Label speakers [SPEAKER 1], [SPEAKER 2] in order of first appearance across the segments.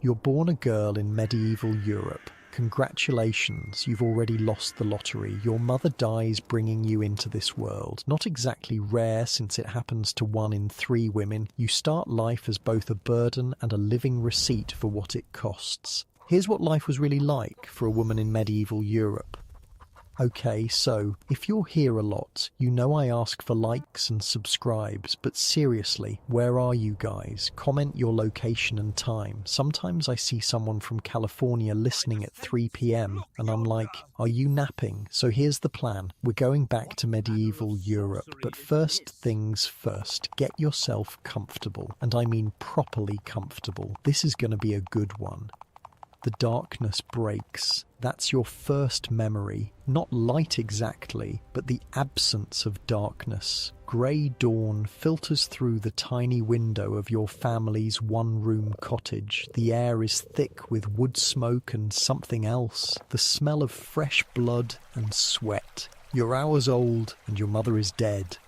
[SPEAKER 1] You're born a girl in medieval Europe. Congratulations, you've already lost the lottery. Your mother dies bringing you into this world. Not exactly rare since it happens to 1 in 3 women. You start life as both a burden and a living receipt for what it costs. Here's what life was really like for a woman in medieval Europe. Okay, so, if you're here a lot, you know I ask for likes and subscribes, but seriously, where are you guys? Comment your location and time. Sometimes I see someone from California listening at 3 p.m, and I'm like, are you napping? So here's the plan. We're going back to medieval Europe, but first things first, get yourself comfortable, and I mean properly comfortable. This is going to be a good one. The darkness breaks. That's your first memory. Not light exactly, but the absence of darkness. Grey dawn filters through the tiny window of your family's one-room cottage. The air is thick with wood smoke and something else. The smell of fresh blood and sweat. You're hours old and your mother is dead.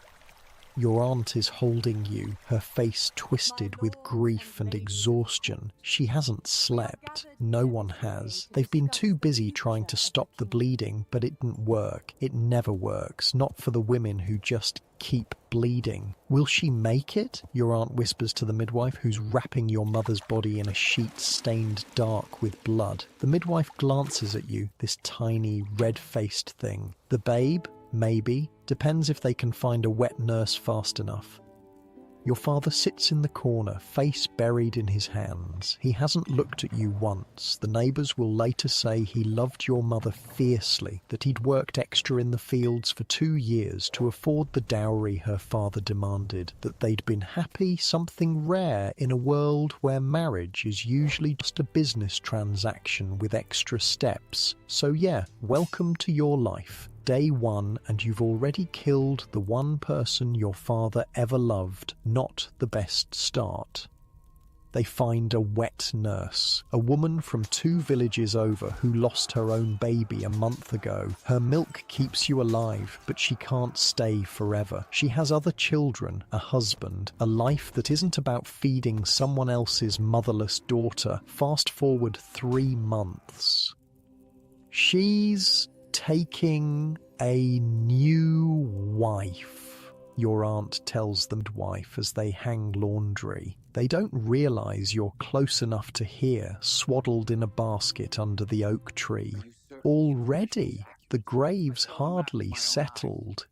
[SPEAKER 1] Your aunt is holding you, her face twisted with grief and exhaustion. She hasn't slept. No one has. They've been too busy trying to stop the bleeding, but it didn't work. It never works, not for the women who just keep bleeding. Will she make it? Your aunt whispers to the midwife, who's wrapping your mother's body in a sheet stained dark with blood. The midwife glances at you, this tiny, red-faced thing. The babe? Maybe. Depends if they can find a wet nurse fast enough. Your father sits in the corner, face buried in his hands. He hasn't looked at you once. The neighbours will later say he loved your mother fiercely, that he'd worked extra in the fields for 2 years to afford the dowry her father demanded, that they'd been happy, something rare in a world where marriage is usually just a business transaction with extra steps. So yeah, welcome to your life. Day 1, and you've already killed the one person your father ever loved. Not the best start. They find a wet nurse, a woman from 2 villages over who lost her own baby a month ago. Her milk keeps you alive, but she can't stay forever. She has other children, a husband, a life that isn't about feeding someone else's motherless daughter. Fast forward 3 months. She's taking a new wife, your aunt tells the midwife as they hang laundry. They don't realise you're close enough to hear, swaddled in a basket under the oak tree. Already? The grave's hardly settled.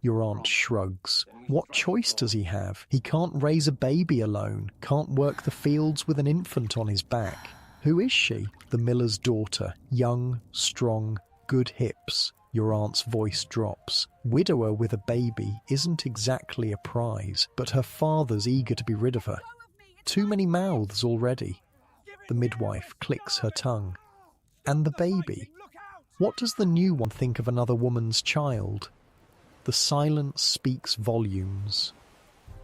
[SPEAKER 1] Your aunt shrugs. What choice does he have? He can't raise a baby alone, can't work the fields with an infant on his back. Who is she? The miller's daughter, young, strong, good hips. Your aunt's voice drops. Widower with a baby isn't exactly a prize, but her father's eager to be rid of her. Too many mouths already. The midwife clicks her tongue. And the baby? What does the new one think of another woman's child? The silence speaks volumes.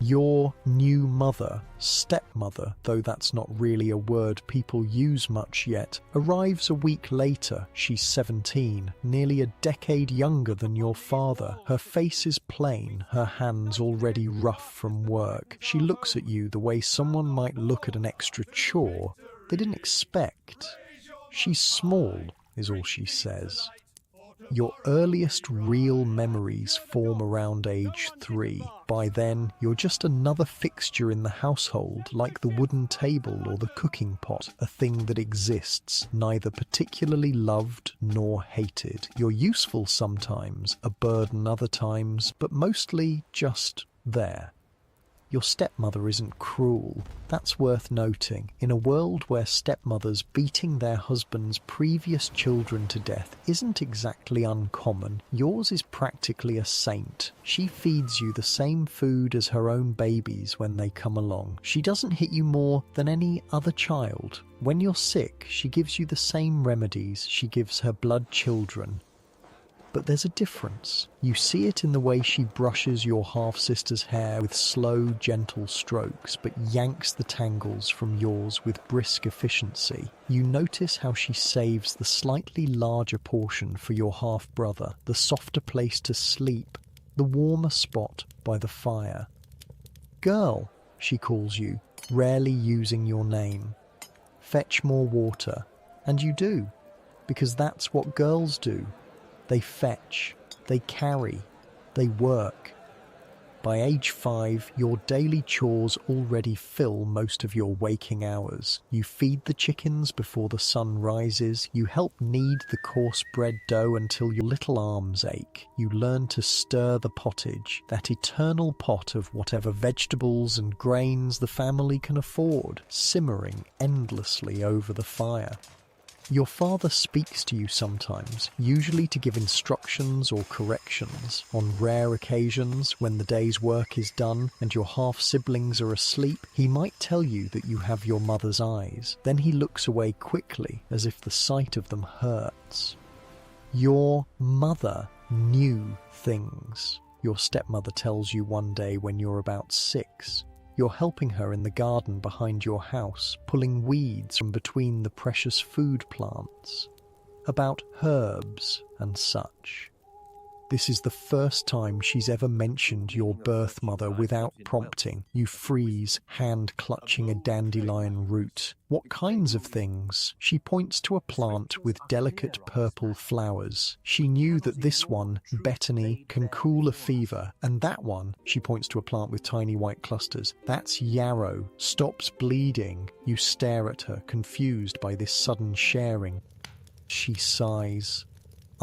[SPEAKER 1] Your new mother, stepmother, though that's not really a word people use much yet, arrives a week later. She's 17, nearly a decade younger than your father. Her face is plain, her hands already rough from work. She looks at you the way someone might look at an extra chore they didn't expect. She's small, is all she says. Your earliest real memories form around age 3. By then, you're just another fixture in the household, like the wooden table or the cooking pot, a thing that exists, neither particularly loved nor hated. You're useful sometimes, a burden other times, but mostly just there. Your stepmother isn't cruel. That's worth noting. In a world where stepmothers beating their husband's previous children to death isn't exactly uncommon, yours is practically a saint. She feeds you the same food as her own babies when they come along. She doesn't hit you more than any other child. When you're sick, she gives you the same remedies she gives her blood children. But there's a difference. You see it in the way she brushes your half-sister's hair with slow, gentle strokes, but yanks the tangles from yours with brisk efficiency. You notice how she saves the slightly larger portion for your half-brother, the softer place to sleep, the warmer spot by the fire. Girl, she calls you, rarely using your name. fetch more water. And you do, because that's what girls do. They fetch, they carry, they work. By age 5, your daily chores already fill most of your waking hours. You feed the chickens before the sun rises. You help knead the coarse bread dough until your little arms ache. You learn to stir the pottage, that eternal pot of whatever vegetables and grains the family can afford, simmering endlessly over the fire. Your father speaks to you sometimes, usually to give instructions or corrections. On rare occasions, when the day's work is done and your half-siblings are asleep, he might tell you that you have your mother's eyes. Then he looks away quickly, as if the sight of them hurts. Your mother knew things, your stepmother tells you one day when you're about 6. You're helping her in the garden behind your house, pulling weeds from between the precious food plants, about herbs and such. This is the first time she's ever mentioned your birth mother without prompting. You freeze, hand clutching a dandelion root. What kinds of things? She points to a plant with delicate purple flowers. She knew that this one, betony, can cool a fever, and that one, she points to a plant with tiny white clusters, that's yarrow, stops bleeding. You stare at her, confused by this sudden sharing. She sighs.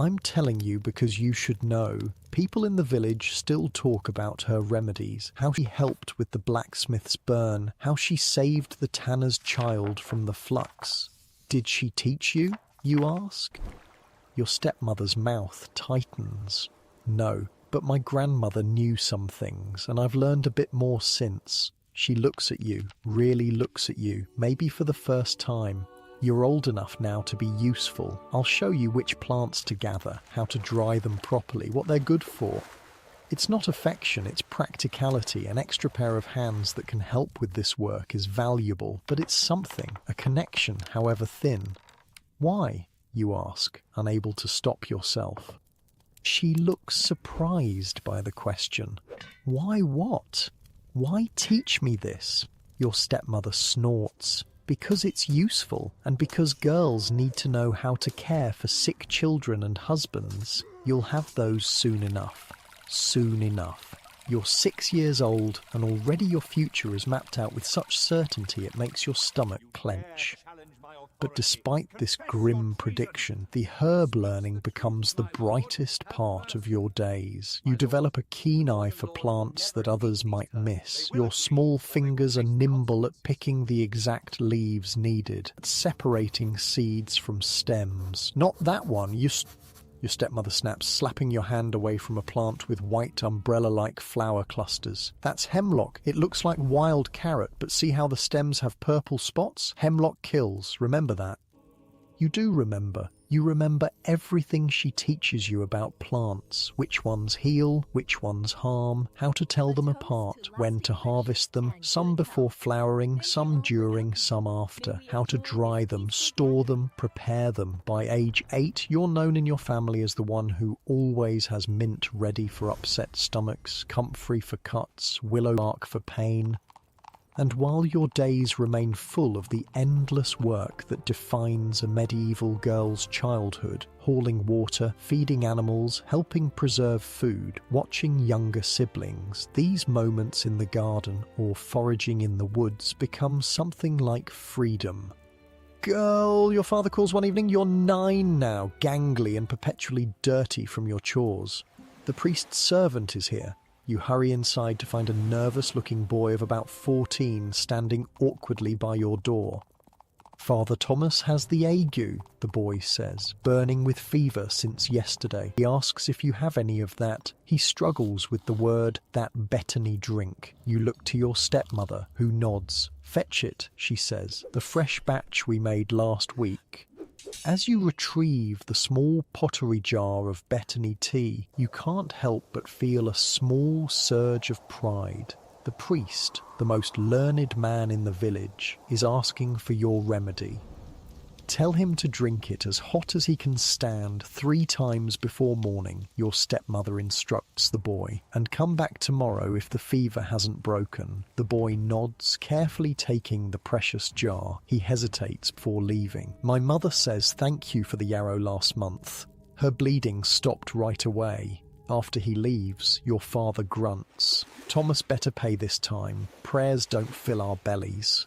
[SPEAKER 1] I'm telling you because you should know. People in the village still talk about her remedies, how she helped with the blacksmith's burn, how she saved the tanner's child from the flux. Did she teach you, you ask? Your stepmother's mouth tightens. No, but my grandmother knew some things, and I've learned a bit more since. She looks at you, really looks at you, maybe for the first time. You're old enough now to be useful. I'll show you which plants to gather, how to dry them properly, what they're good for. It's not affection, it's practicality. An extra pair of hands that can help with this work is valuable, but it's something, a connection, however thin. Why, you ask, unable to stop yourself. She looks surprised by the question. Why what? Why teach me this? Your stepmother snorts. Because it's useful, and because girls need to know how to care for sick children and husbands. You'll have those soon enough. Soon enough. You're 6 years old, and already your future is mapped out with such certainty it makes your stomach clench. But despite this grim prediction, the herb learning becomes the brightest part of your days. You develop a keen eye for plants that others might miss. Your small fingers are nimble at picking the exact leaves needed, at separating seeds from stems. Not that one, your stepmother snaps, slapping your hand away from a plant with white umbrella-like flower clusters. That's hemlock. It looks like wild carrot, but see how the stems have purple spots? Hemlock kills. Remember that. You do remember. You remember everything she teaches you about plants, which ones heal, which ones harm, how to tell them apart, when to harvest them, some before flowering, some during, some after, how to dry them, store them, prepare them. By age 8, you're known in your family as the one who always has mint ready for upset stomachs, comfrey for cuts, willow bark for pain. And while your days remain full of the endless work that defines a medieval girl's childhood, hauling water, feeding animals, helping preserve food, watching younger siblings, these moments in the garden or foraging in the woods become something like freedom. Girl, your father calls one evening, you're 9 now, gangly and perpetually dirty from your chores. The priest's servant is here. You hurry inside to find a nervous-looking boy of about 14 standing awkwardly by your door. Father Thomas has the ague, the boy says, burning with fever since yesterday. He asks if you have any of that. He struggles with the word, that betony drink. You look to your stepmother, who nods. Fetch it, she says, the fresh batch we made last week. As you retrieve the small pottery jar of betony tea, you can't help but feel a small surge of pride. The priest, the most learned man in the village, is asking for your remedy. Tell him to drink it as hot as he can stand 3 times before morning, your stepmother instructs the boy, and come back tomorrow if the fever hasn't broken. The boy nods, carefully taking the precious jar. He hesitates before leaving. My mother says thank you for the yarrow last month. Her bleeding stopped right away. After he leaves, your father grunts. Thomas better pay this time. Prayers don't fill our bellies.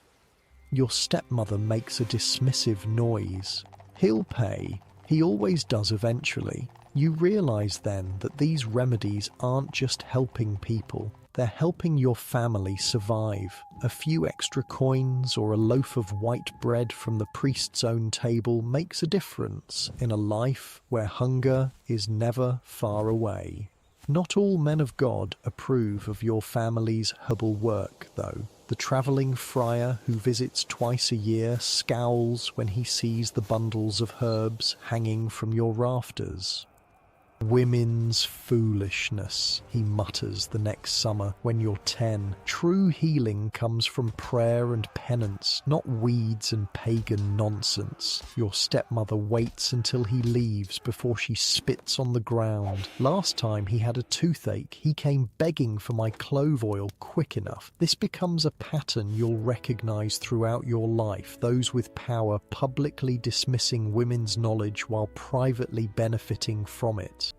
[SPEAKER 1] Your stepmother makes a dismissive noise. He'll pay. He always does eventually. You realise then that these remedies aren't just helping people. They're helping your family survive. A few extra coins or a loaf of white bread from the priest's own table makes a difference in a life where hunger is never far away. Not all men of God approve of your family's herbal work, though. The travelling friar who visits twice a year scowls when he sees the bundles of herbs hanging from your rafters. Women's foolishness, he mutters the next summer when you're 10. True healing comes from prayer and penance, not weeds and pagan nonsense. Your stepmother waits until he leaves before she spits on the ground. Last time he had a toothache, he came begging for my clove oil quick enough. This becomes a pattern you'll recognise throughout your life, those with power publicly dismissing women's knowledge while privately benefiting from it.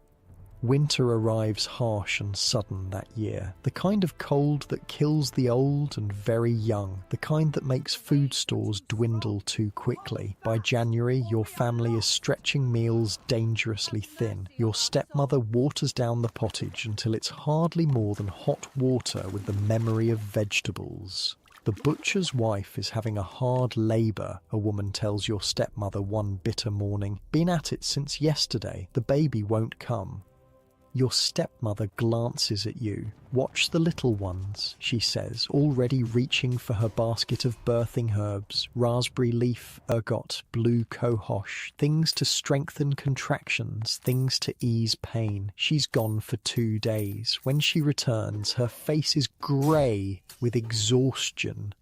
[SPEAKER 1] Winter arrives harsh and sudden that year, the kind of cold that kills the old and very young, the kind that makes food stores dwindle too quickly. By January, your family is stretching meals dangerously thin. Your stepmother waters down the pottage until it's hardly more than hot water with the memory of vegetables. The butcher's wife is having a hard labour, a woman tells your stepmother one bitter morning. Been at it since yesterday. The baby won't come. Your stepmother glances at you. Watch the little ones, she says, already reaching for her basket of birthing herbs, raspberry leaf, ergot, blue cohosh, things to strengthen contractions, things to ease pain. She's gone for 2 days. When she returns, her face is grey with exhaustion.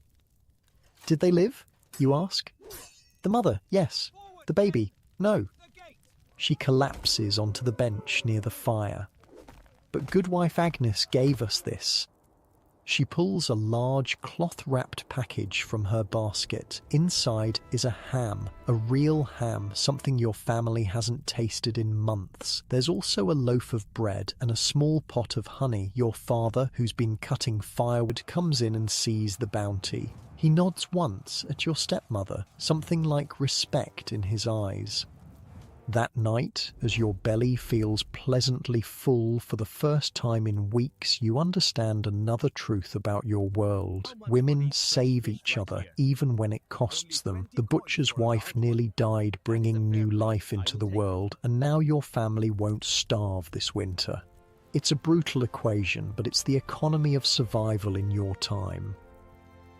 [SPEAKER 1] Did they live? You ask. The mother, yes. The baby, no. She collapses onto the bench near the fire. But Goodwife Agnes gave us this. She pulls a large cloth-wrapped package from her basket. Inside is a ham, a real ham, something your family hasn't tasted in months. There's also a loaf of bread and a small pot of honey. Your father, who's been cutting firewood, comes in and sees the bounty. He nods once at your stepmother, something like respect in his eyes. That night, as your belly feels pleasantly full for the first time in weeks, you understand another truth about your world. Women save each other, even when it costs them. The butcher's wife nearly died bringing new life into the world, and now your family won't starve this winter. It's a brutal equation, but it's the economy of survival in your time.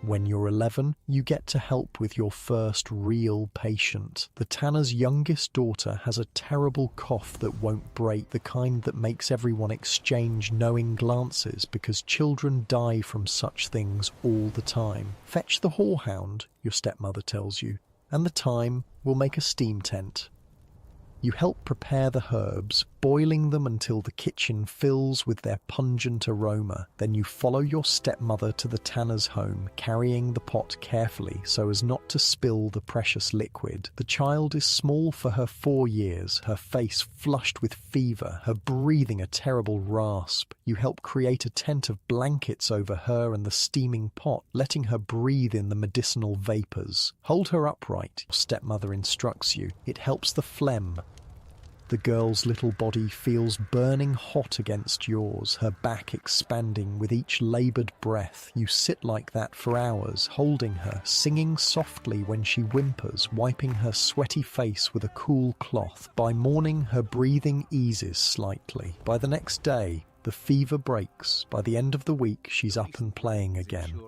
[SPEAKER 1] When you're 11, you get to help with your first real patient. The tanner's youngest daughter has a terrible cough that won't break, the kind that makes everyone exchange knowing glances because children die from such things all the time. Fetch the whorehound, your stepmother tells you, and the time will make a steam tent. You help prepare the herbs, boiling them until the kitchen fills with their pungent aroma. Then you follow your stepmother to the tanner's home, carrying the pot carefully so as not to spill the precious liquid. The child is small for her 4 years, her face flushed with fever, her breathing a terrible rasp. You help create a tent of blankets over her and the steaming pot, letting her breathe in the medicinal vapours. Hold her upright, your stepmother instructs you. It helps the phlegm. The girl's little body feels burning hot against yours, her back expanding with each laboured breath. You sit like that for hours, holding her, singing softly when she whimpers, wiping her sweaty face with a cool cloth. By morning, her breathing eases slightly. By the next day, the fever breaks. By the end of the week, she's up and playing again.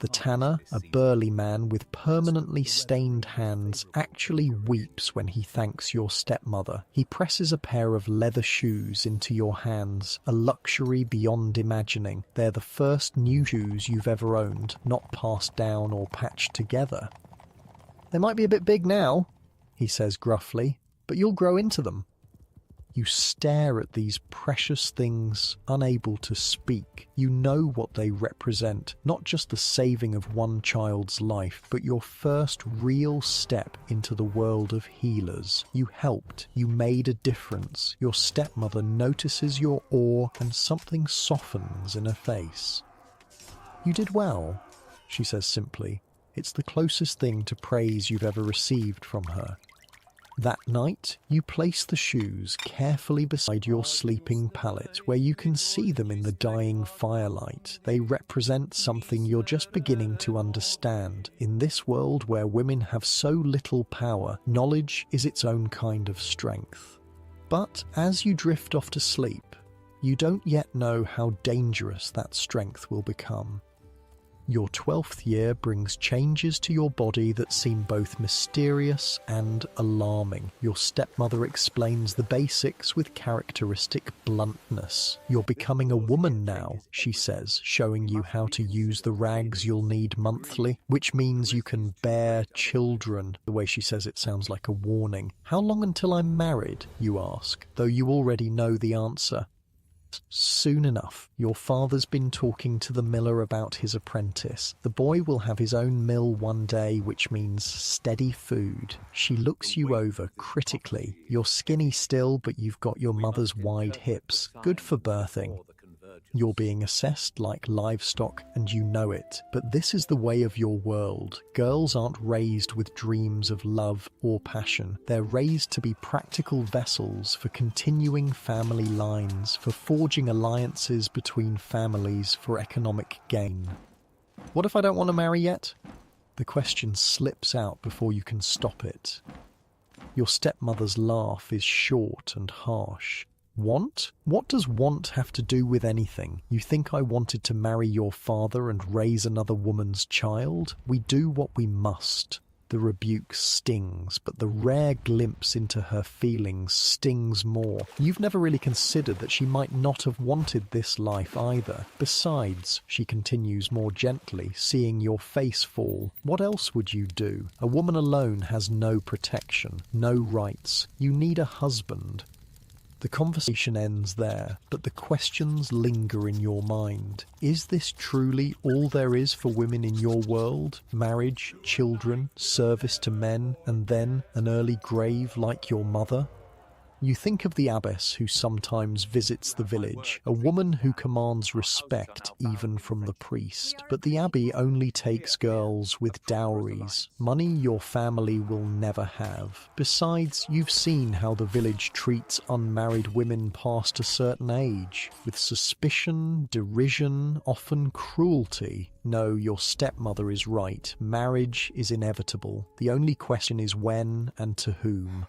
[SPEAKER 1] The tanner, a burly man with permanently stained hands, actually weeps when he thanks your stepmother. He presses a pair of leather shoes into your hands, a luxury beyond imagining. They're the first new shoes you've ever owned, not passed down or patched together. They might be a bit big now, he says gruffly, but you'll grow into them. You stare at these precious things, unable to speak. You know what they represent, not just the saving of one child's life, but your first real step into the world of healers. You helped, you made a difference. Your stepmother notices your awe and something softens in her face. You did well, she says simply. It's the closest thing to praise you've ever received from her. That night, you place the shoes carefully beside your sleeping pallet where you can see them in the dying firelight. They represent something you're just beginning to understand. In this world where women have so little power, knowledge is its own kind of strength. But as you drift off to sleep, you don't yet know how dangerous that strength will become. Your 12th year brings changes to your body that seem both mysterious and alarming. Your stepmother explains the basics with characteristic bluntness. You're becoming a woman now, she says, showing you how to use the rags you'll need monthly, which means you can bear children. The way she says it sounds like a warning. How long until I'm married, you ask, though you already know the answer. Soon enough. Your father's been talking to the miller about his apprentice. The boy will have his own mill one day, which means steady food. She looks you over critically. You're skinny still, but you've got your mother's wide hips. Good for birthing. You're being assessed like livestock, and you know it. But this is the way of your world. Girls aren't raised with dreams of love or passion. They're raised to be practical vessels for continuing family lines, for forging alliances between families for economic gain. What if I don't want to marry yet? The question slips out before you can stop it. Your stepmother's laugh is short and harsh. Want? What does want have to do with anything? You think I wanted to marry your father and raise another woman's child? We do what we must. The rebuke stings, but the rare glimpse into her feelings stings more. You've never really considered that she might not have wanted this life either. Besides, she continues more gently, seeing your face fall, what else would you do? A woman alone has no protection, no rights. You need a husband. The conversation ends there, but the questions linger in your mind. Is this truly all there is for women in your world? Marriage, children, service to men, and then an early grave like your mother? You think of the abbess who sometimes visits the village, a woman who commands respect even from the priest. But the abbey only takes girls with dowries, money your family will never have. Besides, you've seen how the village treats unmarried women past a certain age, with suspicion, derision, often cruelty. No, your stepmother is right. Marriage is inevitable. The only question is when and to whom.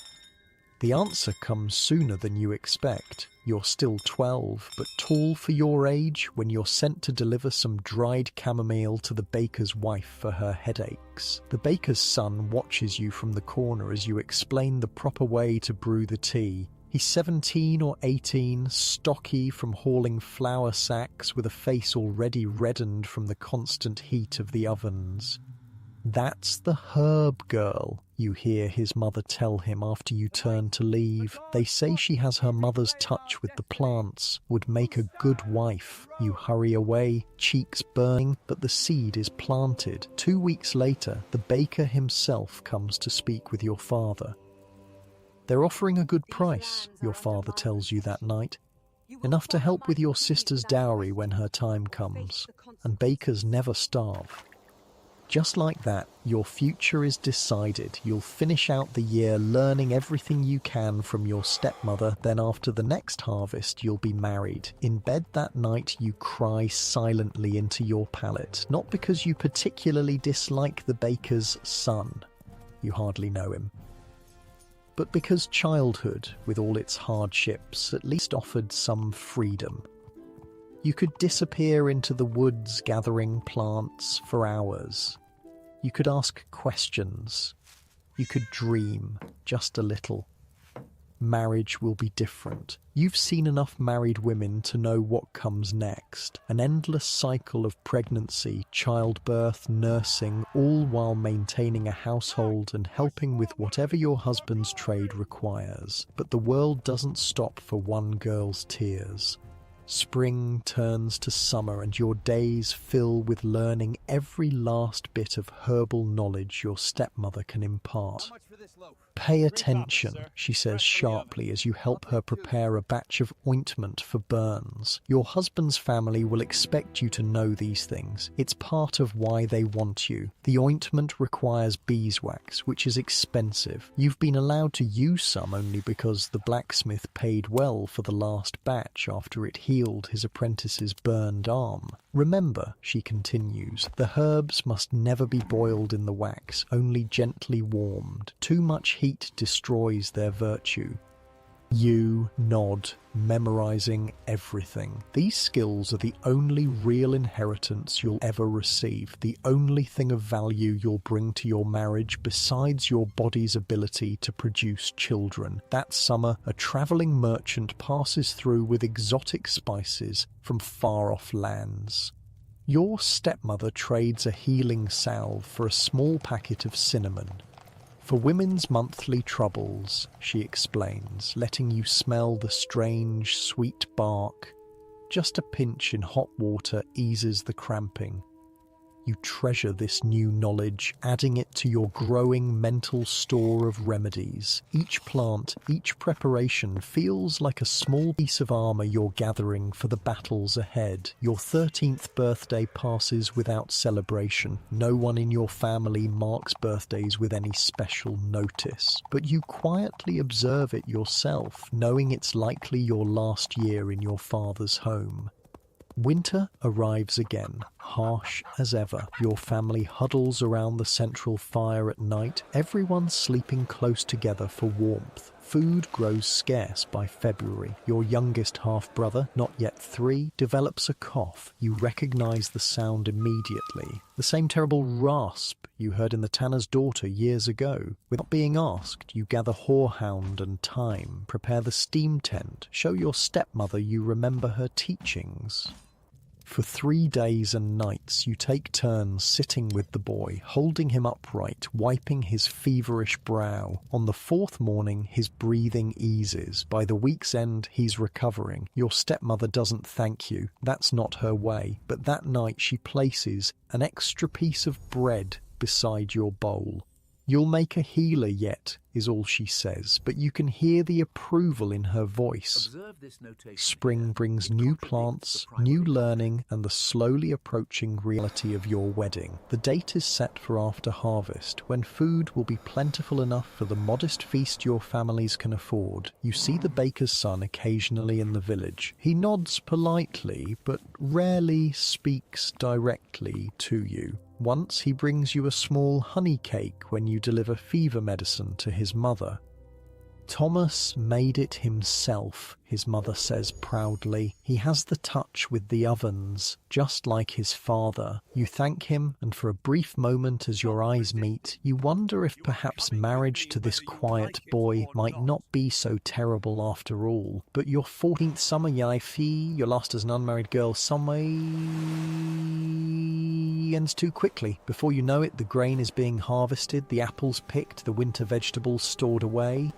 [SPEAKER 1] The answer comes sooner than you expect. You're still 12, but tall for your age when you're sent to deliver some dried chamomile to the baker's wife for her headaches. The baker's son watches you from the corner as you explain the proper way to brew the tea. He's 17 or 18, stocky from hauling flour sacks with a face already reddened from the constant heat of the ovens. "That's the herb girl," you hear his mother tell him after you turn to leave. They say she has her mother's touch with the plants, would make a good wife. You hurry away, cheeks burning, but the seed is planted. 2 weeks later, the baker himself comes to speak with your father. They're offering a good price, your father tells you that night. Enough to help with your sister's dowry when her time comes. And bakers never starve. Just like that, your future is decided. You'll finish out the year learning everything you can from your stepmother, then after the next harvest you'll be married. In bed that night you cry silently into your pallet, not because you particularly dislike the baker's son. You hardly know him. But because childhood, with all its hardships, at least offered some freedom. You could disappear into the woods gathering plants for hours. You could ask questions. You could dream just a little. Marriage will be different. You've seen enough married women to know what comes next. An endless cycle of pregnancy, childbirth, nursing, all while maintaining a household and helping with whatever your husband's trade requires. But the world doesn't stop for one girl's tears. Spring turns to summer and your days fill with learning every last bit of herbal knowledge your stepmother can impart. Pay attention, she says sharply as you help her prepare a batch of ointment for burns. Your husband's family will expect you to know these things. It's part of why they want you. The ointment requires beeswax, which is expensive. You've been allowed to use some only because the blacksmith paid well for the last batch after it healed his apprentice's burned arm. Remember, she continues, the herbs must never be boiled in the wax, only gently warmed. Too much heat destroys their virtue. You nod, memorizing everything. These skills are the only real inheritance you'll ever receive, the only thing of value you'll bring to your marriage besides your body's ability to produce children. That summer, a traveling merchant passes through with exotic spices from far-off lands. Your stepmother trades a healing salve for a small packet of cinnamon. For women's monthly troubles, she explains, letting you smell the strange, sweet bark. Just a pinch in hot water eases the cramping. You treasure this new knowledge, adding it to your growing mental store of remedies. Each plant, each preparation feels like a small piece of armor you're gathering for the battles ahead. Your 13th birthday passes without celebration. No one in your family marks birthdays with any special notice. But you quietly observe it yourself, knowing it's likely your last year in your father's home. Winter arrives again, harsh as ever. Your family huddles around the central fire at night, everyone sleeping close together for warmth. Food grows scarce by February. Your youngest half-brother, not yet 3, develops a cough. You recognize the sound immediately. The same terrible rasp you heard in the tanner's daughter years ago. Without being asked, you gather horehound and thyme, prepare the steam tent, show your stepmother you remember her teachings. For 3 days and nights you take turns sitting with the boy, holding him upright, wiping his feverish brow. On the 4th morning his breathing eases. By the week's end he's recovering. Your stepmother doesn't thank you. That's not her way. But that night she places an extra piece of bread beside your bowl. "You'll make a healer yet," is all she says, but you can hear the approval in her voice. Spring brings new plants, new learning, and the slowly approaching reality of your wedding. The date is set for after harvest, when food will be plentiful enough for the modest feast your families can afford. You see the baker's son occasionally in the village. He nods politely, but rarely speaks directly to you. Once he brings you a small honey cake when you deliver fever medicine to his mother. "Thomas made it himself," his mother says proudly. "He has the touch with the ovens, just like his father." You thank him, and for a brief moment as your eyes meet, you wonder if perhaps marriage to this quiet boy might not be so terrible after all. But your 14th summer, Yaifi, your last as an unmarried girl, summer ends too quickly. Before you know it, the grain is being harvested, the apples picked, the winter vegetables stored away.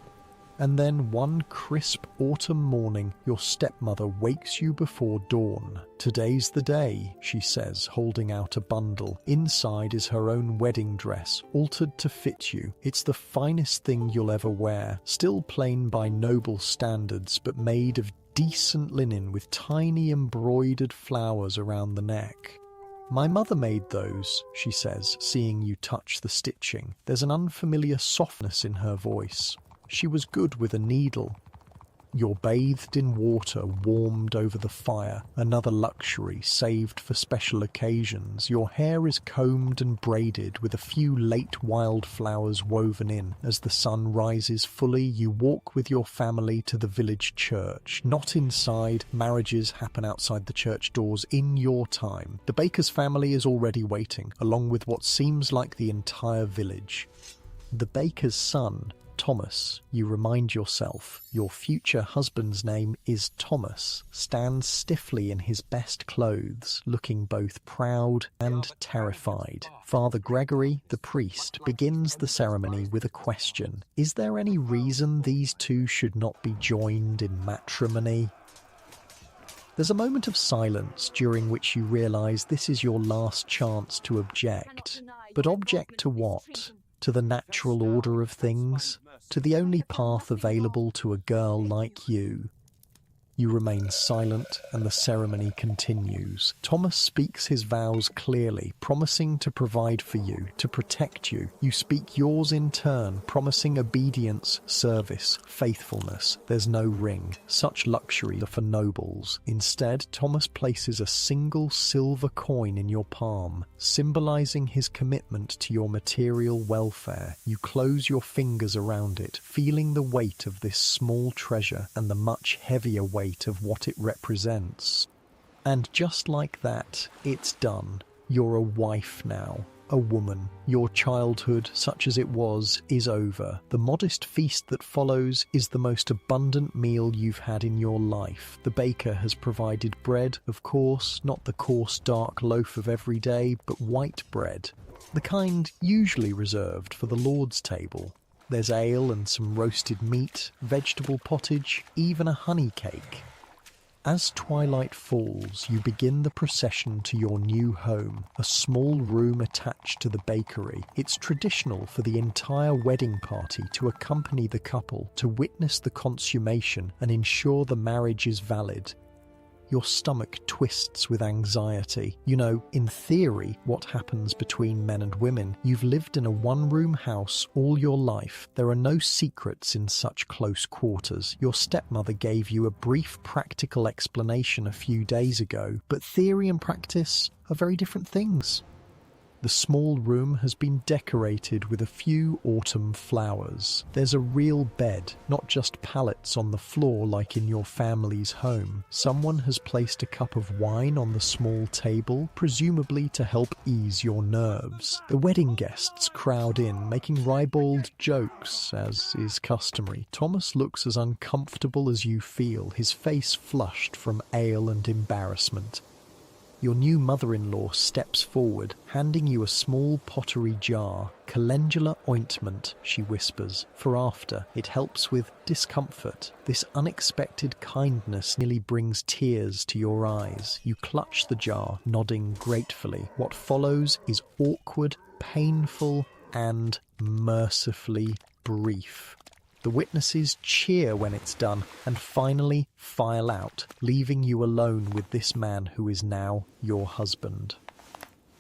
[SPEAKER 1] And then one crisp autumn morning, your stepmother wakes you before dawn. "Today's the day," she says, holding out a bundle. Inside is her own wedding dress, altered to fit you. It's the finest thing you'll ever wear, still plain by noble standards, but made of decent linen with tiny embroidered flowers around the neck. "My mother made those," she says, seeing you touch the stitching. There's an unfamiliar softness in her voice. "She was good with a needle." You're bathed in water warmed over the fire, another luxury saved for special occasions. Your hair is combed and braided with a few late wildflowers woven in. As the sun rises fully, you walk with your family to the village church. Not inside, marriages happen outside the church doors in your time. The baker's family is already waiting, along with what seems like the entire village. The baker's son, Thomas, you remind yourself, your future husband's name is Thomas, stands stiffly in his best clothes, looking both proud and terrified. Father Gregory, the priest, begins the ceremony with a question. Is there any reason these two should not be joined in matrimony? There's a moment of silence during which you realise this is your last chance to object. But object to what? To the natural order of things? To the only path available to a girl like you? You remain silent and the ceremony continues. Thomas speaks his vows clearly, promising to provide for you, to protect you. You speak yours in turn, promising obedience, service, faithfulness. There's no ring. Such luxury are for nobles. Instead, Thomas places a single silver coin in your palm, symbolizing his commitment to your material welfare. You close your fingers around it, feeling the weight of this small treasure and the much heavier weight of what it represents. And just like that, it's done. You're a wife now, a woman. Your childhood, such as it was, is over. The modest feast that follows is the most abundant meal you've had in your life. The baker has provided bread, of course, not the coarse dark loaf of every day, but white bread, the kind usually reserved for the Lord's table. There's ale and some roasted meat, vegetable pottage, even a honey cake. As twilight falls, you begin the procession to your new home, a small room attached to the bakery. It's traditional for the entire wedding party to accompany the couple, to witness the consummation and ensure the marriage is valid. Your stomach twists with anxiety. You know, in theory, what happens between men and women. You've lived in a one-room house all your life. There are no secrets in such close quarters. Your stepmother gave you a brief practical explanation a few days ago, but theory and practice are very different things. The small room has been decorated with a few autumn flowers. There's a real bed, not just pallets on the floor like in your family's home. Someone has placed a cup of wine on the small table, presumably to help ease your nerves. The wedding guests crowd in, making ribald jokes, as is customary. Thomas looks as uncomfortable as you feel, his face flushed from ale and embarrassment. Your new mother-in-law steps forward, handing you a small pottery jar. Calendula ointment, she whispers, for after. It helps with discomfort. This unexpected kindness nearly brings tears to your eyes. You clutch the jar, nodding gratefully. What follows is awkward, painful, and mercifully brief. The witnesses cheer when it's done and finally file out, leaving you alone with this man who is now your husband.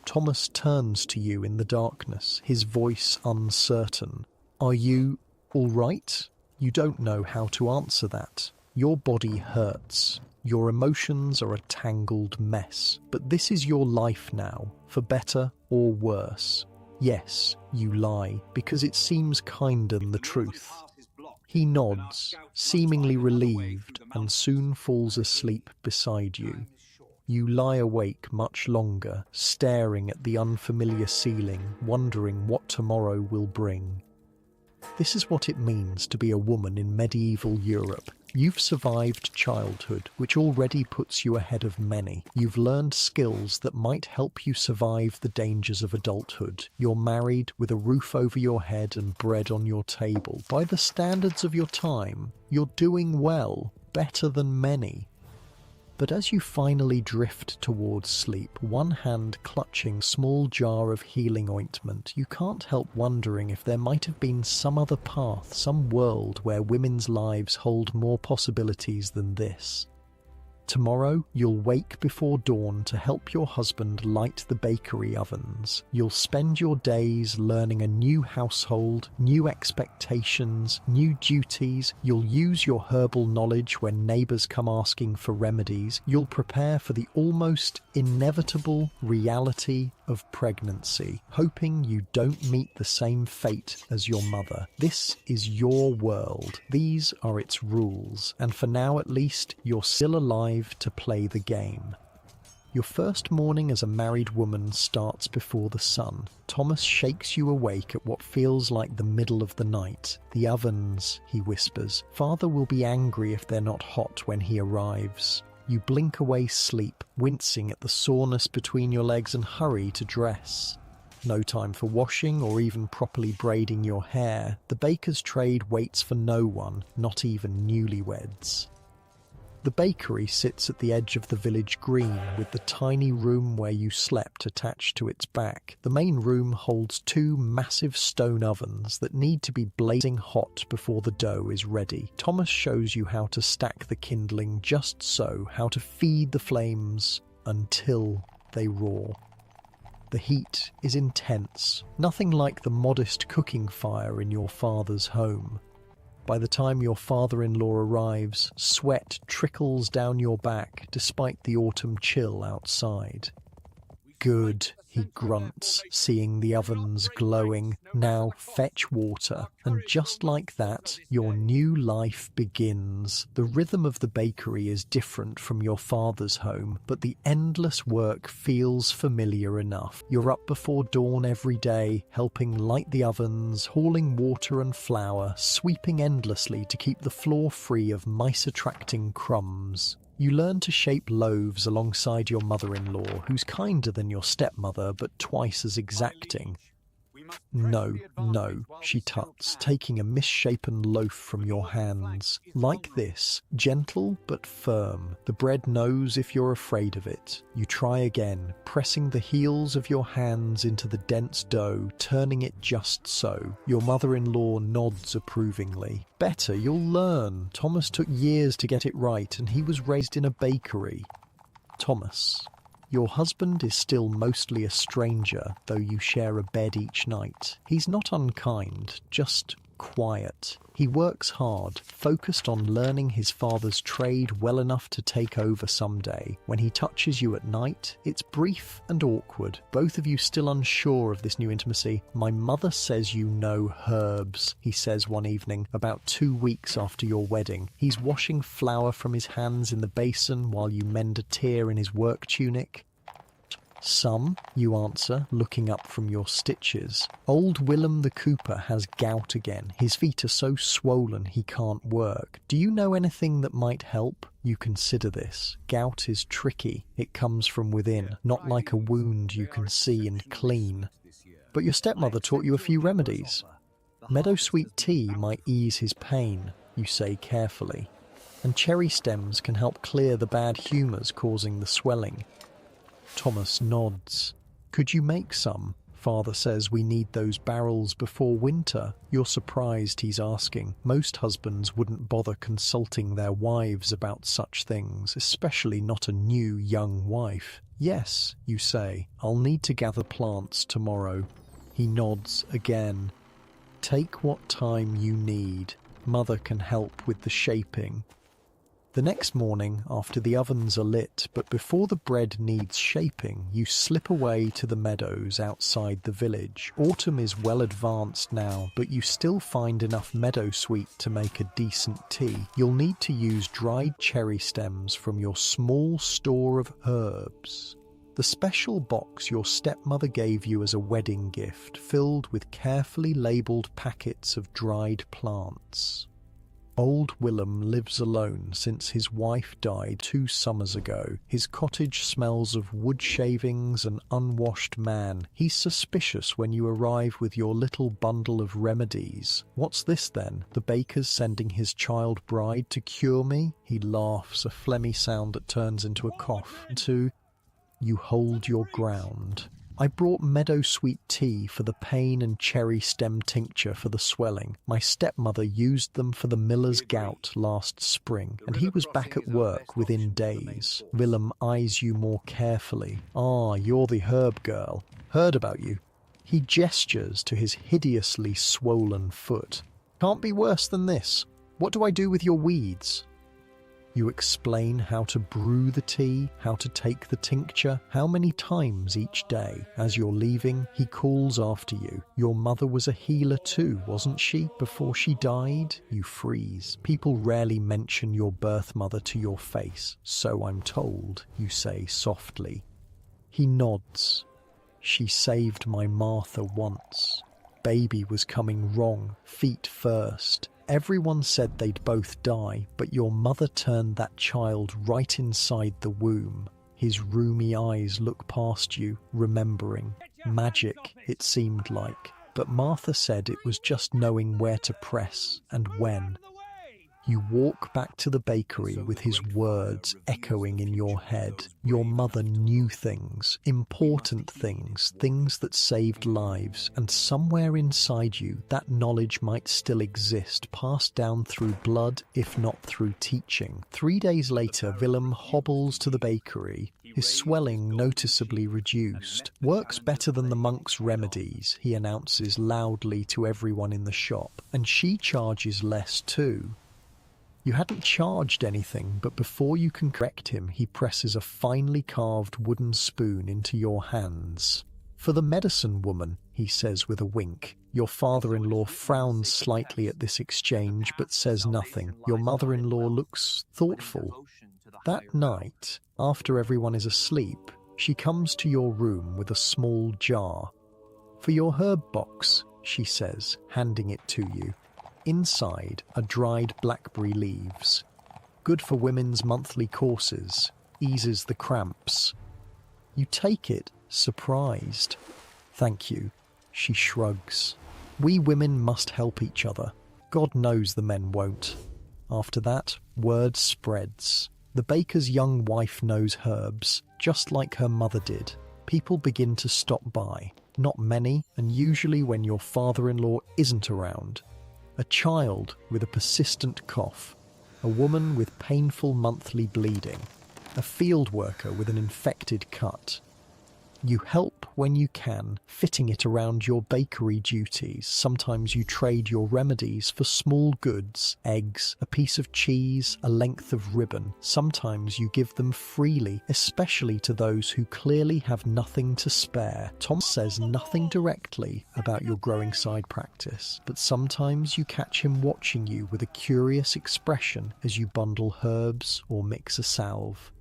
[SPEAKER 1] Thomas turns to you in the darkness, his voice uncertain. Are you all right? You don't know how to answer that. Your body hurts. Your emotions are a tangled mess. But this is your life now, for better or worse. Yes, you lie, because it seems kinder than the truth. He nods, seemingly relieved, and soon falls asleep beside you. You lie awake much longer, staring at the unfamiliar ceiling, wondering what tomorrow will bring. This is what it means to be a woman in medieval Europe. You've survived childhood, which already puts you ahead of many. You've learned skills that might help you survive the dangers of adulthood. You're married with a roof over your head and bread on your table. By the standards of your time, you're doing well, better than many. But as you finally drift towards sleep, one hand clutching a small jar of healing ointment, you can't help wondering if there might have been some other path, some world where women's lives hold more possibilities than this. Tomorrow, you'll wake before dawn to help your husband light the bakery ovens. You'll spend your days learning a new household, new expectations, new duties. You'll use your herbal knowledge when neighbours come asking for remedies. You'll prepare for the almost inevitable reality of pregnancy, hoping you don't meet the same fate as your mother. This is your world. These are its rules, and for now at least, you're still alive to play the game. Your first morning as a married woman starts before the sun. Thomas shakes you awake at what feels like the middle of the night. "The ovens," he whispers. "Father will be angry if they're not hot when he arrives." You blink away sleep, wincing at the soreness between your legs, and hurry to dress. No time for washing or even properly braiding your hair. The baker's trade waits for no one, not even newlyweds. The bakery sits at the edge of the village green, with the tiny room where you slept attached to its back. The main room holds two massive stone ovens that need to be blazing hot before the dough is ready. Thomas shows you how to stack the kindling just so, how to feed the flames until they roar. The heat is intense, nothing like the modest cooking fire in your father's home. By the time your father-in-law arrives, sweat trickles down your back despite the autumn chill outside. "Good," he grunts, seeing the ovens glowing. "Now fetch water." And just like that, your new life begins. The rhythm of the bakery is different from your father's home, but the endless work feels familiar enough. You're up before dawn every day, helping light the ovens, hauling water and flour, sweeping endlessly to keep the floor free of mice-attracting crumbs. You learn to shape loaves alongside your mother-in-law, who's kinder than your stepmother but twice as exacting. "No, no," she tuts, taking a misshapen loaf from your hands. "Like this, gentle but firm. The bread knows if you're afraid of it." You try again, pressing the heels of your hands into the dense dough, turning it just so. Your mother-in-law nods approvingly. "Better, you'll learn. Thomas took years to get it right, and he was raised in a bakery." Thomas. Your husband is still mostly a stranger, though you share a bed each night. He's not unkind, just quiet. He works hard, focused on learning his father's trade well enough to take over someday. When he touches you at night, it's brief and awkward, both of you still unsure of this new intimacy. "My mother says you know herbs," he says one evening, about 2 weeks after your wedding. He's washing flour from his hands in the basin while you mend a tear in his work tunic. "Some," you answer, looking up from your stitches. "Old Willem the Cooper has gout again. His feet are so swollen he can't work. Do you know anything that might help?" You consider this. Gout is tricky. It comes from within, not like a wound you can see and clean. "But your stepmother taught you a few remedies." "Meadowsweet tea might ease his pain," you say carefully. "And cherry stems can help clear the bad humours causing the swelling." Thomas nods. "Could you make some? Father says we need those barrels before winter." You're surprised he's asking. Most husbands wouldn't bother consulting their wives about such things, especially not a new young wife. "Yes," you say. "I'll need to gather plants tomorrow." He nods again. "Take what time you need. Mother can help with the shaping." The next morning, after the ovens are lit, but before the bread needs shaping, you slip away to the meadows outside the village. Autumn is well advanced now, but you still find enough meadowsweet to make a decent tea. You'll need to use dried cherry stems from your small store of herbs. The special box your stepmother gave you as a wedding gift, filled with carefully labelled packets of dried plants. Old Willem lives alone since his wife died 2 summers ago. His cottage smells of wood shavings and unwashed man. He's suspicious when you arrive with your little bundle of remedies. "What's this then? The baker's sending his child bride to cure me?" He laughs, a phlegmy sound that turns into a cough. You hold your ground. "I brought meadowsweet tea for the pain and cherry stem tincture for the swelling. My stepmother used them for the miller's gout last spring, and he was back at work within days." Willem eyes you more carefully. "Ah, you're the herb girl. Heard about you." He gestures to his hideously swollen foot. "Can't be worse than this. What do I do with your weeds?" You explain how to brew the tea, how to take the tincture, how many times each day. As you're leaving, he calls after you. Your mother was a healer too, wasn't she, before she died? You freeze. People rarely mention your birth mother to your face, so I'm told, you say softly. He nods. She saved my Martha once. Baby was coming wrong, feet first. Everyone said they'd both die, but your mother turned that child right inside the womb. His roomy eyes look past you, remembering. Magic, it seemed like. But Martha said it was just knowing where to press and when. You walk back to the bakery with his words echoing in your head. Your mother knew things, important things, things that saved lives, and somewhere inside you that knowledge might still exist, passed down through blood, if not through teaching. 3 days later, Willem hobbles to the bakery, his swelling noticeably reduced. Works better than the monk's remedies, he announces loudly to everyone in the shop, and she charges less too. You hadn't charged anything, but before you can correct him, he presses a finely carved wooden spoon into your hands. For the medicine woman, he says with a wink. Your father-in-law frowns slightly at this exchange, but says nothing. Your mother-in-law looks thoughtful. That night, after everyone is asleep, she comes to your room with a small jar. For your herb box, she says, handing it to you. Inside are dried blackberry leaves. Good for women's monthly courses. Eases the cramps. You take it, surprised. Thank you, she shrugs. We women must help each other. God knows the men won't. After that, word spreads. The baker's young wife knows herbs, just like her mother did. People begin to stop by. Not many, and usually when your father-in-law isn't around. A child with a persistent cough, a woman with painful monthly bleeding, a field worker with an infected cut. You help when you can, fitting it around your bakery duties. Sometimes you trade your remedies for small goods, eggs, a piece of cheese, a length of ribbon. Sometimes you give them freely, especially to those who clearly have nothing to spare. Tom says nothing directly about your growing side practice, but sometimes you catch him watching you with a curious expression as you bundle herbs or mix a salve.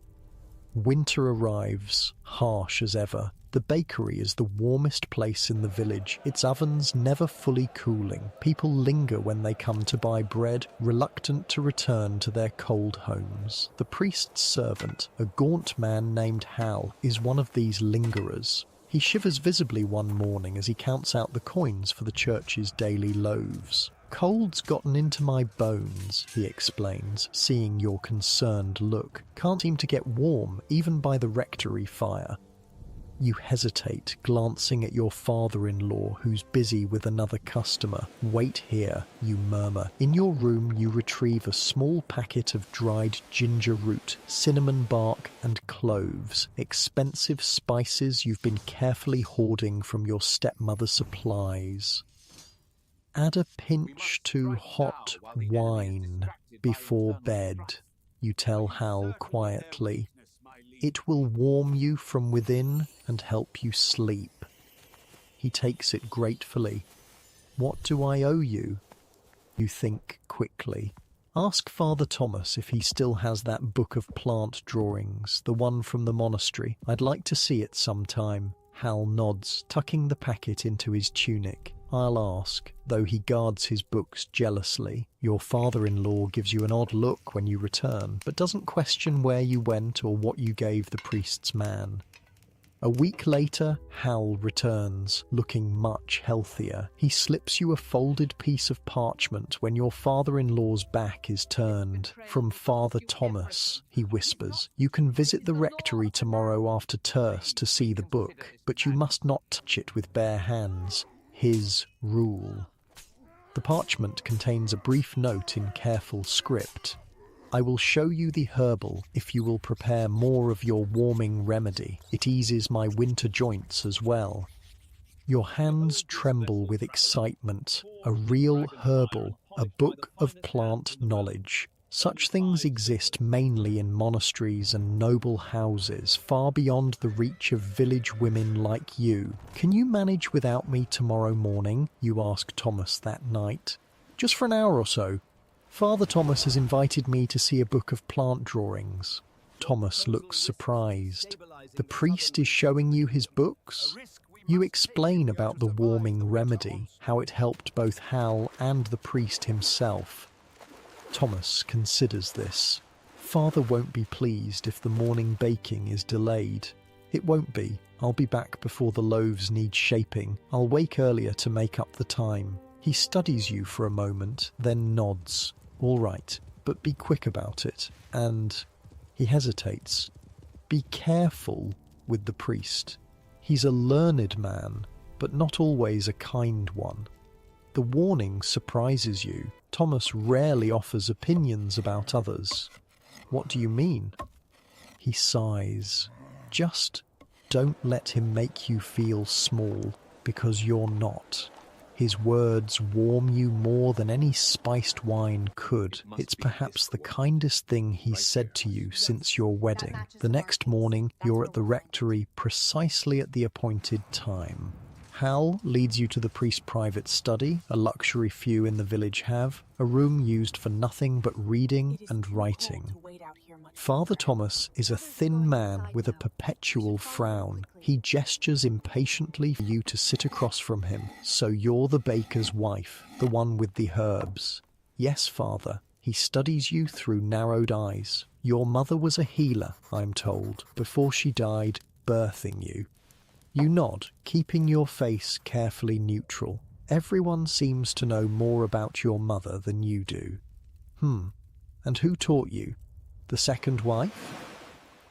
[SPEAKER 1] Winter arrives, harsh as ever. The bakery is the warmest place in the village, its ovens never fully cooling. People linger when they come to buy bread, reluctant to return to their cold homes. The priest's servant, a gaunt man named Hal, is one of these lingerers. He shivers visibly one morning as he counts out the coins for the church's daily loaves. Cold's gotten into my bones, he explains, seeing your concerned look. Can't seem to get warm, even by the rectory fire. You hesitate, glancing at your father-in-law, who's busy with another customer. Wait here, you murmur. In your room, you retrieve a small packet of dried ginger root, cinnamon bark, and cloves, expensive spices you've been carefully hoarding from your stepmother's supplies. Add a pinch to hot wine before bed, you tell Hal quietly. It will warm you from within and help you sleep. He takes it gratefully. What do I owe you? You think quickly. Ask Father Thomas if he still has that book of plant drawings, the one from the monastery. I'd like to see it sometime. Hal nods, tucking the packet into his tunic. I'll ask, though he guards his books jealously. Your father-in-law gives you an odd look when you return, but doesn't question where you went or what you gave the priest's man. A week later, Hal returns, looking much healthier. He slips you a folded piece of parchment when your father-in-law's back is turned. From Father Thomas, he whispers. You can visit the rectory tomorrow after terce to see the book, but you must not touch it with bare hands. His rule. The parchment contains a brief note in careful script. I will show you the herbal if you will prepare more of your warming remedy. It eases my winter joints as well. Your hands tremble with excitement. A real herbal, a book of plant knowledge. Such things exist mainly in monasteries and noble houses, far beyond the reach of village women like you. Can you manage without me tomorrow morning? You ask Thomas that night. Just for an hour or so. Father Thomas has invited me to see a book of plant drawings. Thomas looks surprised. The priest is showing you his books? You explain about the warming remedy, how it helped both Hal and the priest himself. Thomas considers this. Father won't be pleased if the morning baking is delayed. It won't be. I'll be back before the loaves need shaping. I'll wake earlier to make up the time. He studies you for a moment, then nods. All right, but be quick about it. And he hesitates. Be careful with the priest. He's a learned man, but not always a kind one. The warning surprises you. Thomas rarely offers opinions about others. What do you mean? He sighs. Just don't let him make you feel small, because you're not. His words warm you more than any spiced wine could. It's perhaps the kindest thing he's said to you since your wedding. The next morning, you're at the rectory precisely at the appointed time. Hal leads you to the priest's private study, a luxury few in the village have, a room used for nothing but reading and writing. Father Thomas is a thin man with a perpetual frown. He gestures impatiently for you to sit across from him. So you're the baker's wife, the one with the herbs. Yes, Father. He studies you through narrowed eyes. Your mother was a healer, I'm told, before she died, birthing you. You nod, keeping your face carefully neutral. Everyone seems to know more about your mother than you do. And who taught you? The second wife?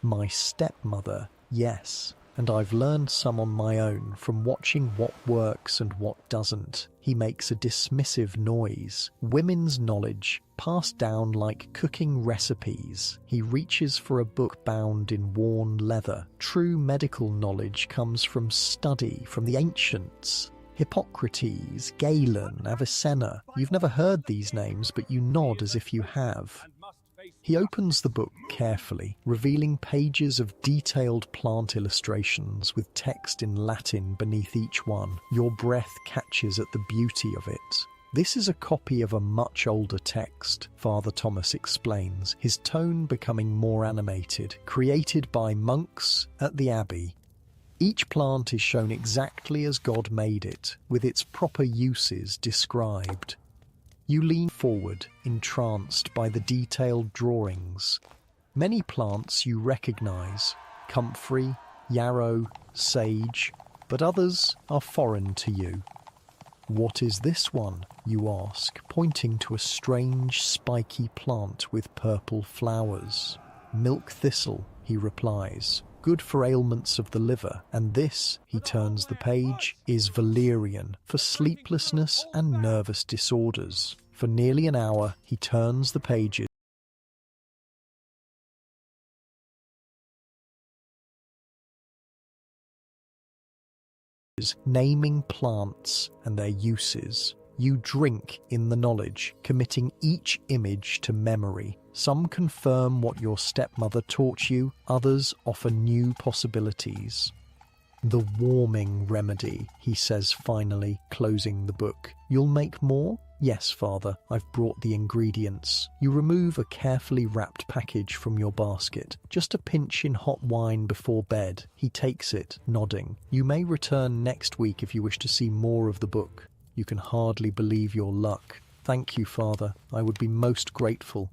[SPEAKER 1] My stepmother, yes. And I've learned some on my own from watching what works and what doesn't. He makes a dismissive noise. Women's knowledge, passed down like cooking recipes. He reaches for a book bound in worn leather. True medical knowledge comes from study, from the ancients. Hippocrates, Galen, Avicenna. You've never heard these names, but you nod as if you have. He opens the book carefully, revealing pages of detailed plant illustrations with text in Latin beneath each one. Your breath catches at the beauty of it. This is a copy of a much older text, Father Thomas explains, his tone becoming more animated, created by monks at the abbey. Each plant is shown exactly as God made it, with its proper uses described. You lean forward, entranced by the detailed drawings. Many plants you recognize, comfrey, yarrow, sage, but others are foreign to you. What is this one, you ask, pointing to a strange, spiky plant with purple flowers. Milk thistle, he replies, good for ailments of the liver, and this, he turns the page, is valerian, for sleeplessness and nervous disorders. For nearly an hour, he turns the pages, naming plants and their uses. You drink in the knowledge, committing each image to memory. Some confirm what your stepmother taught you, others offer new possibilities. The warming remedy, he says finally, closing the book. You'll make more? Yes, Father, I've brought the ingredients. You remove a carefully wrapped package from your basket. Just a pinch in hot wine before bed. He takes it, nodding. You may return next week if you wish to see more of the book. You can hardly believe your luck. Thank you, Father. I would be most grateful.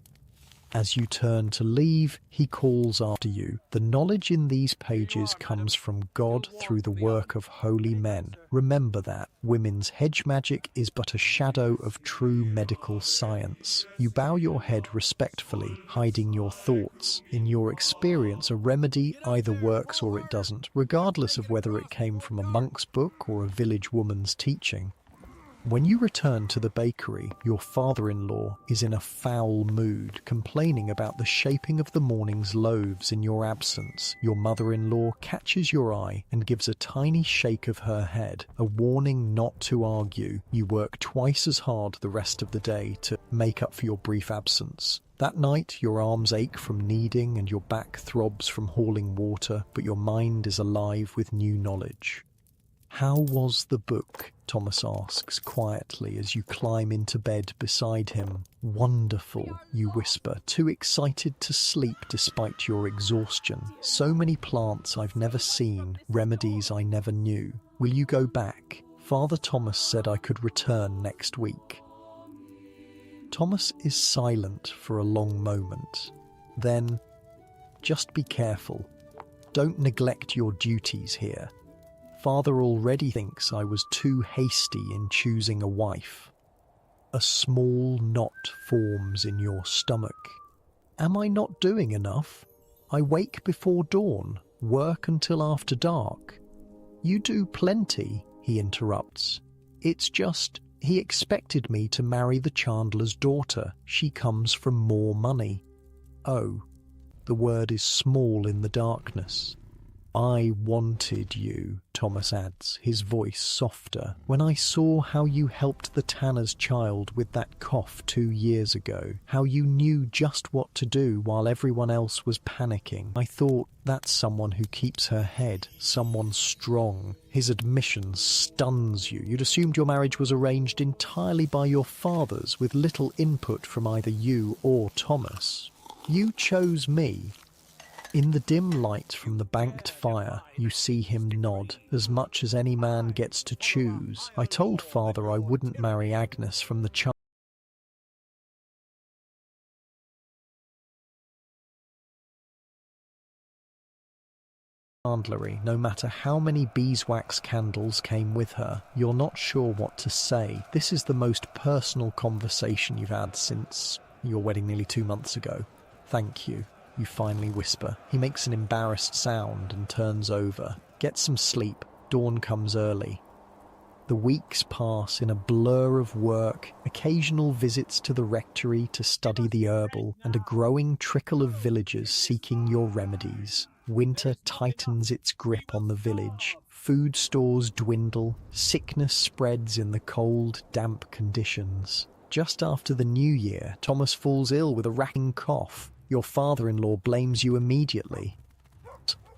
[SPEAKER 1] As you turn to leave, he calls after you. The knowledge in these pages comes from God through the work of holy men. Remember that. Women's hedge magic is but a shadow of true medical science. You bow your head respectfully, hiding your thoughts. In your experience, a remedy either works or it doesn't, regardless of whether it came from a monk's book or a village woman's teaching. When you return to the bakery, your father-in-law is in a foul mood, complaining about the shaping of the morning's loaves in your absence. Your mother-in-law catches your eye and gives a tiny shake of her head, a warning not to argue. You work twice as hard the rest of the day to make up for your brief absence. That night, your arms ache from kneading and your back throbs from hauling water, but your mind is alive with new knowledge. "How was the book?" Thomas asks quietly as you climb into bed beside him. "Wonderful," you whisper, too excited to sleep despite your exhaustion. "So many plants I've never seen, remedies I never knew. Will you go back? Father Thomas said I could return next week." Thomas is silent for a long moment. Then, "Just be careful. Don't neglect your duties here. Father already thinks I was too hasty in choosing a wife." A small knot forms in your stomach. "Am I not doing enough? I wake before dawn, work until after dark." "You do plenty," he interrupts. "It's just, he expected me to marry the chandler's daughter. She comes from more money." "Oh." The word is small in the darkness. "I wanted you," Thomas adds, his voice softer. "When I saw how you helped the tanner's child with that cough 2 years ago, how you knew just what to do while everyone else was panicking, I thought, that's someone who keeps her head, someone strong." His admission stuns you. You'd assumed your marriage was arranged entirely by your fathers, with little input from either you or Thomas. "You chose me." In the dim light from the banked fire, you see him nod, as much as any man gets to choose. "I told Father I wouldn't marry Agnes from the chandlery, no matter how many beeswax candles came with her." You're not sure what to say. This is the most personal conversation you've had since your wedding nearly 2 months ago. "Thank you," you finally whisper. He makes an embarrassed sound and turns over. "Get some sleep. Dawn comes early." The weeks pass in a blur of work, occasional visits to the rectory to study the herbal, and a growing trickle of villagers seeking your remedies. Winter tightens its grip on the village. Food stores dwindle. Sickness spreads in the cold, damp conditions. Just after the new year, Thomas falls ill with a racking cough. Your father-in-law blames you immediately.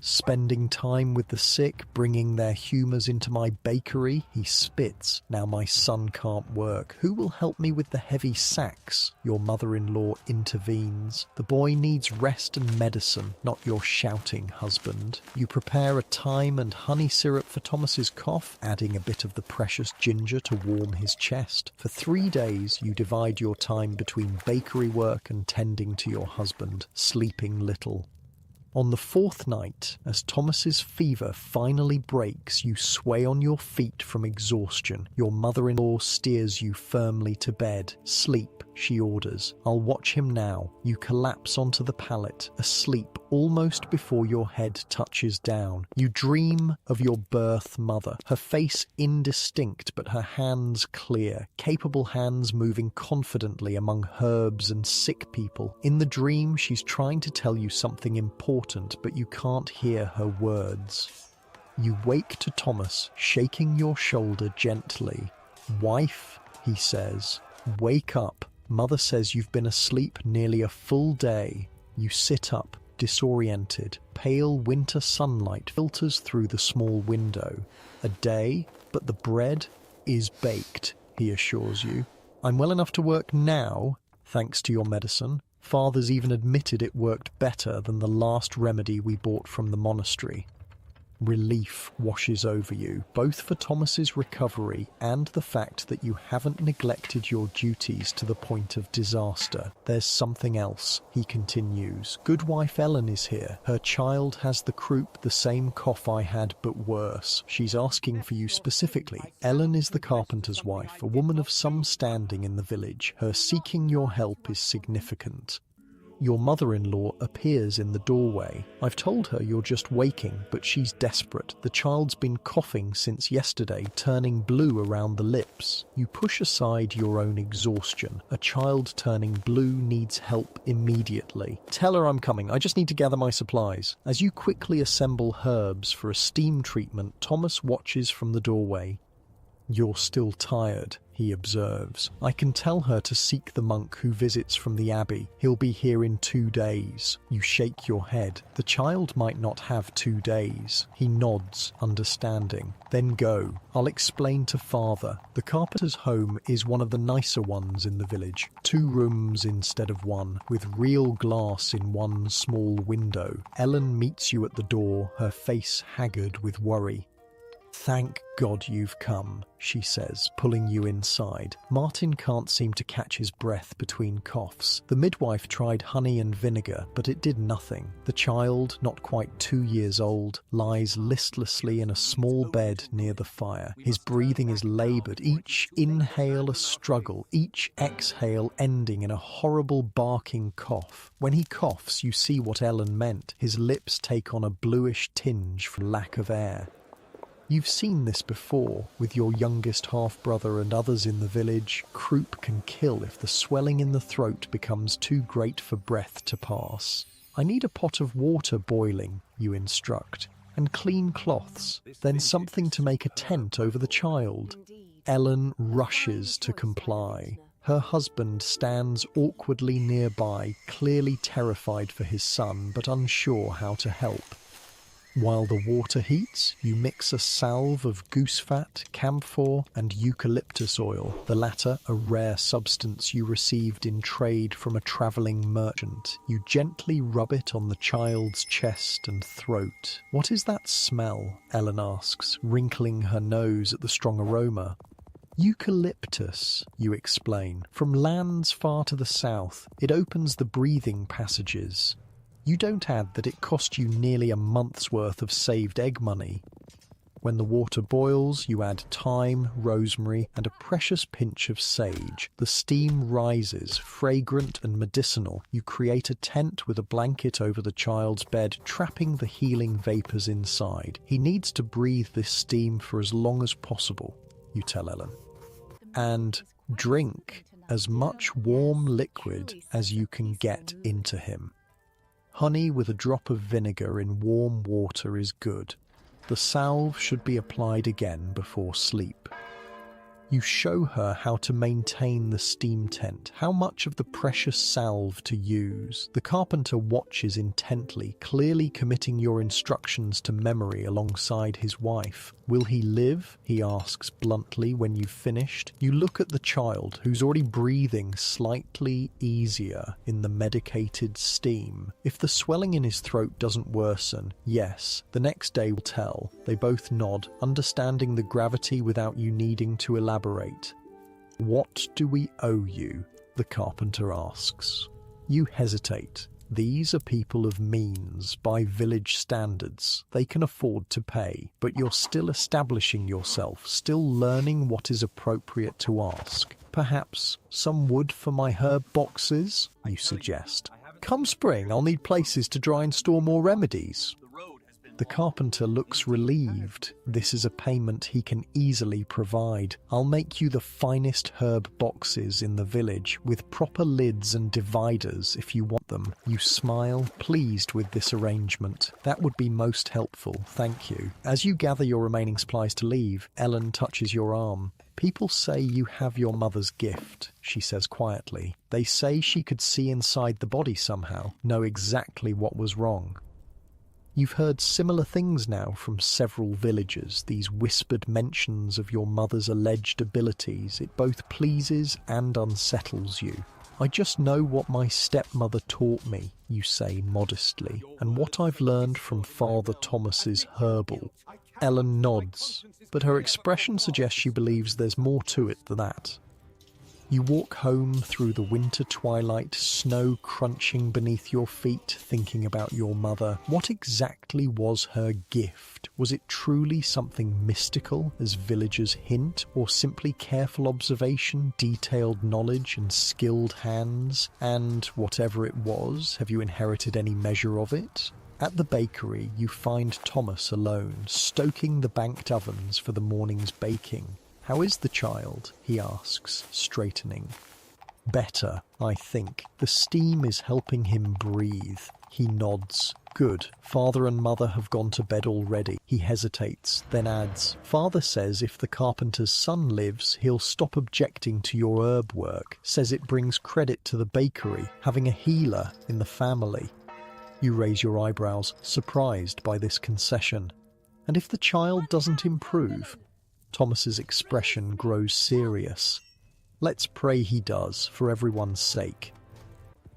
[SPEAKER 1] "Spending time with the sick, bringing their humours into my bakery," he spits. "Now my son can't work. Who will help me with the heavy sacks?" Your mother-in-law intervenes. "The boy needs rest and medicine, not your shouting husband." You prepare a thyme and honey syrup for Thomas's cough, adding a bit of the precious ginger to warm his chest. For 3 days you divide your time between bakery work and tending to your husband, sleeping little. On the 4th night, as Thomas's fever finally breaks, you sway on your feet from exhaustion. Your mother-in-law steers you firmly to bed. "Sleep," she orders. "I'll watch him now." You collapse onto the pallet, asleep almost before your head touches down. You dream of your birth mother, her face indistinct but her hands clear, capable hands moving confidently among herbs and sick people. In the dream, she's trying to tell you something important, but you can't hear her words. You wake to Thomas shaking your shoulder gently. "Wife," he says, "wake up. Mother says you've been asleep nearly a full day." You sit up, disoriented. Pale winter sunlight filters through the small window. "A day, but the bread is baked," he assures you. "I'm well enough to work now, thanks to your medicine. Father's even admitted it worked better than the last remedy we bought from the monastery." Relief washes over you, both for Thomas's recovery and the fact that you haven't neglected your duties to the point of disaster. "There's something else," he continues. "Goodwife Ellen is here. Her child has the croup, the same cough I had, but worse. She's asking for you specifically. Ellen is the carpenter's wife, a woman of some standing in the village. Her seeking your help is significant." Your mother-in-law appears in the doorway. I've told her you're just waking, but she's desperate. The child's been coughing since yesterday, turning blue around the lips. You push aside your own exhaustion. A child turning blue needs help immediately. Tell her I'm coming. I just need to gather my supplies. As you quickly assemble herbs for a steam treatment, Thomas watches from the doorway. You're still tired, he observes. I can tell her to seek the monk who visits from the abbey. He'll be here in 2 days. You shake your head. The child might not have 2 days. He nods, understanding. Then go. I'll explain to father. The carpenter's home is one of the nicer ones in the village. 2 rooms instead of 1, with real glass in one small window. Ellen meets you at the door, her face haggard with worry. Thank God you've come, she says, pulling you inside. Martin can't seem to catch his breath between coughs. The midwife tried honey and vinegar, but it did nothing. The child, not quite 2 years old, lies listlessly in a small bed near the fire. His breathing is laboured, each inhale a struggle, each exhale ending in a horrible barking cough. When he coughs, you see what Ellen meant. His lips take on a bluish tinge from lack of air. You've seen this before, with your youngest half-brother and others in the village. Croup can kill if the swelling in the throat becomes too great for breath to pass. I need a pot of water boiling, you instruct, and clean cloths, then something to make a tent over the child. Ellen rushes to comply. Her husband stands awkwardly nearby, clearly terrified for his son, but unsure how to help. While the water heats, you mix a salve of goose fat, camphor, and eucalyptus oil, the latter a rare substance you received in trade from a travelling merchant. You gently rub it on the child's chest and throat. What is that smell? Ellen asks, wrinkling her nose at the strong aroma. Eucalyptus, you explain. From lands far to the south, it opens the breathing passages. You don't add that it cost you nearly a month's worth of saved egg money. When the water boils, you add thyme, rosemary, and a precious pinch of sage. The steam rises, fragrant and medicinal. You create a tent with a blanket over the child's bed, trapping the healing vapours inside. He needs to breathe this steam for as long as possible, you tell Ellen. And drink as much warm liquid as you can get into him. Honey with a drop of vinegar in warm water is good. The salve should be applied again before sleep. You show her how to maintain the steam tent, how much of the precious salve to use. The carpenter watches intently, clearly committing your instructions to memory alongside his wife. Will he live? He asks bluntly when you've finished. You look at the child, who's already breathing slightly easier in the medicated steam. If the swelling in his throat doesn't worsen, yes, the next day will tell. They both nod, understanding the gravity without you needing to elaborate. What do we owe you? The carpenter asks. You hesitate. These are people of means by village standards. They can afford to pay, but you're still establishing yourself, still learning what is appropriate to ask. Perhaps some wood for my herb boxes, you suggest. Come spring, I'll need places to dry and store more remedies. The carpenter looks relieved. This is a payment he can easily provide. I'll make you the finest herb boxes in the village, with proper lids and dividers if you want them. You smile, pleased with this arrangement. That would be most helpful, thank you. As you gather your remaining supplies to leave, Ellen touches your arm. People say you have your mother's gift, she says quietly. They say she could see inside the body somehow, know exactly what was wrong. You've heard similar things now from several villagers, these whispered mentions of your mother's alleged abilities. It both pleases and unsettles you. I just know what my stepmother taught me, you say modestly, and what I've learned from Father Thomas's herbal. Ellen nods, but her expression suggests she believes there's more to it than that. You walk home through the winter twilight, snow crunching beneath your feet, thinking about your mother. What exactly was her gift? Was it truly something mystical, as villagers hint, or simply careful observation, detailed knowledge, and skilled hands? And whatever it was, have you inherited any measure of it? At the bakery, you find Thomas alone, stoking the banked ovens for the morning's baking. "How is the child?" he asks, straightening. "Better, I think. The steam is helping him breathe." He nods. "Good. Father and mother have gone to bed already." He hesitates, then adds, "Father says if the carpenter's son lives, he'll stop objecting to your herb work. Says it brings credit to the bakery, having a healer in the family." You raise your eyebrows, surprised by this concession. "And if the child doesn't improve?" Thomas's expression grows serious. "Let's pray he does, for everyone's sake."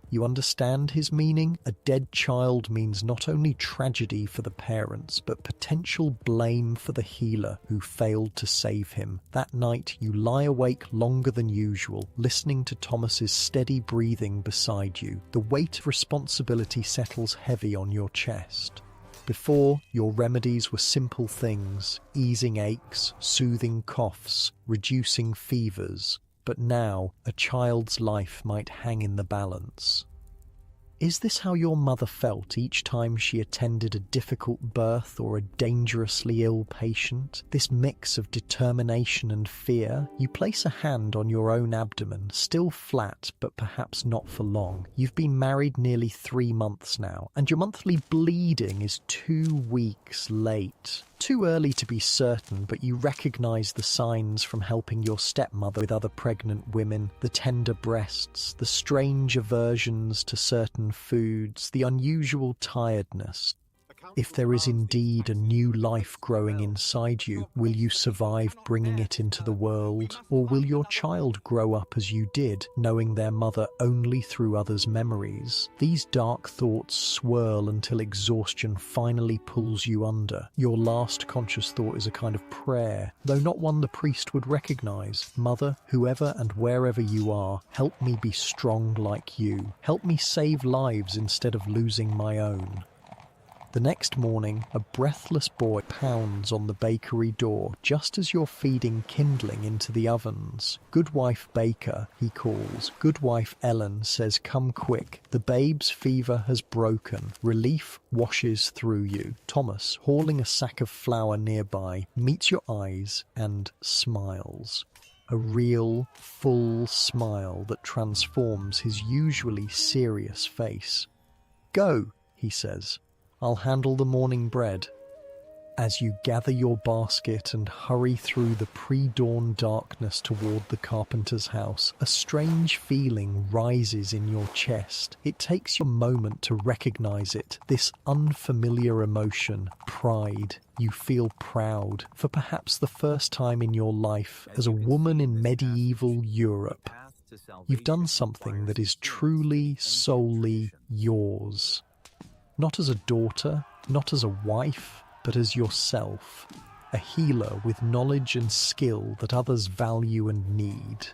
[SPEAKER 1] You understand his meaning? A dead child means not only tragedy for the parents, but potential blame for the healer who failed to save him. That night, you lie awake longer than usual, listening to Thomas's steady breathing beside you. The weight of responsibility settles heavy on your chest. Before, your remedies were simple things, easing aches, soothing coughs, reducing fevers. But now, a child's life might hang in the balance. Is this how your mother felt each time she attended a difficult birth or a dangerously ill patient? This mix of determination and fear? You place a hand on your own abdomen, still flat, but perhaps not for long. You've been married nearly 3 months now, and your monthly bleeding is 2 weeks late. Too early to be certain, but you recognise the signs from helping your stepmother with other pregnant women, the tender breasts, the strange aversions to certain foods, the unusual tiredness. If there is indeed a new life growing inside you, will you survive bringing it into the world? Or will your child grow up as you did, knowing their mother only through others' memories? These dark thoughts swirl until exhaustion finally pulls you under. Your last conscious thought is a kind of prayer, though not one the priest would recognise. "Mother, whoever and wherever you are, help me be strong like you. Help me save lives instead of losing my own." The next morning, a breathless boy pounds on the bakery door just as you're feeding kindling into the ovens. "Goodwife Baker," he calls. Goodwife Ellen says, "Come quick. The babe's fever has broken. Relief washes through you." Thomas, hauling a sack of flour nearby, meets your eyes and smiles. A real, full smile that transforms his usually serious face. "Go," he says. "I'll handle the morning bread." As you gather your basket and hurry through the pre-dawn darkness toward the carpenter's house, a strange feeling rises in your chest. It takes you a moment to recognize it, this unfamiliar emotion, pride. You feel proud, for perhaps the first time in your life, as a woman in medieval Europe. You've done something that is truly, solely yours. Not as a daughter, not as a wife, but as yourself. A healer with knowledge and skill that others value and need.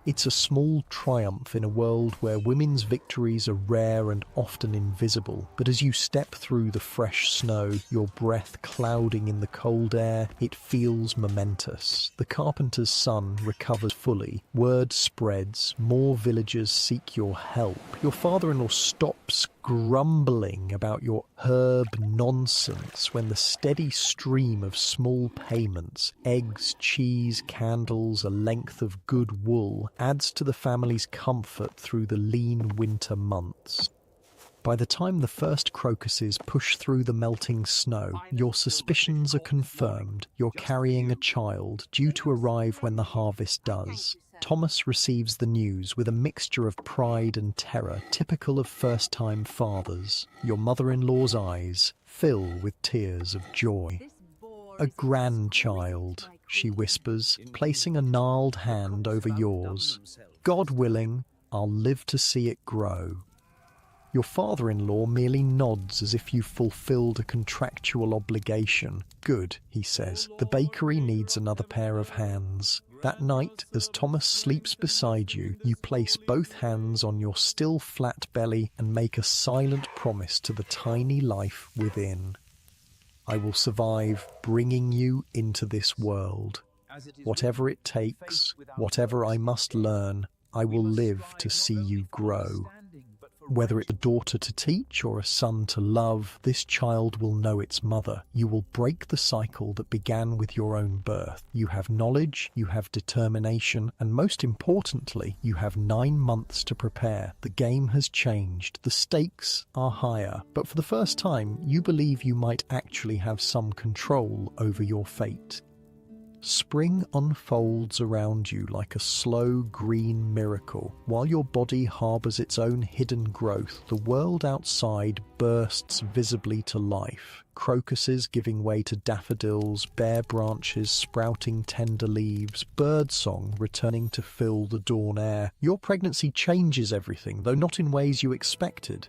[SPEAKER 1] It's a small triumph in a world where women's victories are rare and often invisible. But as you step through the fresh snow, your breath clouding in the cold air, it feels momentous. The carpenter's son recovers fully. Word spreads. More villagers seek your help. Your father-in-law stops grumbling about your herb nonsense when the steady stream of small payments, eggs, cheese, candles, a length of good wool, adds to the family's comfort through the lean winter months. By the time the first crocuses push through the melting snow, your suspicions are confirmed. You're carrying a child, due to arrive when the harvest does. Thomas receives the news with a mixture of pride and terror, typical of first-time fathers. Your mother-in-law's eyes fill with tears of joy. "A grandchild," she whispers, placing a gnarled hand over yours. "God willing, I'll live to see it grow." Your father-in-law merely nods as if you've fulfilled a contractual obligation. "Good," he says. "The bakery needs another pair of hands." That night, as Thomas sleeps beside you, you place both hands on your still flat belly and make a silent promise to the tiny life within. I will survive bringing you into this world. Whatever it takes, whatever I must learn, I will live to see you grow. Whether it's a daughter to teach or a son to love, this child will know its mother. You will break the cycle that began with your own birth. You have knowledge, you have determination, and most importantly, you have 9 months to prepare. The game has changed. The stakes are higher. But for the first time, you believe you might actually have some control over your fate. Spring unfolds around you like a slow green miracle. While your body harbours its own hidden growth, the world outside bursts visibly to life. Crocuses giving way to daffodils, bare branches sprouting tender leaves, birdsong returning to fill the dawn air. Your pregnancy changes everything, though not in ways you expected.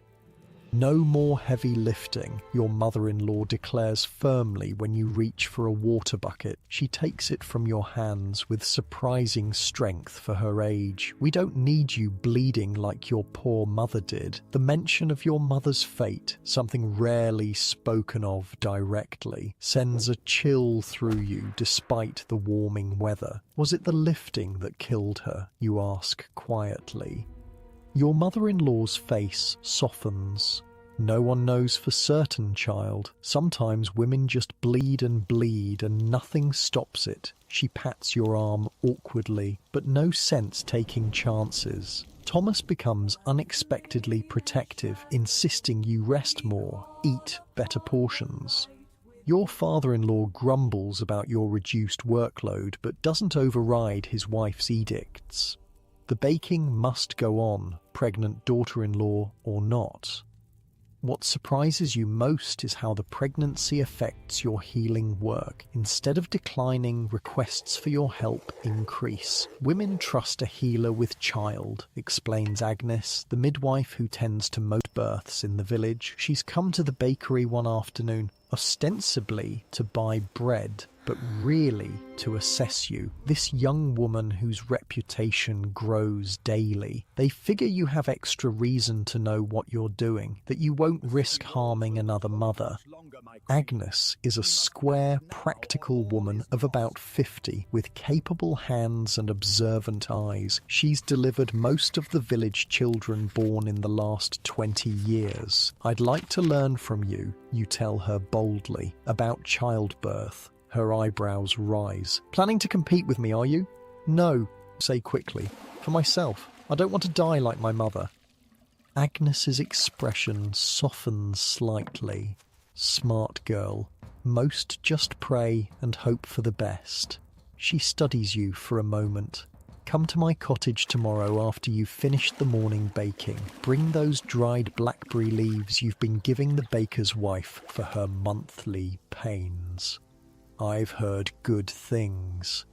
[SPEAKER 1] No more heavy lifting, your mother-in-law declares firmly when you reach for a water bucket. She takes it from your hands with surprising strength for her age. We don't need you bleeding like your poor mother did. The mention of your mother's fate, something rarely spoken of directly, sends a chill through you despite the warming weather. Was it the lifting that killed her, you ask quietly? Your mother-in-law's face softens. No one knows for certain, child. Sometimes women just bleed and nothing stops it. She pats your arm awkwardly, but no sense taking chances. Thomas becomes unexpectedly protective, insisting you rest more, eat better portions. Your father-in-law grumbles about your reduced workload, but doesn't override his wife's edicts. The baking must go on, pregnant daughter-in-law or not. What surprises you most is how the pregnancy affects your healing work. Instead of declining, requests for your help increase. Women trust a healer with child, explains Agnes, the midwife who tends to most births in the village. She's come to the bakery one afternoon, ostensibly to buy bread, but really to assess you. This young woman whose reputation grows daily. They figure you have extra reason to know what you're doing, that you won't risk harming another mother. Agnes is a square, practical woman of about 50, with capable hands and observant eyes. She's delivered most of the village children born in the last 20 years. I'd like to learn from you, you tell her boldly, about childbirth. Her eyebrows rise. Planning to compete with me, are you? No, say quickly. For myself. I don't want to die like my mother. Agnes's expression softens slightly. Smart girl. Most just pray and hope for the best. She studies you for a moment. Come to my cottage tomorrow after you've finished the morning baking. Bring those dried blackberry leaves you've been giving the baker's wife for her monthly pains. I've heard good things.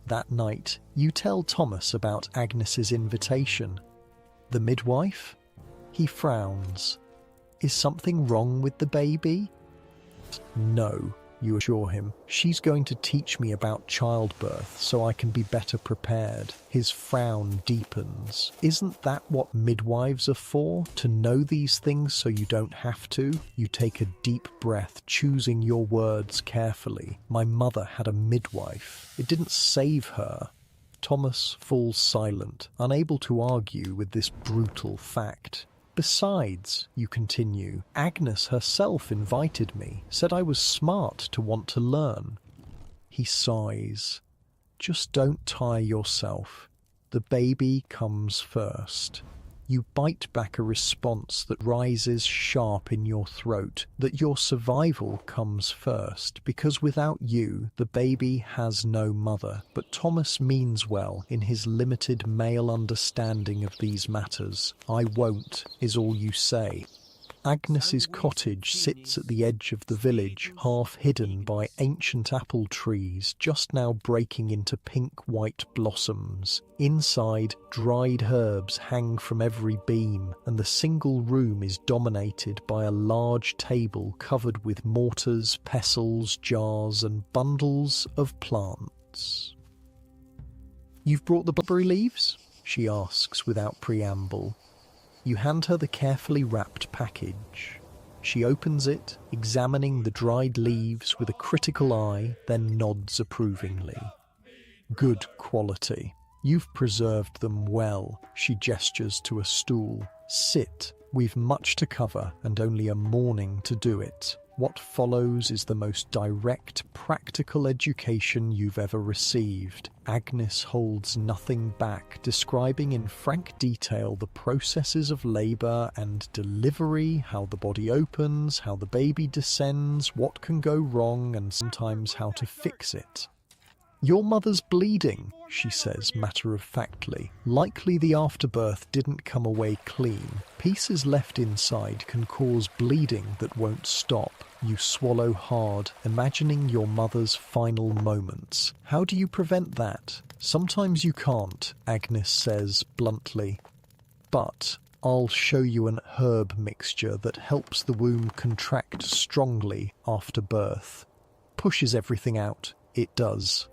[SPEAKER 1] That night, you tell Thomas about Agnes's invitation. The midwife? He frowns. Is something wrong with the baby? No, you assure him. She's going to teach me about childbirth so I can be better prepared. His frown deepens. Isn't that what midwives are for? To know these things so you don't have to? You take a deep breath, choosing your words carefully. My mother had a midwife. It didn't save her. Thomas falls silent, unable to argue with this brutal fact. Besides, you continue, Agnes herself invited me, said I was smart to want to learn. He sighs. Just don't tire yourself. The baby comes first. You bite back a response that rises sharp in your throat, that your survival comes first, because without you, the baby has no mother. But Thomas means well in his limited male understanding of these matters. I won't, is all you say. Agnes's cottage sits at the edge of the village, half hidden by ancient apple trees just now breaking into pink-white blossoms. Inside, dried herbs hang from every beam, and the single room is dominated by a large table covered with mortars, pestles, jars, and bundles of plants. "You've brought the blackberry leaves?" she asks without preamble. You hand her the carefully wrapped package. She opens it, examining the dried leaves with a critical eye, then nods approvingly. "Good quality. You've preserved them well," she gestures to a stool. "Sit. We've much to cover and only a morning to do it. What follows is the most direct, practical education you've ever received." Agnes holds nothing back, describing in frank detail the processes of labour and delivery, how the body opens, how the baby descends, what can go wrong, and sometimes how to fix it. "Your mother's bleeding," she says matter-of-factly. "Likely the afterbirth didn't come away clean. Pieces left inside can cause bleeding that won't stop." You swallow hard, imagining your mother's final moments. "How do you prevent that?" "Sometimes you can't," Agnes says bluntly. "But I'll show you an herb mixture that helps the womb contract strongly after birth." Pushes everything out. It does.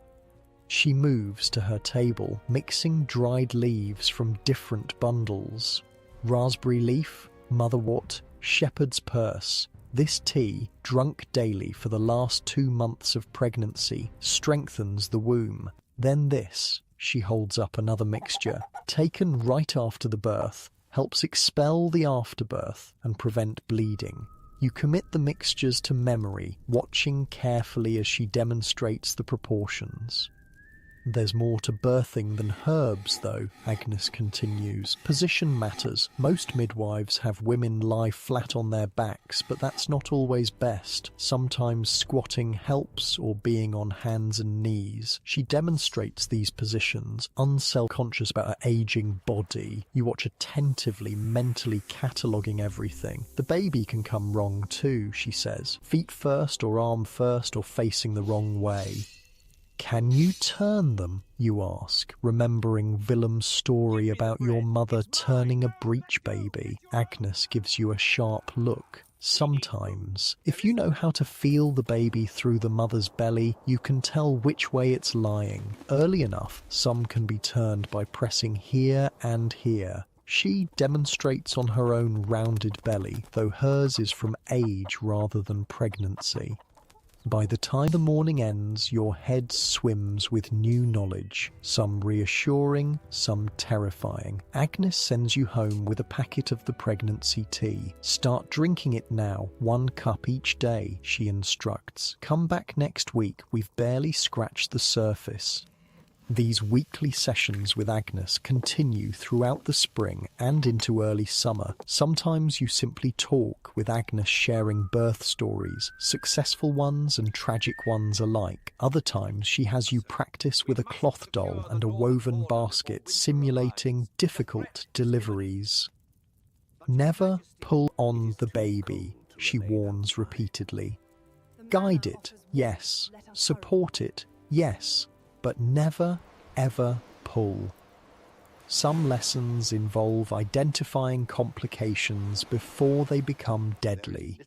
[SPEAKER 1] She moves to her table, mixing dried leaves from different bundles. Raspberry leaf, motherwort, shepherd's purse. This tea, drunk daily for the last 2 months of pregnancy, strengthens the womb. Then this, she holds up another mixture, taken right after the birth, helps expel the afterbirth and prevent bleeding. You commit the mixtures to memory, watching carefully as she demonstrates the proportions. "There's more to birthing than herbs, though," Agnes continues. "Position matters. Most midwives have women lie flat on their backs, but that's not always best. Sometimes squatting helps, or being on hands and knees." She demonstrates these positions, unself-conscious about her aging body. You watch attentively, mentally cataloguing everything. "The baby can come wrong too," she says. "Feet first, or arm first, or facing the wrong way." "Can you turn them?" you ask, remembering Willem's story about your mother turning a breech baby. Agnes gives you a sharp look. "Sometimes. If you know how to feel the baby through the mother's belly, you can tell which way it's lying. Early enough, some can be turned by pressing here and here." She demonstrates on her own rounded belly, though hers is from age rather than pregnancy. By the time the morning ends, your head swims with new knowledge, some reassuring, some terrifying. Agnes sends you home with a packet of the pregnancy tea. "Start drinking it now, 1 cup each day," she instructs. "Come back next week, we've barely scratched the surface." These weekly sessions with Agnes continue throughout the spring and into early summer. Sometimes you simply talk, with Agnes sharing birth stories, successful ones and tragic ones alike. Other times she has you practice with a cloth doll and a woven basket, simulating difficult deliveries. "Never pull on the baby," she warns repeatedly. "Guide it, yes. Support it, yes. But never, ever pull." Some lessons involve identifying complications before they become deadly.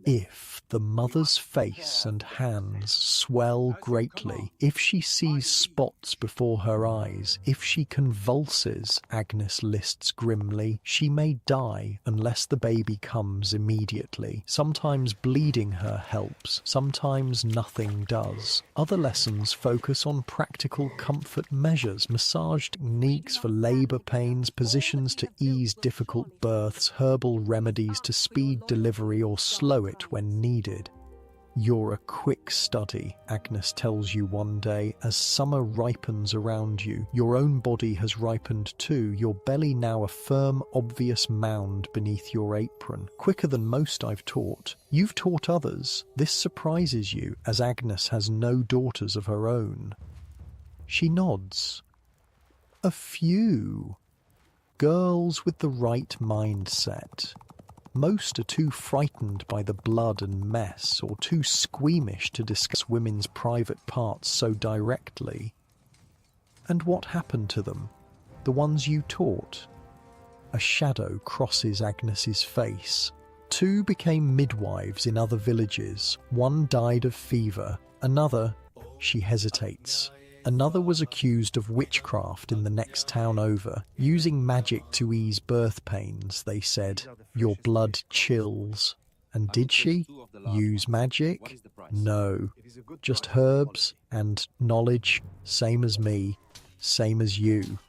[SPEAKER 1] If the mother's face and hands swell greatly, if she sees spots before her eyes, if she convulses, Agnes lists grimly, she may die unless the baby comes immediately. Sometimes bleeding her helps, sometimes nothing does. Other lessons focus on practical comfort measures, massage techniques for labour pains, positions to ease difficult births, herbal remedies to speed delivery or slow it when needed. "You're a quick study," Agnes tells you one day, as summer ripens around you. Your own body has ripened too, your belly now a firm, obvious mound beneath your apron. "Quicker than most I've taught. You've taught others. This surprises you, as Agnes has no daughters of her own." She nods. "A few. Girls with the right mindset. Most are too frightened by the blood and mess, or too squeamish to discuss women's private parts so directly." "And what happened to them? The ones you taught?" A shadow crosses Agnes's face. "2 became midwives in other villages. 1 died of fever. Another..." She hesitates. Another was accused of witchcraft in the next town over, using magic to ease birth pains. They said, "Your blood chills." And did she use magic? No, just herbs and knowledge, same as me, same as you.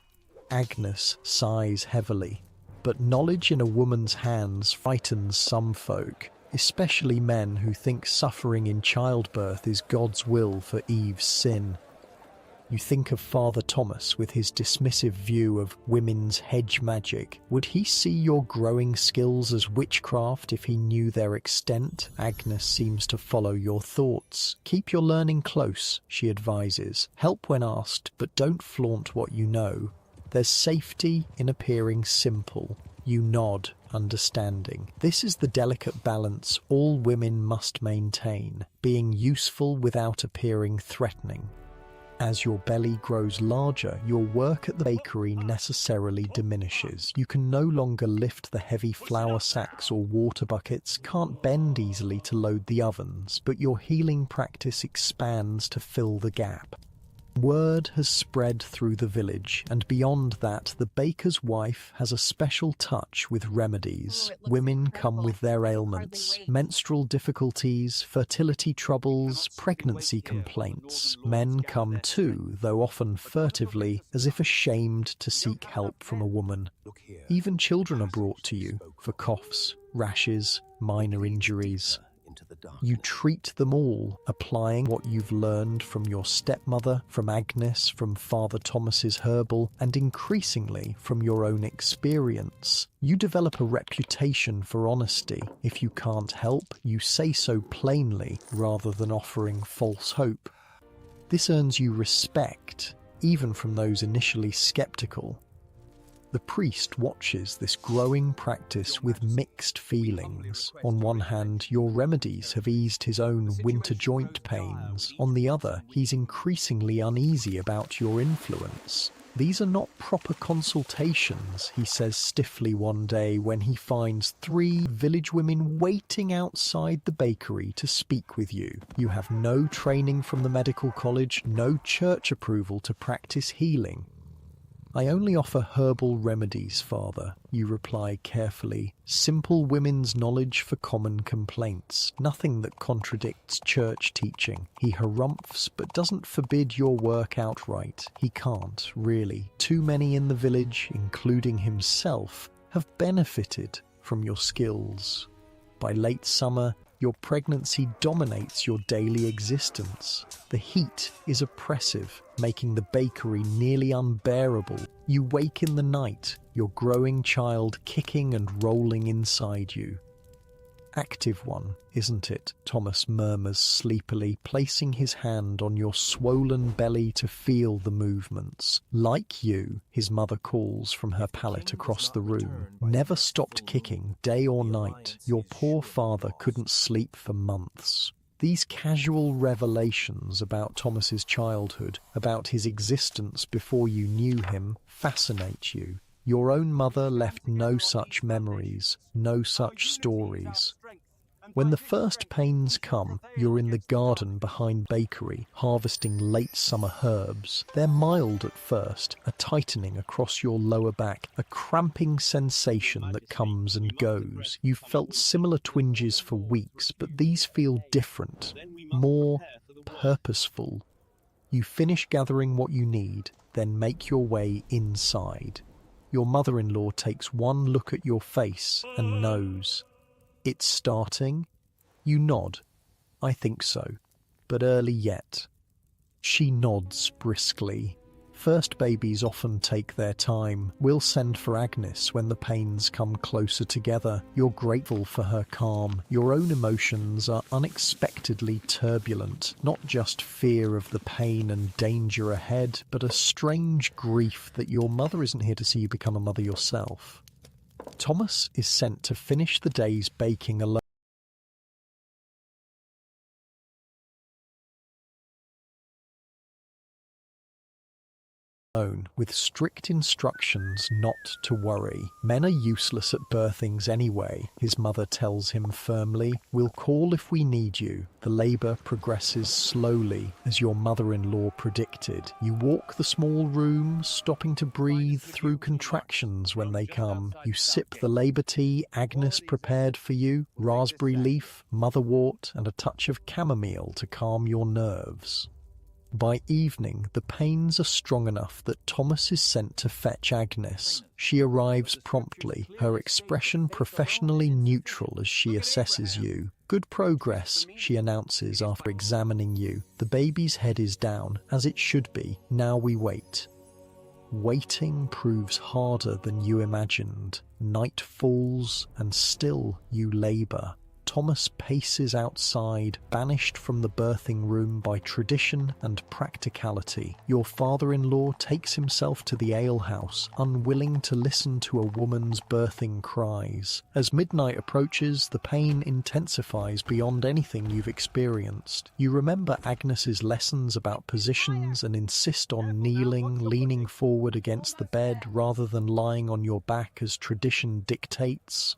[SPEAKER 1] Agnes sighs heavily. But knowledge in a woman's hands frightens some folk, especially men who think suffering in childbirth is God's will for Eve's sin. You think of Father Thomas with his dismissive view of women's hedge magic. Would he see your growing skills as witchcraft if he knew their extent? Agnes seems to follow your thoughts. Keep your learning close, she advises. Help when asked, but don't flaunt what you know. There's safety in appearing simple. You nod, understanding. This is the delicate balance all women must maintain, being useful without appearing threatening. As your belly grows larger, your work at the bakery necessarily diminishes. You can no longer lift the heavy flour sacks or water buckets, can't bend easily to load the ovens, but your healing practice expands to fill the gap. Word has spread through the village, and beyond that, the baker's wife has a special touch with remedies. Women come with their ailments, menstrual difficulties, fertility troubles, pregnancy complaints. Men come too, though often furtively, as if ashamed to seek help from a woman. Even children are brought to you for coughs, rashes, minor injuries. You treat them all, applying what you've learned from your stepmother, from Agnes, from Father Thomas's herbal, and increasingly from your own experience. You develop a reputation for honesty. If you can't help, you say so plainly rather than offering false hope. This earns you respect, even from those initially skeptical. The priest watches this growing practice with mixed feelings. On one hand, your remedies have eased his own winter joint pains. On the other, he's increasingly uneasy about your influence. "These are not proper consultations," he says stiffly one day when he finds 3 village women waiting outside the bakery to speak with you. "You have no training from the medical college, no church approval to practice healing." "I only offer herbal remedies, Father," you reply carefully. "Simple women's knowledge for common complaints. Nothing that contradicts church teaching." He harumphs, but doesn't forbid your work outright. He can't, really. Too many in the village, including himself, have benefited from your skills. By late summer, your pregnancy dominates your daily existence. The heat is oppressive, making the bakery nearly unbearable. You wake in the night, your growing child kicking and rolling inside you. "Active one, isn't it?" Thomas murmurs sleepily, placing his hand on your swollen belly to feel the movements. "Like you," his mother calls from her pallet across the room. "Never stopped kicking, day or night. Your poor father couldn't sleep for months." These casual revelations about Thomas's childhood, about his existence before you knew him, fascinate you. Your own mother left no such memories, no such stories. When the first pains come, you're in the garden behind bakery, harvesting late summer herbs. They're mild at first, a tightening across your lower back, a cramping sensation that comes and goes. You've felt similar twinges for weeks, but these feel different, more purposeful. You finish gathering what you need, then make your way inside. Your mother-in-law takes one look at your face and knows. "It's starting?" You nod. "I think so, but early yet." She nods briskly. "First babies often take their time. We'll send for Agnes when the pains come closer together." You're grateful for her calm. Your own emotions are unexpectedly turbulent. Not just fear of the pain and danger ahead, but a strange grief that your mother isn't here to see you become a mother yourself. Thomas is sent to finish the day's baking alone. with strict instructions not to worry. Men are useless at birthings anyway, his mother tells him firmly. We'll call if we need you. The labour progresses slowly, as your mother-in-law predicted. You walk the small room, stopping to breathe through contractions when they come. You sip the labour tea Agnes prepared for you, raspberry leaf, motherwort, and a touch of chamomile to calm your nerves. By evening, the pains are strong enough that Thomas is sent to fetch Agnes. She arrives promptly, her expression professionally neutral as she assesses you. Good progress, she announces after examining you. The baby's head is down, as it should be. Now we wait. Waiting proves harder than you imagined. Night falls, and still you labour. Thomas paces outside, banished from the birthing room by tradition and practicality. Your father-in-law takes himself to the alehouse, unwilling to listen to a woman's birthing cries. As midnight approaches, the pain intensifies beyond anything you've experienced. You remember Agnes's lessons about positions and insist on kneeling, leaning forward against the bed rather than lying on your back as tradition dictates.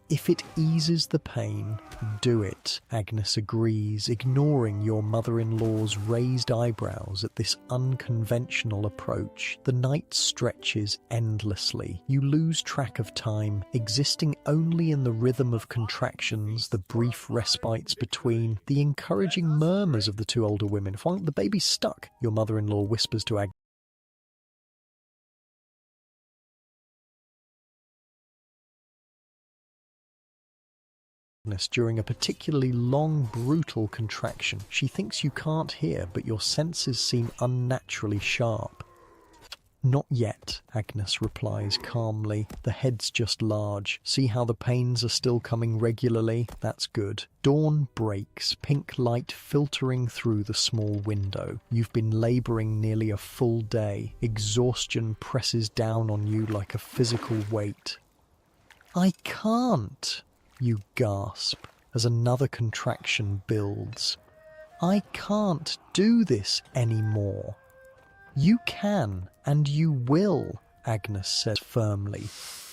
[SPEAKER 1] If it eases the pain, do it, Agnes agrees, ignoring your mother-in-law's raised eyebrows at this unconventional approach. The night stretches endlessly. You lose track of time, existing only in the rhythm of contractions, the brief respites between, the encouraging murmurs of the two older women. The baby's stuck, your mother-in-law whispers to Agnes. During a particularly long, brutal contraction. She thinks you can't hear, but your senses seem unnaturally sharp. Not yet, Agnes replies calmly. The head's just large. See how the pains are still coming regularly? That's good. Dawn breaks, pink light filtering through the small window. You've been labouring nearly a full day. Exhaustion presses down on you like a physical weight. I can't, you gasp as another contraction builds. I can't do this anymore. You can, and you will, Agnes says firmly.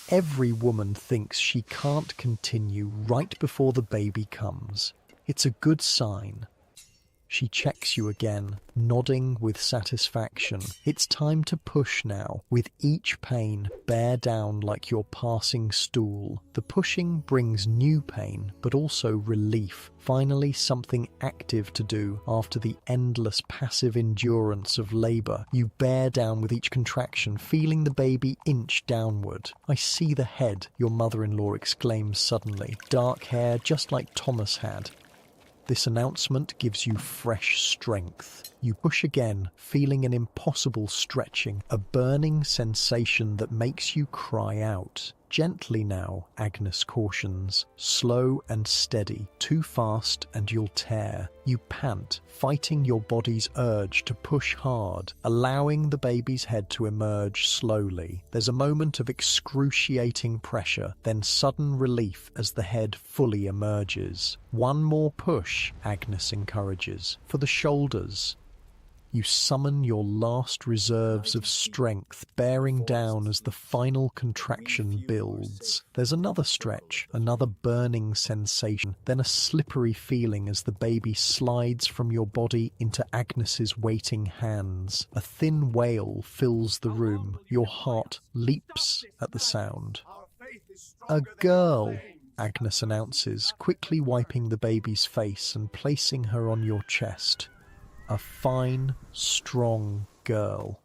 [SPEAKER 1] Every woman thinks she can't continue right before the baby comes. It's a good sign. She checks you again, nodding with satisfaction. It's time to push now. With each pain, bear down like you're passing stool. The pushing brings new pain, but also relief. Finally, something active to do after the endless passive endurance of labour. You bear down with each contraction, feeling the baby inch downward. I see the head, your mother-in-law exclaims suddenly. Dark hair, just like Thomas had. This announcement gives you fresh strength. You push again, feeling an impossible stretching, a burning sensation that makes you cry out. Gently now, Agnes cautions. Slow and steady. Too fast and you'll tear. You pant, fighting your body's urge to push hard, allowing the baby's head to emerge slowly. There's a moment of excruciating pressure, then sudden relief as the head fully emerges. One more push, Agnes encourages, for the shoulders. You summon your last reserves of strength, bearing down as the final contraction builds. There's another stretch, another burning sensation, then a slippery feeling as the baby slides from your body into Agnes's waiting hands. A thin wail fills the room. Your heart leaps at the sound. A girl, Agnes announces, quickly wiping the baby's face and placing her on your chest. A fine, strong girl.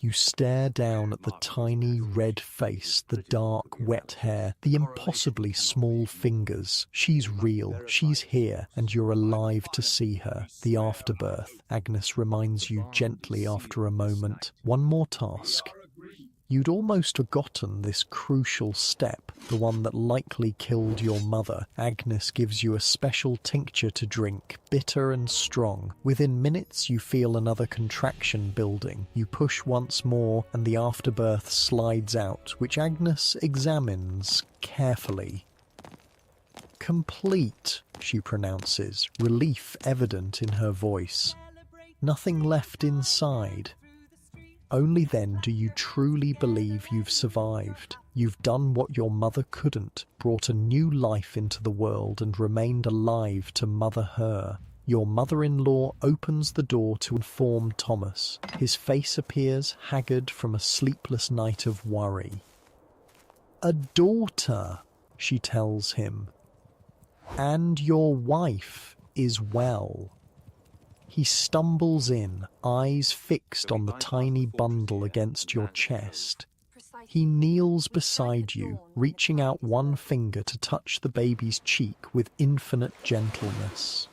[SPEAKER 1] You stare down at the tiny red face, the dark, wet hair, the impossibly small fingers. She's real, she's here, and you're alive to see her. The afterbirth, Agnes reminds you gently after a moment. One more task. You'd almost forgotten this crucial step, the one that likely killed your mother. Agnes gives you a special tincture to drink, bitter and strong. Within minutes you feel another contraction building. You push once more and the afterbirth slides out, which Agnes examines carefully. Complete, she pronounces, relief evident in her voice. Nothing left inside. Only then do you truly believe you've survived. You've done what your mother couldn't, brought a new life into the world and remained alive to mother her. Your mother-in-law opens the door to inform Thomas. His face appears haggard from a sleepless night of worry. "A daughter," she tells him. "And your wife is well." He stumbles in, eyes fixed on the tiny bundle against your chest. He kneels beside you, reaching out one finger to touch the baby's cheek with infinite gentleness.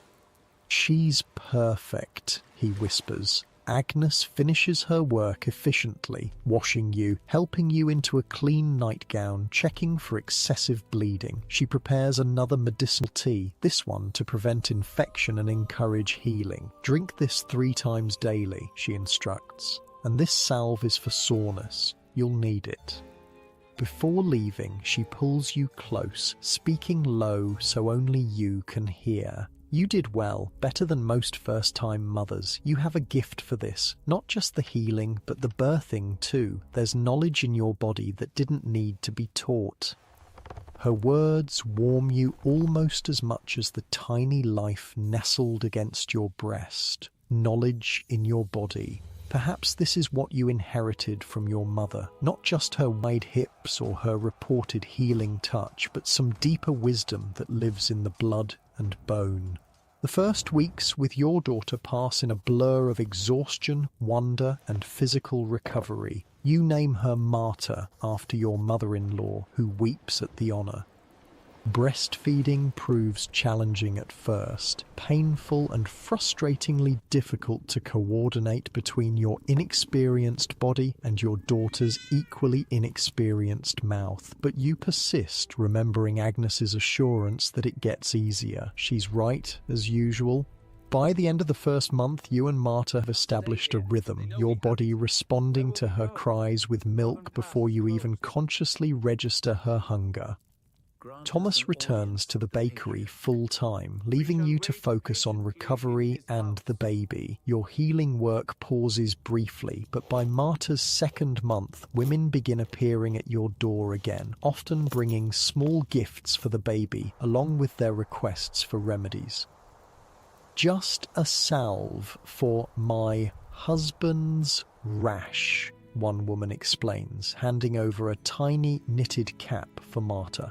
[SPEAKER 1] "She's perfect," he whispers. Agnes finishes her work efficiently, washing you, helping you into a clean nightgown, checking for excessive bleeding. She prepares another medicinal tea, this one to prevent infection and encourage healing. "Drink this 3 times daily," she instructs. "And this salve is for soreness. You'll need it." Before leaving, she pulls you close, speaking low so only you can hear. "You did well, better than most first-time mothers. You have a gift for this. Not just the healing, but the birthing too. There's knowledge in your body that didn't need to be taught." Her words warm you almost as much as the tiny life nestled against your breast. Knowledge in your body. Perhaps this is what you inherited from your mother. Not just her wide hips or her reported healing touch, but some deeper wisdom that lives in the blood and bone. The first weeks with your daughter pass in a blur of exhaustion, wonder, and physical recovery. You name her Marta after your mother-in-law, who weeps at the honor. Breastfeeding proves challenging at first, painful and frustratingly difficult to coordinate between your inexperienced body and your daughter's equally inexperienced mouth. But you persist, remembering Agnes's assurance that it gets easier. She's right, as usual. By the end of the first month, you and Marta have established a rhythm, your body responding to her cries with milk before you even consciously register her hunger. Thomas returns to the bakery full-time, leaving you to focus on recovery and the baby. Your healing work pauses briefly, but by Marta's 2nd month, women begin appearing at your door again, often bringing small gifts for the baby, along with their requests for remedies. "Just a salve for my husband's rash," one woman explains, handing over a tiny knitted cap for Marta.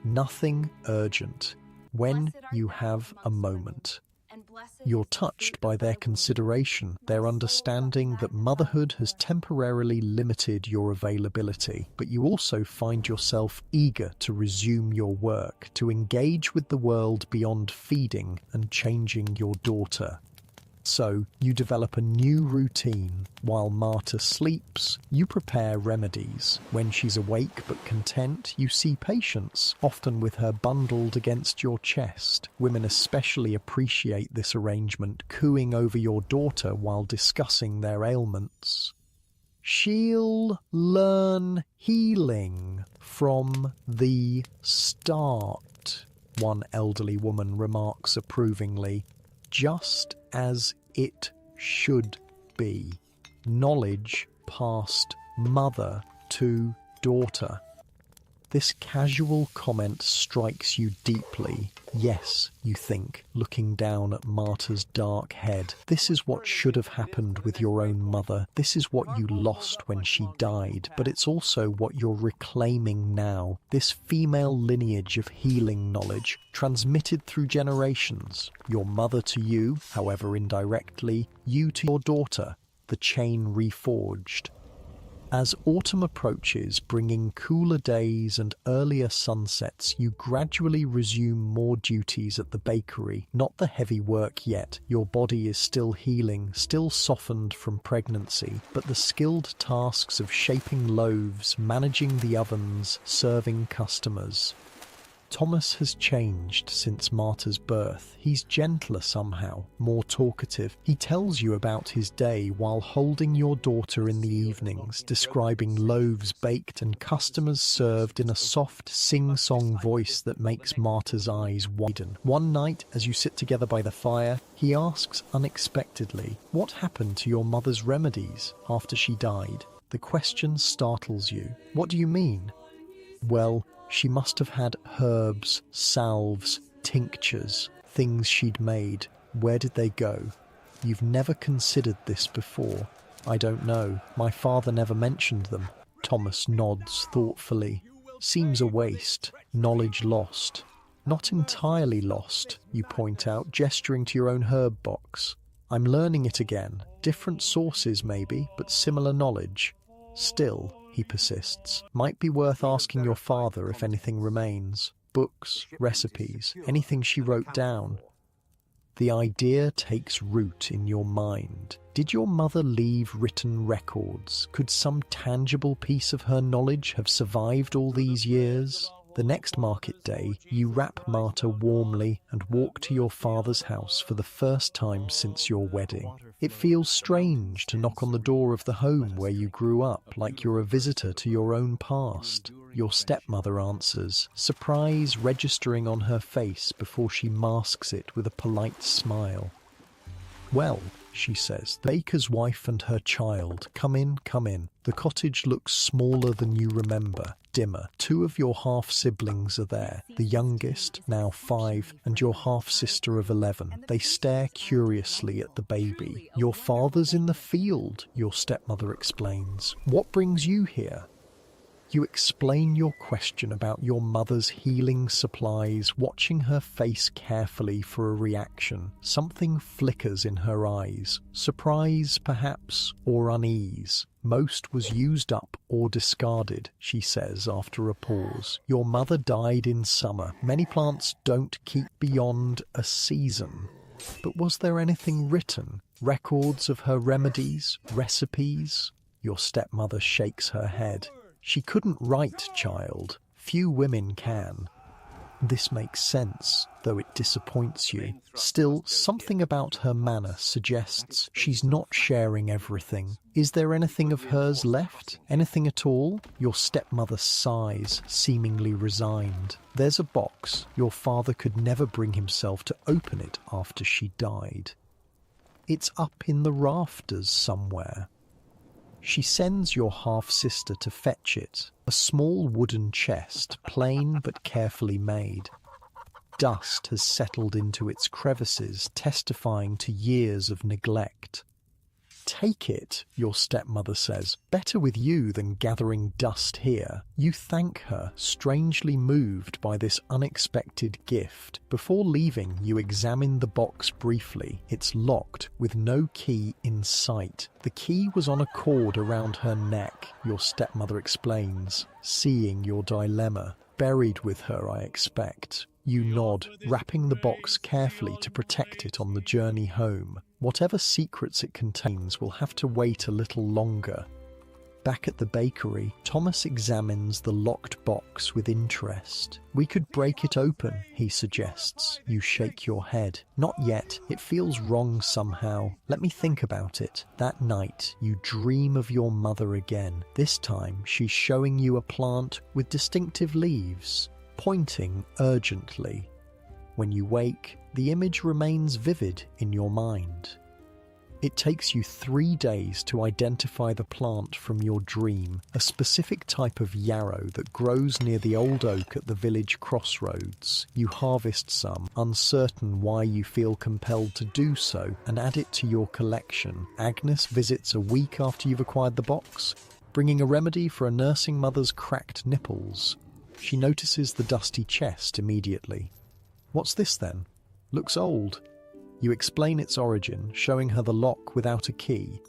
[SPEAKER 1] "Nothing urgent. When you have a moment." You're touched by their consideration, their understanding that motherhood has temporarily limited your availability, but you also find yourself eager to resume your work, to engage with the world beyond feeding and changing your daughter. So, you develop a new routine. While Marta sleeps, you prepare remedies. When she's awake but content, you see patients, often with her bundled against your chest. Women especially appreciate this arrangement, cooing over your daughter while discussing their ailments. "She'll learn healing from the start," one elderly woman remarks approvingly. "Just as it should be. Knowledge passed mother to daughter." This casual comment strikes you deeply. Yes, you think, looking down at Marta's dark head. This is what should have happened with your own mother. This is what you lost when she died. But it's also what you're reclaiming now. This female lineage of healing knowledge, transmitted through generations. Your mother to you, however indirectly, you to your daughter. The chain reforged. As autumn approaches, bringing cooler days and earlier sunsets, you gradually resume more duties at the bakery. Not the heavy work yet. Your body is still healing, still softened from pregnancy, but the skilled tasks of shaping loaves, managing the ovens, serving customers. Thomas has changed since Marta's birth. He's gentler somehow, more talkative. He tells you about his day while holding your daughter in the evenings, describing loaves baked and customers served in a soft sing-song voice that makes Marta's eyes widen. One night, as you sit together by the fire, he asks unexpectedly, "What happened to your mother's remedies after she died?" The question startles you. What do you mean? Well, she must have had herbs, salves, tinctures, things she'd made. Where did they go? You've never considered this before. I don't know. My father never mentioned them. Thomas nods thoughtfully. Seems a waste. Knowledge lost. Not entirely lost, you point out, gesturing to your own herb box. I'm learning it again. Different sources maybe, but similar knowledge. Still, he persists, might be worth asking your father if anything remains. Books, recipes, anything she wrote down. The idea takes root in your mind. Did your mother leave written records? Could some tangible piece of her knowledge have survived all these years? The next market day, you wrap Marta warmly and walk to your father's house for the first time since your wedding. It feels strange to knock on the door of the home where you grew up, like you're a visitor to your own past. Your stepmother answers, surprise registering on her face before she masks it with a polite smile. "Well," she says, "the baker's wife and her child. Come in, come in." The cottage looks smaller than you remember, dimmer. Two of your half-siblings are there, the youngest, now 5, and your half-sister of 11. They stare curiously at the baby. "Your father's in the field," your stepmother explains. "What brings you here?" You explain your question about your mother's healing supplies, watching her face carefully for a reaction. Something flickers in her eyes. Surprise, perhaps, or unease. "Most was used up or discarded," she says after a pause. "Your mother died in summer. Many plants don't keep beyond a season. But was there anything written? Records of her remedies? Recipes?" Your stepmother shakes her head. "She couldn't write, child. Few women can." This makes sense, though it disappoints you. Still, something about her manner suggests she's not sharing everything. Is there anything of hers left? Anything at all? Your stepmother sighs, seemingly resigned. "There's a box. Your father could never bring himself to open it after she died. It's up in the rafters somewhere." She sends your half-sister to fetch it, a small wooden chest, plain but carefully made. Dust has settled into its crevices, testifying to years of neglect. "Take it," your stepmother says. "Better with you than gathering dust here." You thank her, strangely moved by this unexpected gift. Before leaving, you examine the box briefly. It's locked, with no key in sight. The key was on a cord around her neck, your stepmother explains, seeing your dilemma. "Buried with her, I expect." You nod, wrapping the box carefully to protect it on the journey home. Whatever secrets it contains will have to wait a little longer. Back at the bakery, Thomas examines the locked box with interest. "We could break it open," he suggests. You shake your head. "Not yet. It feels wrong somehow. Let me think about it." That night, you dream of your mother again. This time, she's showing you a plant with distinctive leaves, pointing urgently. When you wake, the image remains vivid in your mind. It takes you 3 days to identify the plant from your dream, a specific type of yarrow that grows near the old oak at the village crossroads. You harvest some, uncertain why you feel compelled to do so, and add it to your collection. Agnes visits a week after you've acquired the box, bringing a remedy for a nursing mother's cracked nipples. She notices the dusty chest immediately. "What's this then? Looks old." You explain its origin, showing her the lock without a key.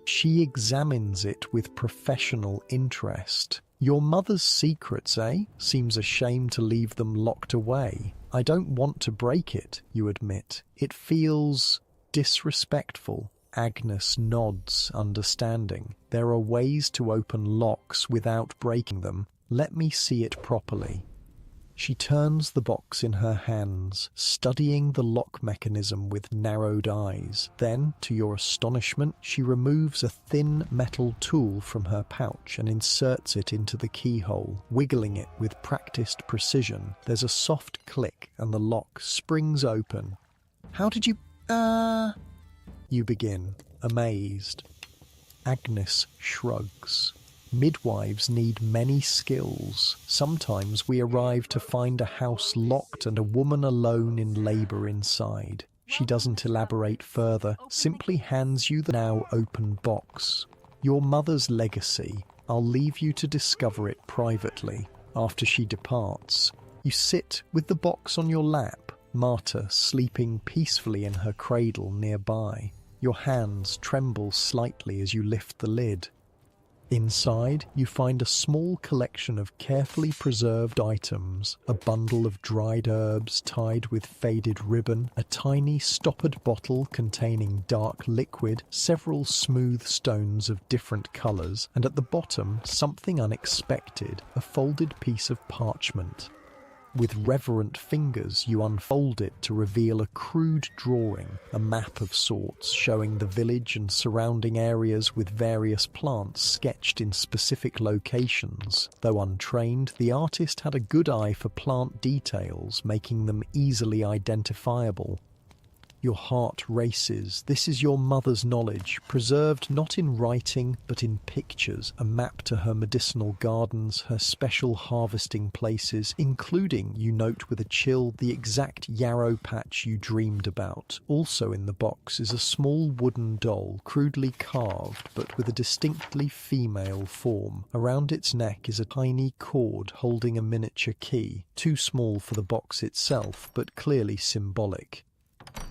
[SPEAKER 1] She examines it with professional interest. "Your mother's secrets, eh? Seems a shame to leave them locked away." "I don't want to break it," you admit. "It feels disrespectful." Agnes nods, understanding. "There are ways to open locks without breaking them. Let me see it properly." She turns the box in her hands, studying the lock mechanism with narrowed eyes. Then, to your astonishment, she removes a thin metal tool from her pouch and inserts it into the keyhole, wiggling it with practiced precision. There's a soft click and the lock springs open. "How did you... You begin, amazed. Agnes shrugs. Midwives need many skills. Sometimes we arrive to find a house locked and a woman alone in labour inside. She doesn't elaborate further, simply hands you the now open box. Your mother's legacy. I'll leave you to discover it privately. After she departs, you sit with the box on your lap, Marta sleeping peacefully in her cradle nearby. Your hands tremble slightly as you lift the lid. Inside, you find a small collection of carefully preserved items, a bundle of dried herbs tied with faded ribbon, a tiny stoppered bottle containing dark liquid, several smooth stones of different colours, and at the bottom, something unexpected, a folded piece of parchment. With reverent fingers, you unfold it to reveal a crude drawing, a map of sorts showing the village and surrounding areas with various plants sketched in specific locations. Though untrained, the artist had a good eye for plant details, making them easily identifiable. Your heart races. This is your mother's knowledge, preserved not in writing but in pictures, a map to her medicinal gardens, her special harvesting places, including, you note with a chill, the exact yarrow patch you dreamed about. Also in the box is a small wooden doll, crudely carved but with a distinctly female form. Around its neck is a tiny cord holding a miniature key, too small for the box itself but clearly symbolic.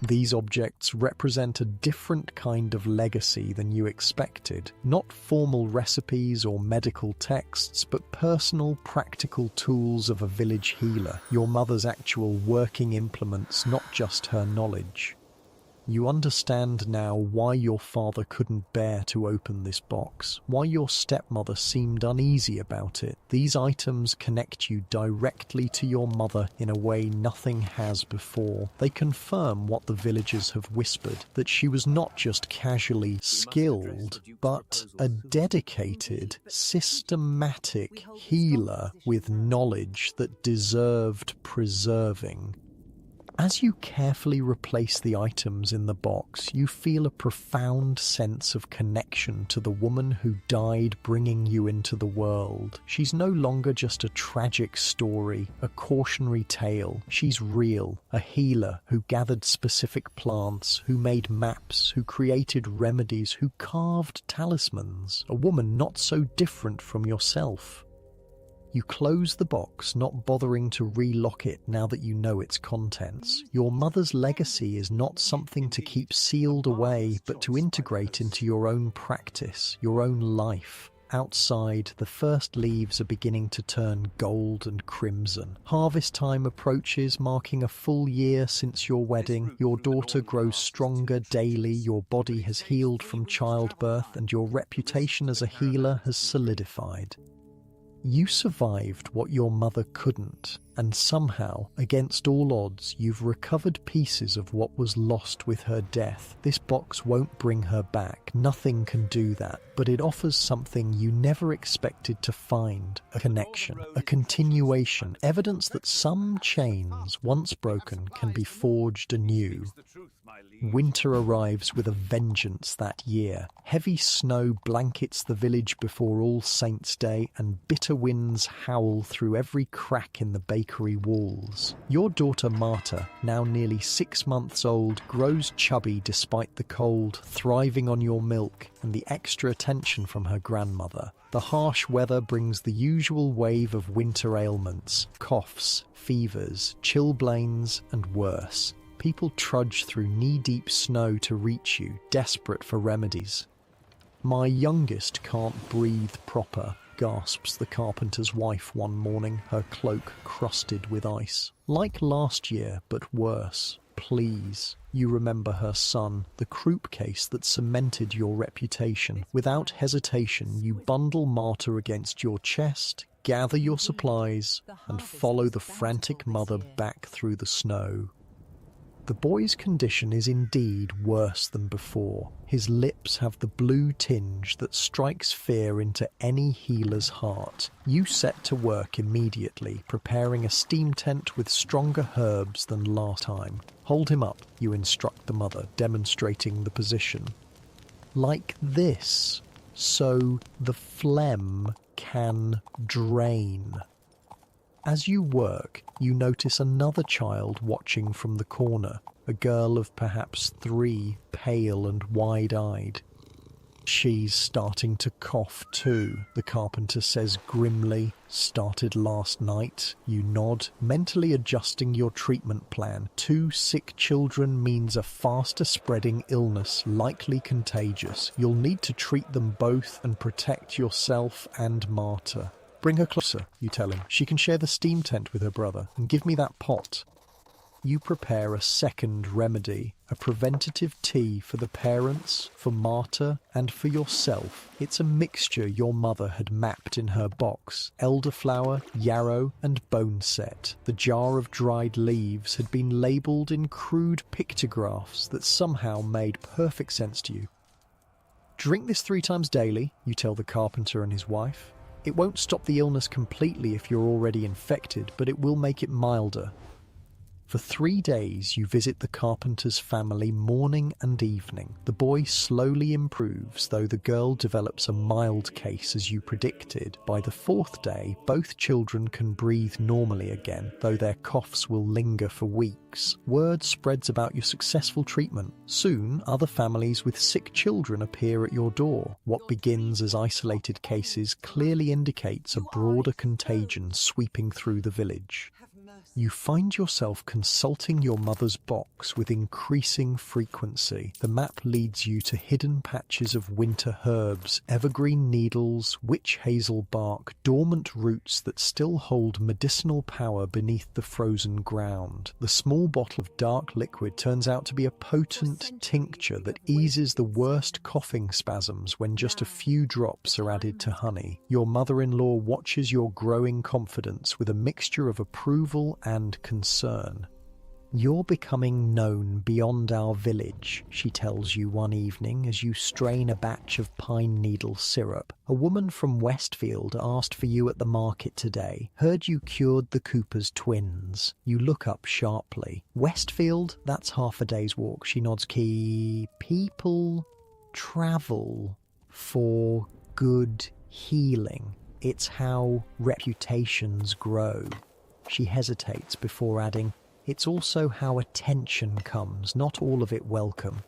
[SPEAKER 1] These objects represent a different kind of legacy than you expected. Not formal recipes or medical texts, but personal, practical tools of a village healer. Your mother's actual working implements, not just her knowledge. You understand now why your father couldn't bear to open this box, why your stepmother seemed uneasy about it. These items connect you directly to your mother in a way nothing has before. They confirm what the villagers have whispered, that she was not just casually skilled, but a dedicated, systematic healer with knowledge that deserved preserving. As you carefully replace the items in the box, you feel a profound sense of connection to the woman who died bringing you into the world. She's no longer just a tragic story, a cautionary tale. She's real, a healer who gathered specific plants, who made maps, who created remedies, who carved talismans. A woman not so different from yourself. You close the box, not bothering to relock it now that you know its contents. Your mother's legacy is not something to keep sealed away, but to integrate into your own practice, your own life. Outside, the first leaves are beginning to turn gold and crimson. Harvest time approaches, marking a full year since your wedding. Your daughter grows stronger daily, your body has healed from childbirth, and your reputation as a healer has solidified. You survived what your mother couldn't, and somehow, against all odds, you've recovered pieces of what was lost with her death. This box won't bring her back, nothing can do that, but it offers something you never expected to find. A connection, a continuation, evidence that some chains, once broken, can be forged anew. Winter arrives with a vengeance that year. Heavy snow blankets the village before All Saints' Day, and bitter winds howl through every crack in the bakery walls. Your daughter Marta, now nearly 6 months old, grows chubby despite the cold, thriving on your milk and the extra attention from her grandmother. The harsh weather brings the usual wave of winter ailments, coughs, fevers, chilblains, and worse. People trudge through knee-deep snow to reach you, desperate for remedies. "My youngest can't breathe proper," gasps the carpenter's wife one morning, her cloak crusted with ice. "Like last year, but worse. Please." You remember her son, the croup case that cemented your reputation. Without hesitation, you bundle Marta against your chest, gather your supplies, and follow the frantic mother back through the snow. The boy's condition is indeed worse than before. His lips have the blue tinge that strikes fear into any healer's heart. You set to work immediately, preparing a steam tent with stronger herbs than last time. Hold him up, you instruct the mother, demonstrating the position. Like this, so the phlegm can drain. As you work, you notice another child watching from the corner, a girl of perhaps 3, pale and wide-eyed. She's starting to cough too, the carpenter says grimly. Started last night, you nod, mentally adjusting your treatment plan. 2 sick children means a faster spreading illness, likely contagious. You'll need to treat them both and protect yourself and Marta. Bring her closer, you tell him. She can share the steam tent with her brother, and give me that pot. You prepare a second remedy, a preventative tea for the parents, for Marta, and for yourself. It's a mixture your mother had mapped in her box: elderflower, yarrow, and boneset. The jar of dried leaves had been labelled in crude pictographs that somehow made perfect sense to you. Drink this 3 times daily, you tell the carpenter and his wife. It won't stop the illness completely if you're already infected, but it will make it milder. For 3 days you visit the carpenter's family morning and evening. The boy slowly improves, though the girl develops a mild case as you predicted. By the 4th day, both children can breathe normally again, though their coughs will linger for weeks. Word spreads about your successful treatment. Soon, other families with sick children appear at your door. What begins as isolated cases clearly indicates a broader contagion sweeping through the village. You find yourself consulting your mother's box with increasing frequency. The map leads you to hidden patches of winter herbs, evergreen needles, witch hazel bark, dormant roots that still hold medicinal power beneath the frozen ground. The small bottle of dark liquid turns out to be a potent tincture that eases the worst coughing spasms when just a few drops are added to honey. Your mother-in-law watches your growing confidence with a mixture of approval and concern. You're becoming known beyond our village, she tells you one evening as you strain a batch of pine needle syrup. A woman from Westfield asked for you at the market today. Heard you cured the Cooper's twins. You look up sharply. Westfield? That's half a day's walk. She nods. Key. People travel for good healing. It's how reputations grow. She hesitates before adding, it's also how attention comes, not all of it welcome.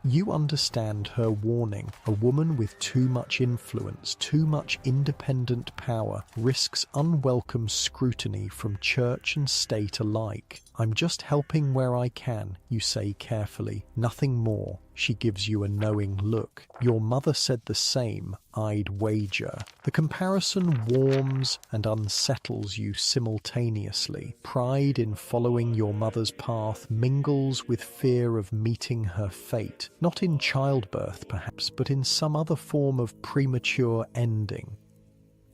[SPEAKER 1] You understand her warning. A woman with too much influence, too much independent power, risks unwelcome scrutiny from church and state alike. I'm just helping where I can, you say carefully. Nothing more. She gives you a knowing look. Your mother said the same, I'd wager. The comparison warms and unsettles you simultaneously. Pride in following your mother's path mingles with fear of meeting her fate. Not in childbirth, perhaps, but in some other form of premature ending.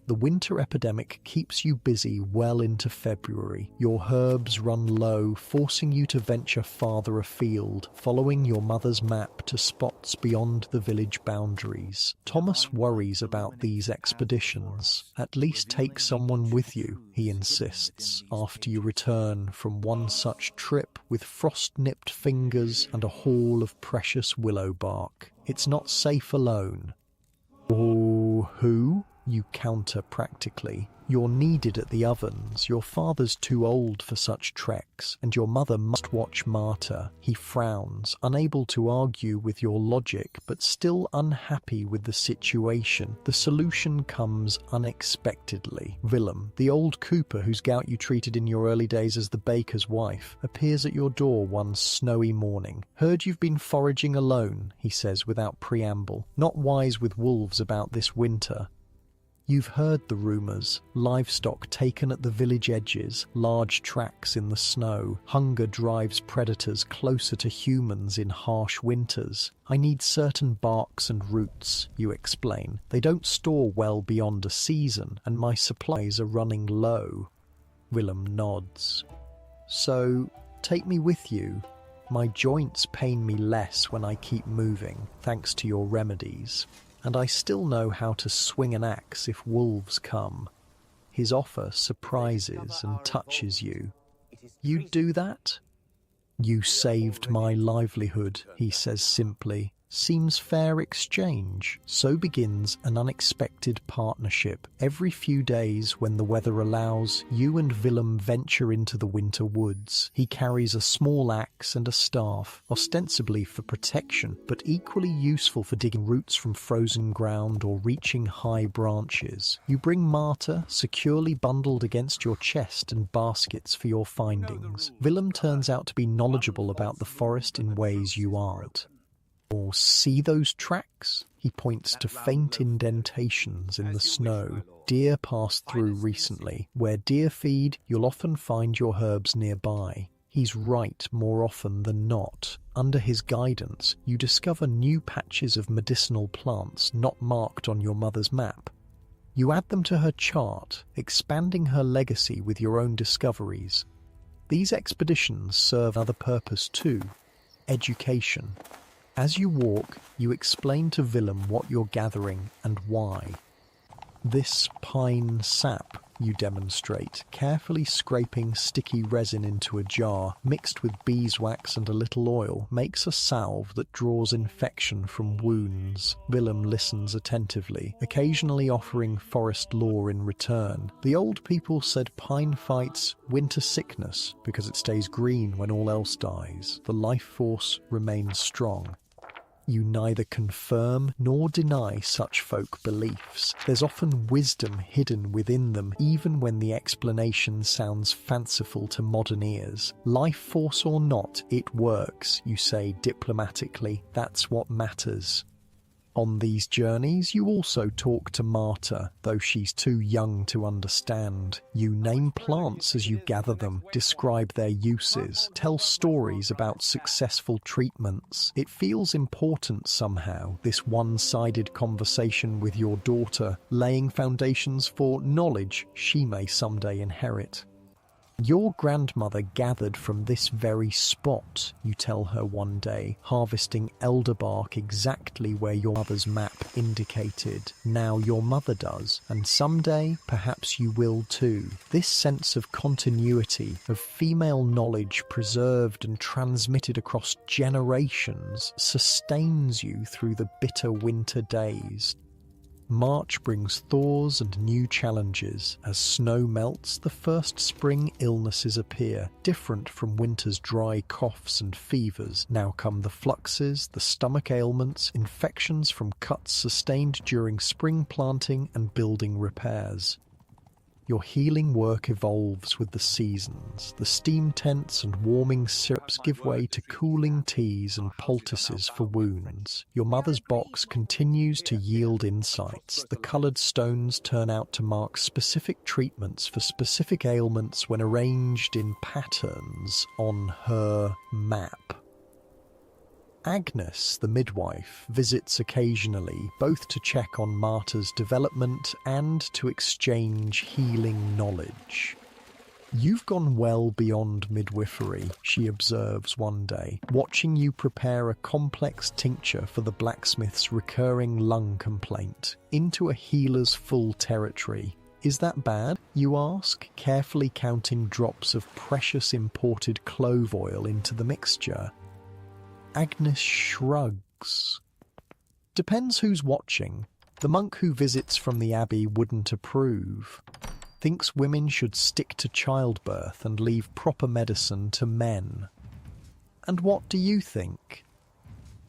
[SPEAKER 1] The winter epidemic keeps you busy well into February. Your herbs run low, forcing you to venture farther afield, following your mother's map to spots beyond the village boundaries. Thomas worries about these expeditions. At least take someone with you, he insists, after you return from one such trip with frost-nipped fingers and a haul of precious willow bark. It's not safe alone. Oh, who? You counter practically. You're needed at the ovens. Your father's too old for such treks, and your mother must watch Marta. He frowns, unable to argue with your logic, but still unhappy with the situation. The solution comes unexpectedly. Willem, the old cooper whose gout you treated in your early days as the baker's wife, appears at your door one snowy morning. Heard you've been foraging alone, he says without preamble. Not wise with wolves about this winter. You've heard the rumours: livestock taken at the village edges, large tracks in the snow. Hunger drives predators closer to humans in harsh winters. I need certain barks and roots, you explain. They don't store well beyond a season, and my supplies are running low. Willem nods. So, take me with you. My joints pain me less when I keep moving, thanks to your remedies. And I still know how to swing an axe if wolves come. His offer surprises and touches you. You'd do that? You saved my livelihood, he says simply. Seems fair exchange. So begins an unexpected partnership. Every few days, when the weather allows, you and Willem venture into the winter woods. He carries a small axe and a staff, ostensibly for protection, but equally useful for digging roots from frozen ground or reaching high branches. You bring Marta, securely bundled against your chest, and baskets for your findings. Willem turns out to be knowledgeable about the forest in ways you aren't. Or see those tracks? He points to faint indentations in the snow. Deer passed through recently. Where deer feed, you'll often find your herbs nearby. He's right more often than not. Under his guidance, you discover new patches of medicinal plants not marked on your mother's map. You add them to her chart, expanding her legacy with your own discoveries. These expeditions serve another purpose too: education. As you walk, you explain to Willem what you're gathering and why. This pine sap, you demonstrate, carefully scraping sticky resin into a jar, mixed with beeswax and a little oil, makes a salve that draws infection from wounds. Willem listens attentively, occasionally offering forest lore in return. The old people said pine fights winter sickness because it stays green when all else dies. The life force remains strong. You neither confirm nor deny such folk beliefs. There's often wisdom hidden within them, even when the explanation sounds fanciful to modern ears. Life force or not, it works, you say diplomatically. That's what matters. On these journeys, you also talk to Marta, though she's too young to understand. You name plants as you gather them, describe their uses, tell stories about successful treatments. It feels important somehow, this one-sided conversation with your daughter, laying foundations for knowledge she may someday inherit. Your grandmother gathered from this very spot, you tell her one day, harvesting elderbark exactly where your mother's map indicated. Now your mother does, and someday perhaps you will too. This sense of continuity, of female knowledge preserved and transmitted across generations, sustains you through the bitter winter days. March brings thaws and new challenges. As snow melts, the first spring illnesses appear. Different from winter's dry coughs and fevers, now come the fluxes, the stomach ailments, infections from cuts sustained during spring planting and building repairs. Your healing work evolves with the seasons. The steam tents and warming syrups give way to cooling teas and poultices for wounds. Your mother's box continues to yield insights. The coloured stones turn out to mark specific treatments for specific ailments when arranged in patterns on her map. Agnes, the midwife, visits occasionally, both to check on Marta's development and to exchange healing knowledge. You've gone well beyond midwifery, she observes one day, watching you prepare a complex tincture for the blacksmith's recurring lung complaint, into a healer's full territory. Is that bad, you ask, carefully counting drops of precious imported clove oil into the mixture. Agnes shrugs. Depends who's watching. The monk who visits from the abbey wouldn't approve. Thinks women should stick to childbirth and leave proper medicine to men. And what do you think?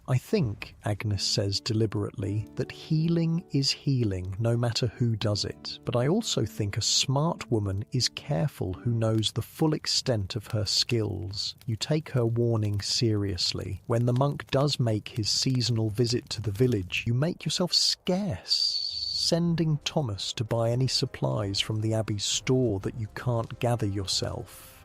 [SPEAKER 1] I think, Agnes says deliberately, that healing is healing no matter who does it. But I also think a smart woman is careful who knows the full extent of her skills. You take her warning seriously. When the monk does make his seasonal visit to the village, you make yourself scarce. sending Thomas to buy any supplies from the Abbey's store that you can't gather yourself.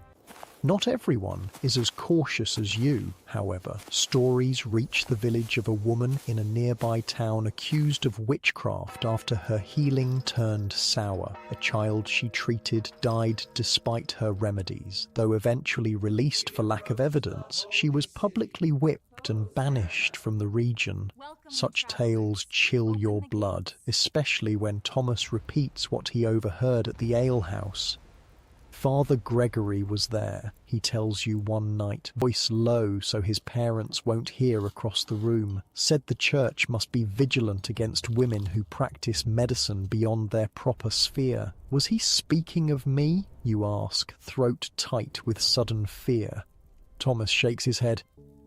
[SPEAKER 1] Not everyone is as cautious as you, however. Stories reach the village of a woman in a nearby town accused of witchcraft after her healing turned sour. A child she treated died despite her remedies. Though eventually released for lack of evidence, she was publicly whipped and banished from the region. Such tales chill your blood, especially when Thomas repeats what he overheard at the alehouse. Father Gregory was there, he tells you one night, voice low so his parents won't hear across the room. Said the church must be vigilant against women who practice medicine beyond their proper sphere. Was he speaking of me? You ask, throat tight with sudden fear. Thomas shakes his head.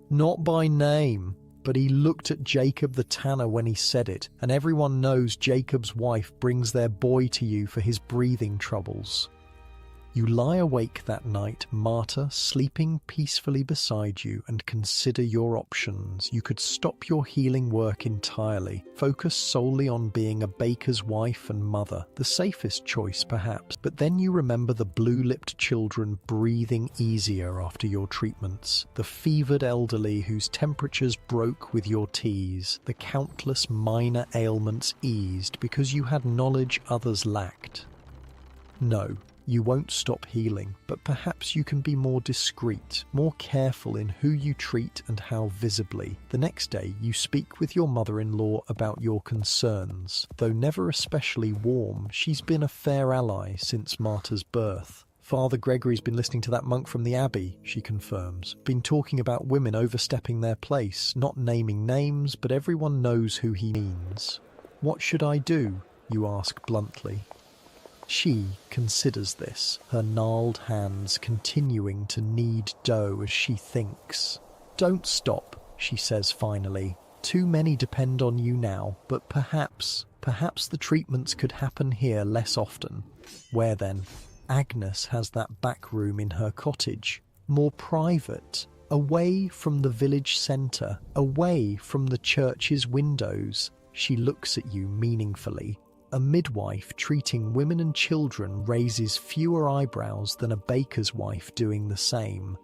[SPEAKER 1] Not by name, but he looked at Jacob the tanner when he said it, and everyone knows Jacob's wife brings their boy to you for his breathing troubles. You lie awake that night, Marta, sleeping peacefully beside you, and consider your options. You could stop your healing work entirely, focus solely on being a baker's wife and mother, the safest choice perhaps, but then you remember the blue-lipped children breathing easier after your treatments, the fevered elderly whose temperatures broke with your teas, the countless minor ailments eased because you had knowledge others lacked. No. You won't stop healing, but perhaps you can be more discreet, more careful in who you treat and how visibly. The next day, you speak with your mother-in-law about your concerns. Though never especially warm, she's been a fair ally since Marta's birth. Father Gregory's been listening to that monk from the Abbey, she confirms. Been talking about women overstepping their place, not naming names, but everyone knows who he means. What should I do? You ask bluntly. She considers this, her gnarled hands continuing to knead dough as she thinks. Don't stop, she says finally. Too many depend on you now, but perhaps the treatments could happen here less often. Where then? Agnes has that back room in her cottage, more private, away from the village centre, away from the church's windows. She looks at you meaningfully. A midwife treating women and children raises fewer eyebrows than a baker's wife doing the same.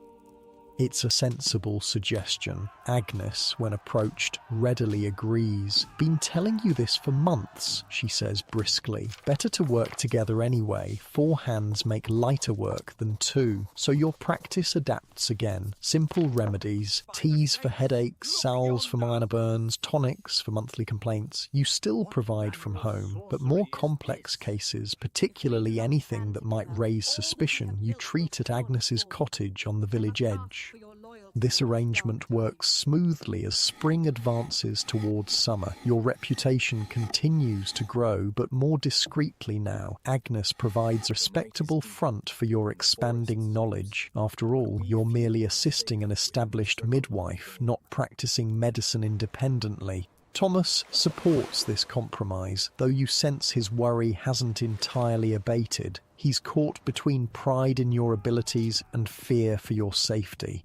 [SPEAKER 1] It's a sensible suggestion. Agnes, when approached, readily agrees. Been telling you this for months, she says briskly. Better to work together anyway. 4 hands make lighter work than 2. So your practice adapts again. Simple remedies, teas for headaches, salves for minor burns, tonics for monthly complaints. You still provide from home, but more complex cases, particularly anything that might raise suspicion, you treat at Agnes's cottage on the village edge. This arrangement works smoothly as spring advances towards summer. Your reputation continues to grow, but more discreetly now. Agnes provides a respectable front for your expanding knowledge. After all, you're merely assisting an established midwife, not practicing medicine independently. Thomas supports this compromise, though you sense his worry hasn't entirely abated. He's caught between pride in your abilities and fear for your safety.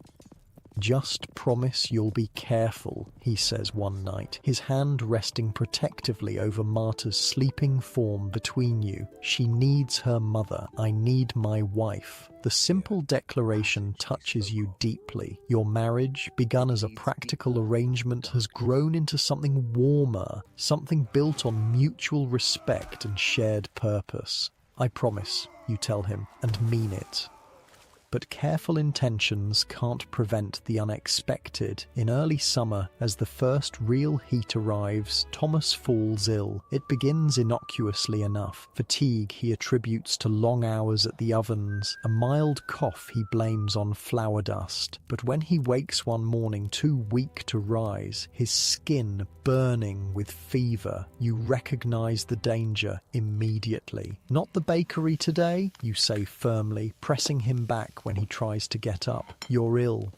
[SPEAKER 1] Just promise you'll be careful, he says one night, his hand resting protectively over Marta's sleeping form between you. She needs her mother. I need my wife. The simple declaration touches you deeply. Your marriage, begun as a practical arrangement, has grown into something warmer, something built on mutual respect and shared purpose. I promise, you tell him, and mean it. But careful intentions can't prevent the unexpected. In early summer, as the first real heat arrives, Thomas falls ill. It begins innocuously enough. Fatigue he attributes to long hours at the ovens. A mild cough he blames on flour dust. But when he wakes one morning too weak to rise, his skin burning with fever, you recognize the danger immediately. Not the bakery today, you say firmly, pressing him back when he tries to get up. You're ill.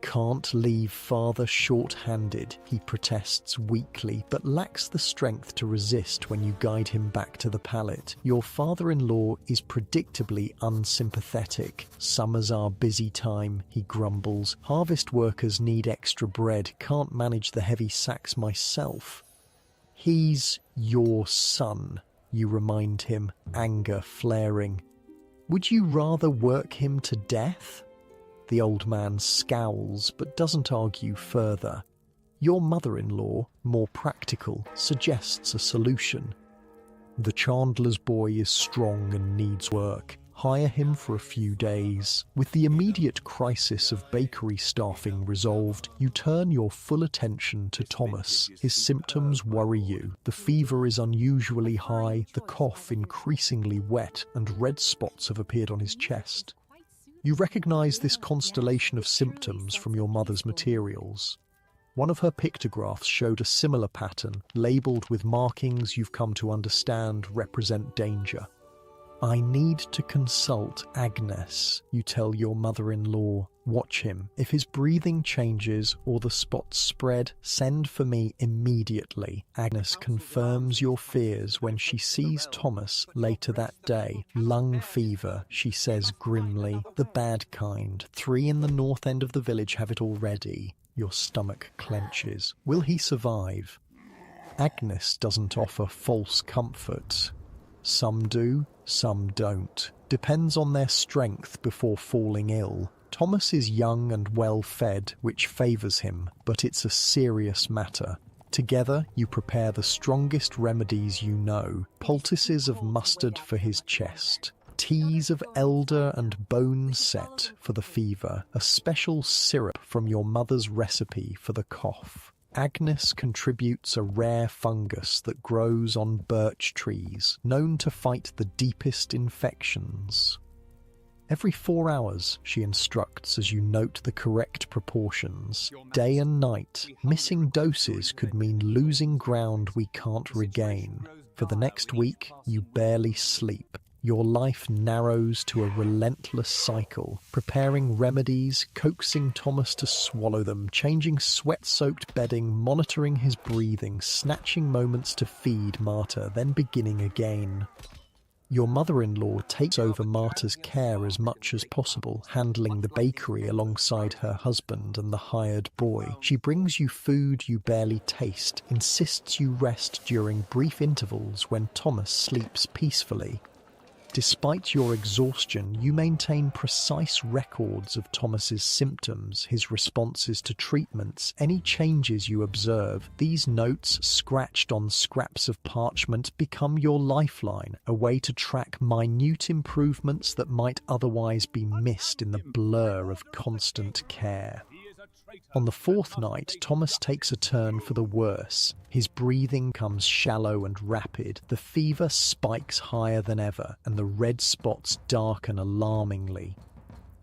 [SPEAKER 1] Can't leave father short-handed, he protests weakly, but lacks the strength to resist when you guide him back to the pallet. Your father-in-law is predictably unsympathetic. Summer's our busy time, he grumbles. Harvest workers need extra bread, can't manage the heavy sacks myself. He's your son, you remind him, anger flaring. Would you rather work him to death? The old man scowls but doesn't argue further. Your mother-in-law, more practical, suggests a solution. The chandler's boy is strong and needs work. Hire him for a few days. With the immediate crisis of bakery staffing resolved, you turn your full attention to Thomas. His symptoms worry you. The fever is unusually high, the cough increasingly wet, and red spots have appeared on his chest. You recognize this constellation of symptoms from your mother's materials. One of her pictographs showed a similar pattern, labelled with markings you've come to understand represent danger. I need to consult Agnes, you tell your mother-in-law. Watch him. If his breathing changes or the spots spread, send for me immediately. Agnes confirms your fears when she sees Thomas later that day. Lung fever, she says grimly. The bad kind. 3 in the north end of the village have it already. Your stomach clenches. Will he survive? Agnes doesn't offer false comfort. Some do, some don't. Depends on their strength before falling ill. Thomas is young and well-fed, which favours him, but it's a serious matter. Together, you prepare the strongest remedies you know. Poultices of mustard for his chest. Teas of elder and bone set for the fever. A special syrup from your mother's recipe for the cough. Agnes contributes a rare fungus that grows on birch trees, known to fight the deepest infections. Every 4 hours, she instructs as you note the correct proportions. Day and night, missing doses could mean losing ground we can't regain. For the next week, you barely sleep. Your life narrows to a relentless cycle, preparing remedies, coaxing Thomas to swallow them, changing sweat-soaked bedding, monitoring his breathing, snatching moments to feed Marta, then beginning again. Your mother-in-law takes over Marta's care as much as possible, handling the bakery alongside her husband and the hired boy. She brings you food you barely taste, insists you rest during brief intervals when Thomas sleeps peacefully. Despite your exhaustion, you maintain precise records of Thomas's symptoms, his responses to treatments, any changes you observe. These notes, scratched on scraps of parchment, become your lifeline, a way to track minute improvements that might otherwise be missed in the blur of constant care. On the 4th night, Thomas takes a turn for the worse. His breathing comes shallow and rapid, the fever spikes higher than ever, and the red spots darken alarmingly.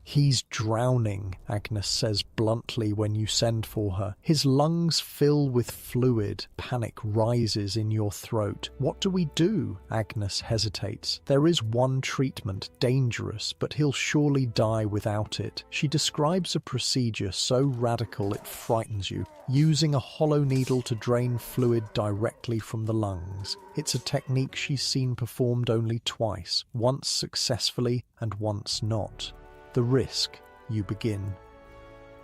[SPEAKER 1] He's drowning, Agnes says bluntly when you send for her. His lungs fill with fluid. Panic rises in your throat. What do we do? Agnes hesitates. There is one treatment, dangerous, but he'll surely die without it. She describes a procedure so radical it frightens you, using a hollow needle to drain fluid directly from the lungs. It's a technique she's seen performed only twice, once successfully and once not. The risk, you begin,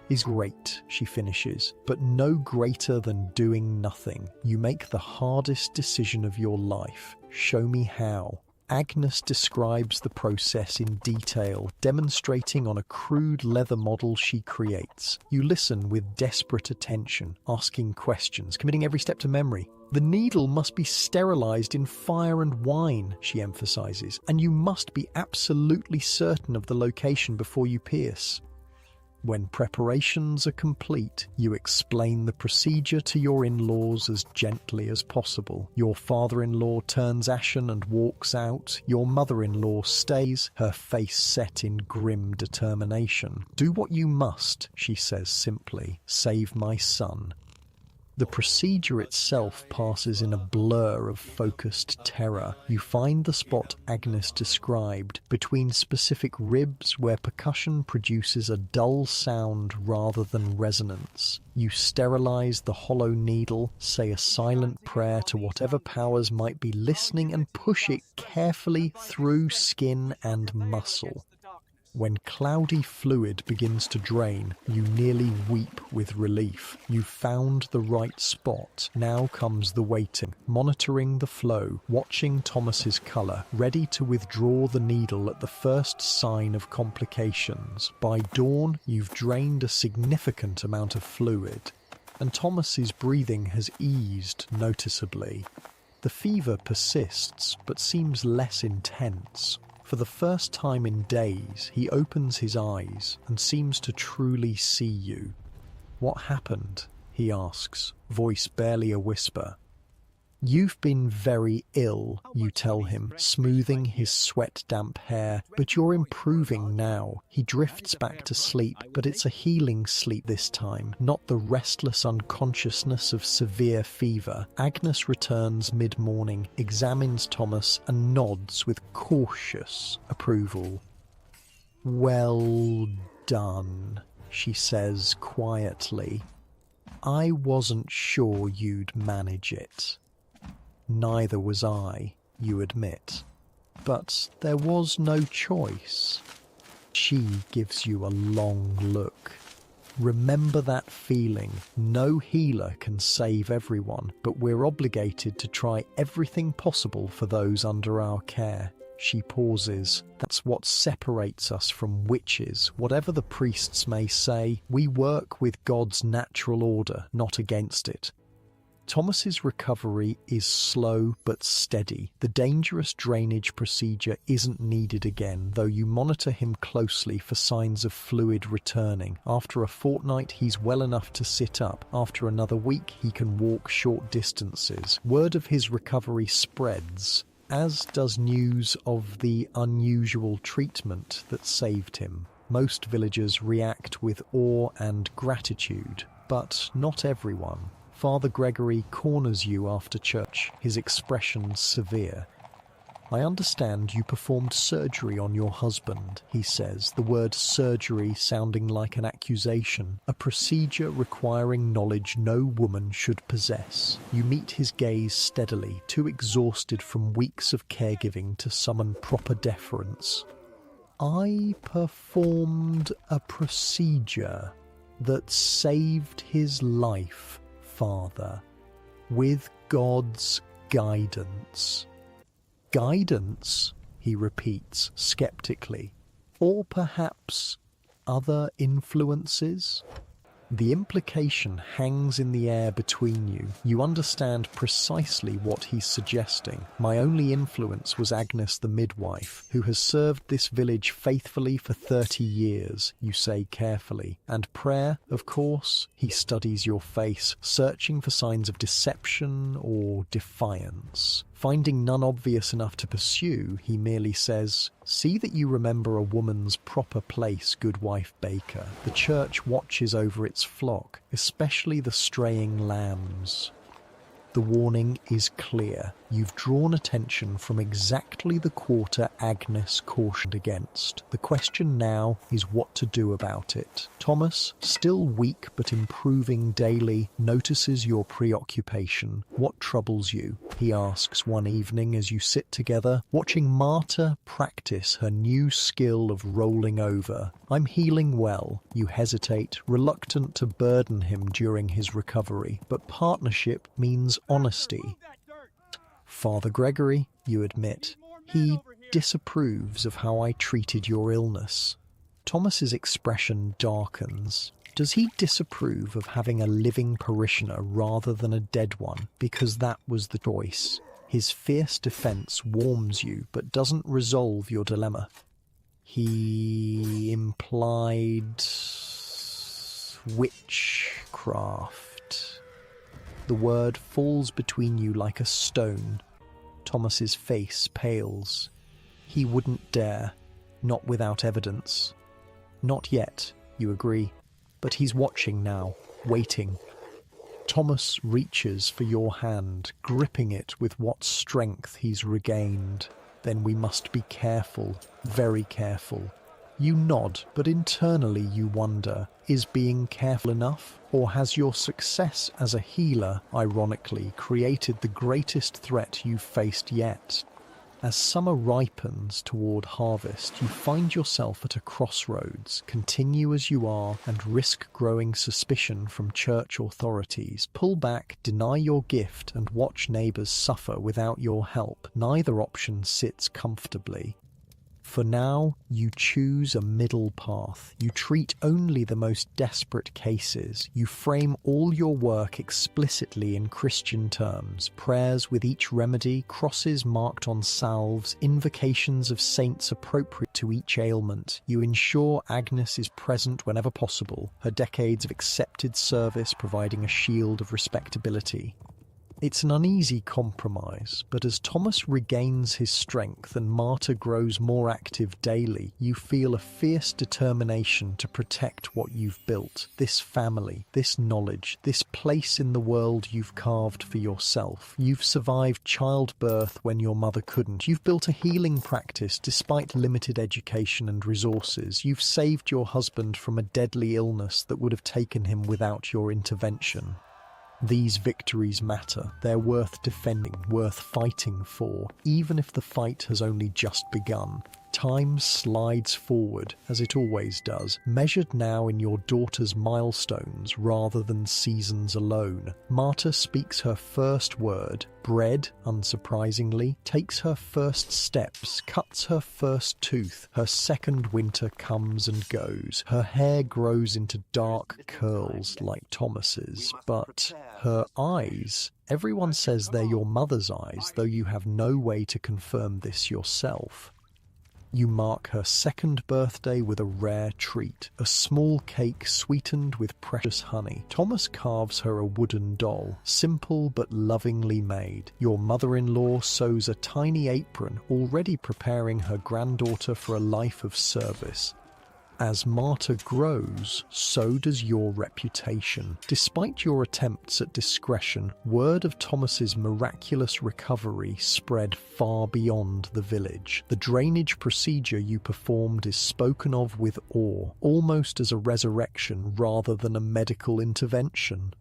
[SPEAKER 1] is great, she finishes, but no greater than doing nothing. You make the hardest decision of your life. Show me how. Agnes describes the process in detail, demonstrating on a crude leather model she creates. You listen with desperate attention, asking questions, committing every step to memory. The needle must be sterilized in fire and wine, she emphasizes, and you must be absolutely certain of the location before you pierce. When preparations are complete, you explain the procedure to your in-laws as gently as possible. Your father-in-law turns ashen and walks out. Your mother-in-law stays, her face set in grim determination. Do what you must, she says simply. Save my son. The procedure itself passes in a blur of focused terror. You find the spot Agnes described, between specific ribs where percussion produces a dull sound rather than resonance. You sterilize the hollow needle, say a silent prayer to whatever powers might be listening, and push it carefully through skin and muscle. When cloudy fluid begins to drain, you nearly weep with relief. You've found the right spot. Now comes the waiting, monitoring the flow, watching Thomas's colour, ready to withdraw the needle at the first sign of complications. By dawn, you've drained a significant amount of fluid, and Thomas's breathing has eased noticeably. The fever persists, but seems less intense. For the first time in days, he opens his eyes and seems to truly see you. "What happened?" he asks, voice barely a whisper. "You've been very ill," you tell him, smoothing his sweat-damp hair, "but you're improving now." He drifts back to sleep, but it's a healing sleep this time, not the restless unconsciousness of severe fever. Agnes returns mid-morning, examines Thomas, and nods with cautious approval. "Well done," she says quietly. "I wasn't sure you'd manage it." "Neither was I," you admit. "But there was no choice." She gives you a long look. "Remember that feeling. No healer can save everyone, but we're obligated to try everything possible for those under our care." She pauses. "That's what separates us from witches. Whatever the priests may say, we work with God's natural order, not against it." Thomas's recovery is slow but steady. The dangerous drainage procedure isn't needed again, though you monitor him closely for signs of fluid returning. After a fortnight, he's well enough to sit up. After another week, he can walk short distances. Word of his recovery spreads, as does news of the unusual treatment that saved him. Most villagers react with awe and gratitude, but not everyone. Father Gregory corners you after church, his expression severe. "I understand you performed surgery on your husband," he says, the word surgery sounding like an accusation, a procedure requiring knowledge no woman should possess. You meet his gaze steadily, too exhausted from weeks of caregiving to summon proper deference. "I performed a procedure that saved his life, Father, with God's guidance." "Guidance?" he repeats skeptically. "Or perhaps other influences?" The implication hangs in the air between you. You understand precisely what he's suggesting. "My only influence was Agnes the midwife, who has served this village faithfully for 30 years, you say carefully. "And prayer, of course?" He studies your face, searching for signs of deception or defiance. Finding none obvious enough to pursue, he merely says, "See that you remember a woman's proper place, Goodwife Baker. The church watches over its flock, especially the straying lambs." The warning is clear. You've drawn attention from exactly the quarter Agnes cautioned against. The question now is what to do about it. Thomas, still weak but improving daily, notices your preoccupation. "What troubles you?" he asks one evening as you sit together, watching Marta practice her new skill of rolling over. "I'm healing well." You hesitate, reluctant to burden him during his recovery, but partnership means honesty. "Father Gregory," you admit, "he disapproves of how I treated your illness." Thomas's expression darkens. Does he disapprove of having a living parishioner rather than a dead one? Because that was the choice. His fierce defense warms you, but doesn't resolve your dilemma. He implied witchcraft. The word falls between you like a stone. Thomas's face pales. He wouldn't dare, not without evidence. Not yet, you agree, but he's watching now, waiting. Thomas reaches for your hand, gripping it with what strength he's regained. "Then we must be careful, very careful." You nod, but internally you wonder, is being careful enough? Or has your success as a healer, ironically, created the greatest threat you've faced yet? As summer ripens toward harvest, you find yourself at a crossroads. Continue as you are and risk growing suspicion from church authorities. Pull back, deny your gift, and watch neighbors suffer without your help. Neither option sits comfortably. For now, you choose a middle path. You treat only the most desperate cases. You frame all your work explicitly in Christian terms. Prayers with each remedy, crosses marked on salves, invocations of saints appropriate to each ailment. You ensure Agnes is present whenever possible, her decades of accepted service providing a shield of respectability. It's an uneasy compromise, but as Thomas regains his strength and Marta grows more active daily, you feel a fierce determination to protect what you've built, this family, this knowledge, this place in the world you've carved for yourself. You've survived childbirth when your mother couldn't. You've built a healing practice despite limited education and resources. You've saved your husband from a deadly illness that would have taken him without your intervention. These victories matter. They're worth defending, worth fighting for, even if the fight has only just begun. Time slides forward, as it always does, measured now in your daughter's milestones rather than seasons alone. Marta speaks her first word, bread, unsurprisingly, takes her first steps, cuts her first tooth. Her second winter comes and goes. Her hair grows into dark curls like Thomas's, but her eyes, everyone says they're your mother's eyes, though you have no way to confirm this yourself. You mark her second birthday with a rare treat, a small cake sweetened with precious honey. Thomas carves her a wooden doll, simple but lovingly made. Your mother-in-law sews a tiny apron, already preparing her granddaughter for a life of service. As Marta grows, so does your reputation. Despite your attempts at discretion, word of Thomas's miraculous recovery spread far beyond the village. The drainage procedure you performed is spoken of with awe, almost as a resurrection rather than a medical intervention.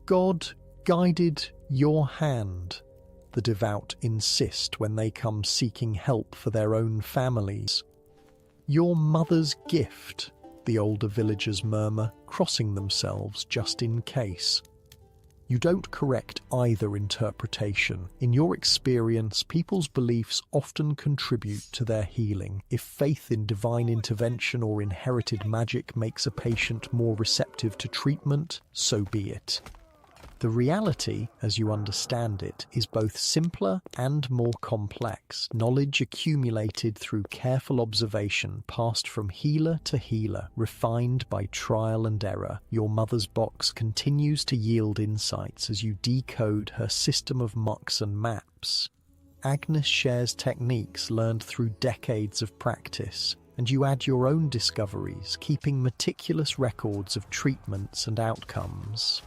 [SPEAKER 1] God guided your hand, the devout insist when they come seeking help for their own families. Your mother's gift, the older villagers murmur, crossing themselves just in case. You don't correct either interpretation. In your experience, people's beliefs often contribute to their healing. If faith in divine intervention or inherited magic makes a patient more receptive to treatment, so be it. The reality, as you understand it, is both simpler and more complex. Knowledge accumulated through careful observation, passed from healer to healer, refined by trial and error. Your mother's box continues to yield insights as you decode her system of mucks and maps. Agnes shares techniques learned through decades of practice, and you add your own discoveries, keeping meticulous records of treatments and outcomes.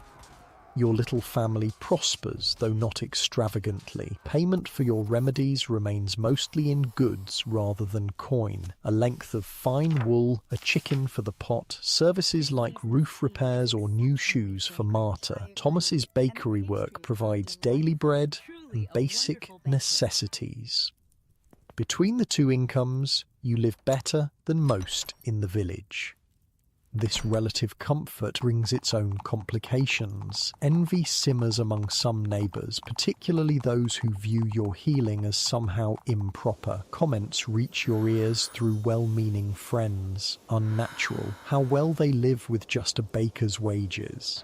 [SPEAKER 1] Your little family prospers, though not extravagantly. Payment for your remedies remains mostly in goods rather than coin. A length of fine wool, a chicken for the pot, services like roof repairs or new shoes for Marta. Thomas's bakery work provides daily bread and basic necessities. Between the two incomes, you live better than most in the village. This relative comfort brings its own complications. Envy simmers among some neighbours, particularly those who view your healing as somehow improper. Comments reach your ears through well-meaning friends. Unnatural. How well they live with just a baker's wages.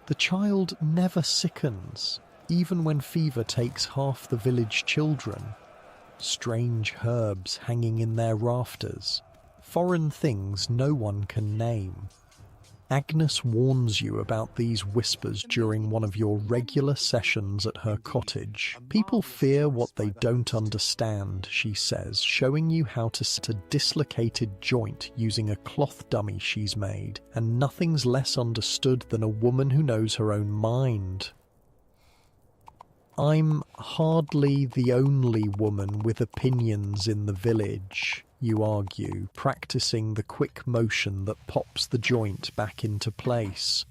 [SPEAKER 1] The child never sickens, even when fever takes half the village children. Strange herbs hanging in their rafters. Foreign things no one can name. Agnes warns you about these whispers during one of your regular sessions at her cottage. People fear what they don't understand, she says, showing you how to set a dislocated joint using a cloth dummy she's made. And nothing's less understood than a woman who knows her own mind. I'm hardly the only woman with opinions in the village, you argue, practicing the quick motion that pops the joint back into place.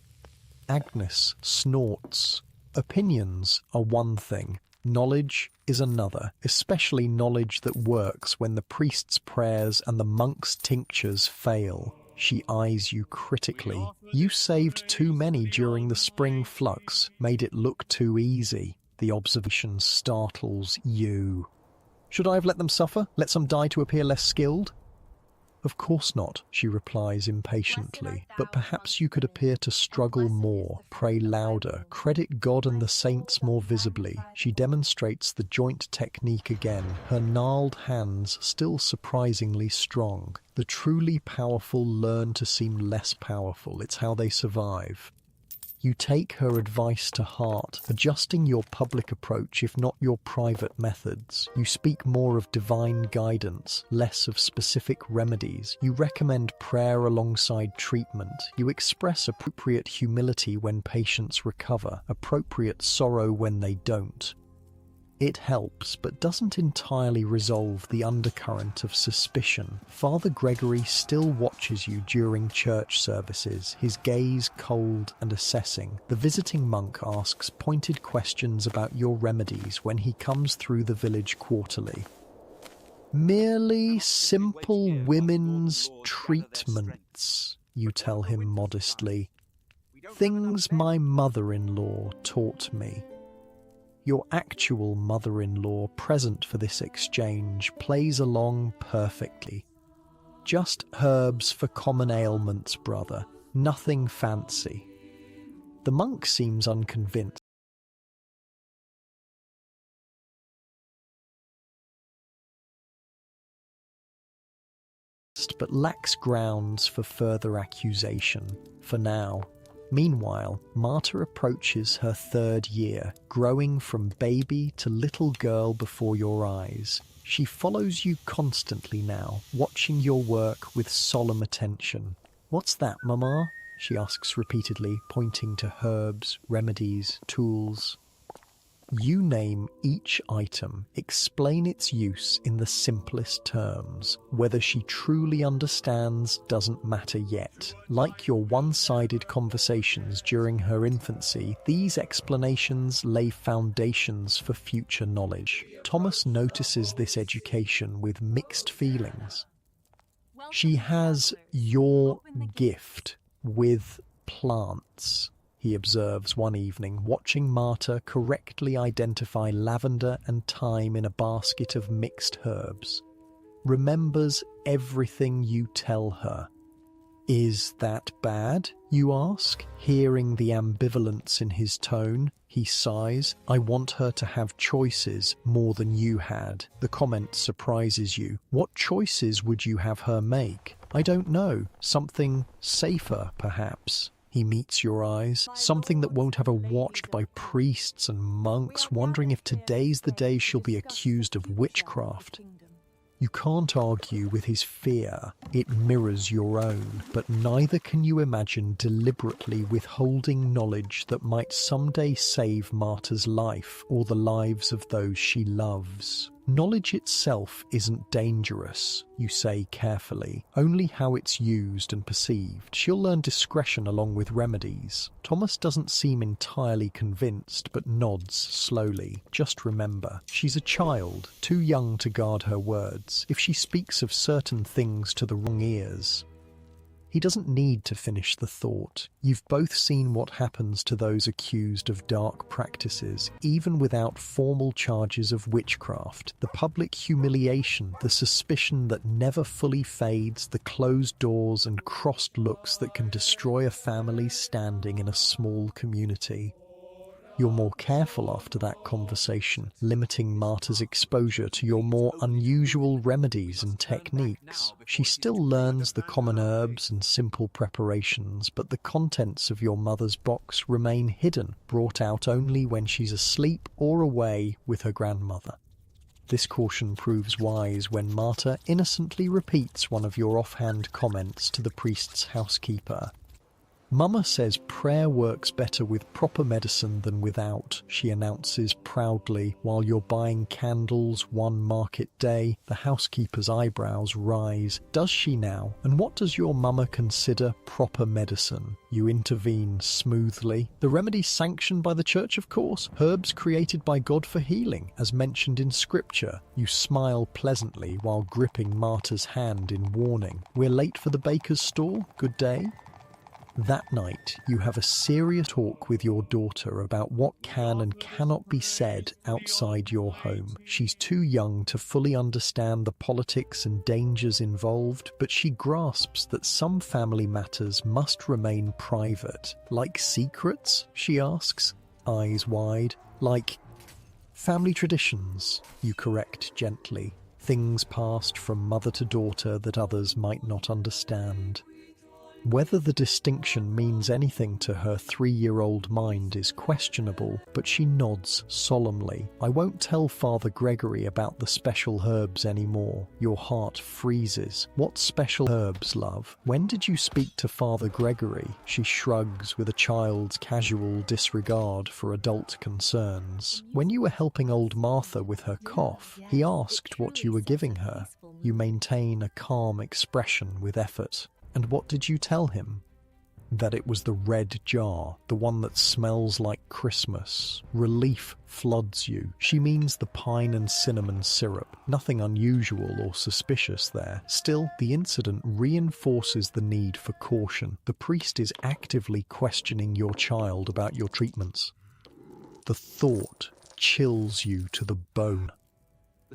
[SPEAKER 1] Agnes snorts. Opinions are one thing. Knowledge is another, especially knowledge that works when the priest's prayers and the monk's tinctures fail. She eyes you critically. You saved too many during the spring flux, made it look too easy. The observation startles you. Should I have let them suffer? Let some die to appear less skilled? Of course not, she replies impatiently, but perhaps you could appear to struggle more, pray louder, credit God and the saints more visibly. She demonstrates the joint technique again, her gnarled hands still surprisingly strong. The truly powerful learn to seem less powerful, it's how they survive. You take her advice to heart, adjusting your public approach if not your private methods. You speak more of divine guidance, less of specific remedies. You recommend prayer alongside treatment. You express appropriate humility when patients recover, appropriate sorrow when they don't. It helps, but doesn't entirely resolve the undercurrent of suspicion. Father Gregory still watches you during church services, his gaze cold and assessing. The visiting monk asks pointed questions about your remedies when he comes through the village quarterly. Merely simple women's treatments, you tell him modestly. Things my mother-in-law taught me. Your actual mother-in-law, present for this exchange, plays along perfectly. Just herbs for common ailments, brother. Nothing fancy. The monk seems unconvinced, but lacks grounds for further accusation, for now. Meanwhile, Marta approaches her 3rd year, growing from baby to little girl before your eyes. She follows you constantly now, watching your work with solemn attention. "What's that, Mama?" she asks repeatedly, pointing to herbs, remedies, tools. You name each item, explain its use in the simplest terms. Whether she truly understands doesn't matter yet. Like your one-sided conversations during her infancy, these explanations lay foundations for future knowledge. Thomas notices this education with mixed feelings. She has your gift with plants, he observes one evening, watching Marta correctly identify lavender and thyme in a basket of mixed herbs. Remembers everything you tell her. Is that bad, you ask? Hearing the ambivalence in his tone, he sighs. I want her to have choices more than you had. The comment surprises you. What choices would you have her make? I don't know. Something safer, perhaps. He meets your eyes, something that won't have her watched by priests and monks, wondering if today's the day she'll be accused of witchcraft. You can't argue with his fear. It mirrors your own, but neither can you imagine deliberately withholding knowledge that might someday save Marta's life or the lives of those she loves. Knowledge itself isn't dangerous, you say carefully, only how it's used and perceived. She'll learn discretion along with remedies. Thomas doesn't seem entirely convinced, but nods slowly. Just remember, she's a child, too young to guard her words. If she speaks of certain things to the wrong ears, he doesn't need to finish the thought. You've both seen what happens to those accused of dark practices, even without formal charges of witchcraft. The public humiliation, the suspicion that never fully fades, the closed doors and crossed looks that can destroy a family's standing in a small community. You're more careful after that conversation, limiting Marta's exposure to your more unusual remedies and techniques. She still learns the common herbs and simple preparations, but the contents of your mother's box remain hidden, brought out only when she's asleep or away with her grandmother. This caution proves wise when Marta innocently repeats one of your offhand comments to the priest's housekeeper. Mama says prayer works better with proper medicine than without, she announces proudly while you're buying candles one market day. The housekeeper's eyebrows rise. Does she now? And what does your mama consider proper medicine? You intervene smoothly. The remedy sanctioned by the church, of course. Herbs created by God for healing, as mentioned in scripture. You smile pleasantly while gripping Marta's hand in warning. We're late for the baker's stall. Good day. That night, you have a serious talk with your daughter about what can and cannot be said outside your home. She's too young to fully understand the politics and dangers involved, but she grasps that some family matters must remain private. Like secrets, she asks, eyes wide. Like family traditions, you correct gently. Things passed from mother to daughter that others might not understand. Whether the distinction means anything to her 3-year-old mind is questionable, but she nods solemnly. I won't tell Father Gregory about the special herbs anymore. Your heart freezes. What special herbs, love? When did you speak to Father Gregory? She shrugs with a child's casual disregard for adult concerns. When you were helping old Martha with her cough, he asked what you were giving her. You maintain a calm expression with effort. And what did you tell him? That it was the red jar, the one that smells like Christmas. Relief floods you. She means the pine and cinnamon syrup. Nothing unusual or suspicious there. Still, the incident reinforces the need for caution. The priest is actively questioning your child about your treatments. The thought chills you to the bone.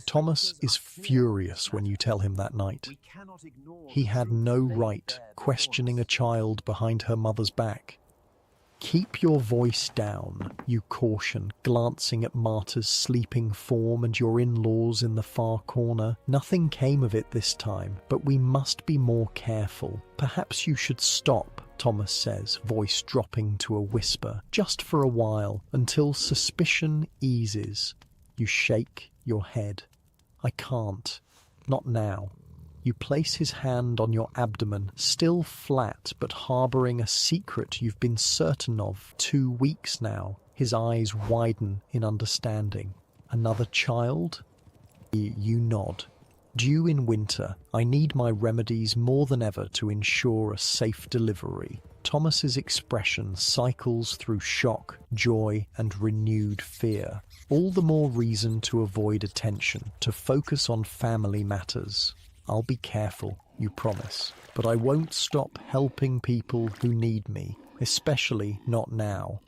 [SPEAKER 1] Thomas is furious when you tell him that night. He had no right questioning a child behind her mother's back. Keep your voice down, you caution, glancing at Marta's sleeping form and your in-laws in the far corner. Nothing came of it this time, but we must be more careful. Perhaps you should stop, Thomas says, voice dropping to a whisper, just for a while, until suspicion eases. You shake your head. I can't. Not now. You place his hand on your abdomen, still flat but harbouring a secret you've been certain of 2 weeks now. His eyes widen in understanding. Another child? You nod. Due in winter, I need my remedies more than ever to ensure a safe delivery. Thomas's expression cycles through shock, joy, and renewed fear. All the more reason to avoid attention, to focus on family matters. I'll be careful, you promise, but I won't stop helping people who need me, especially not now.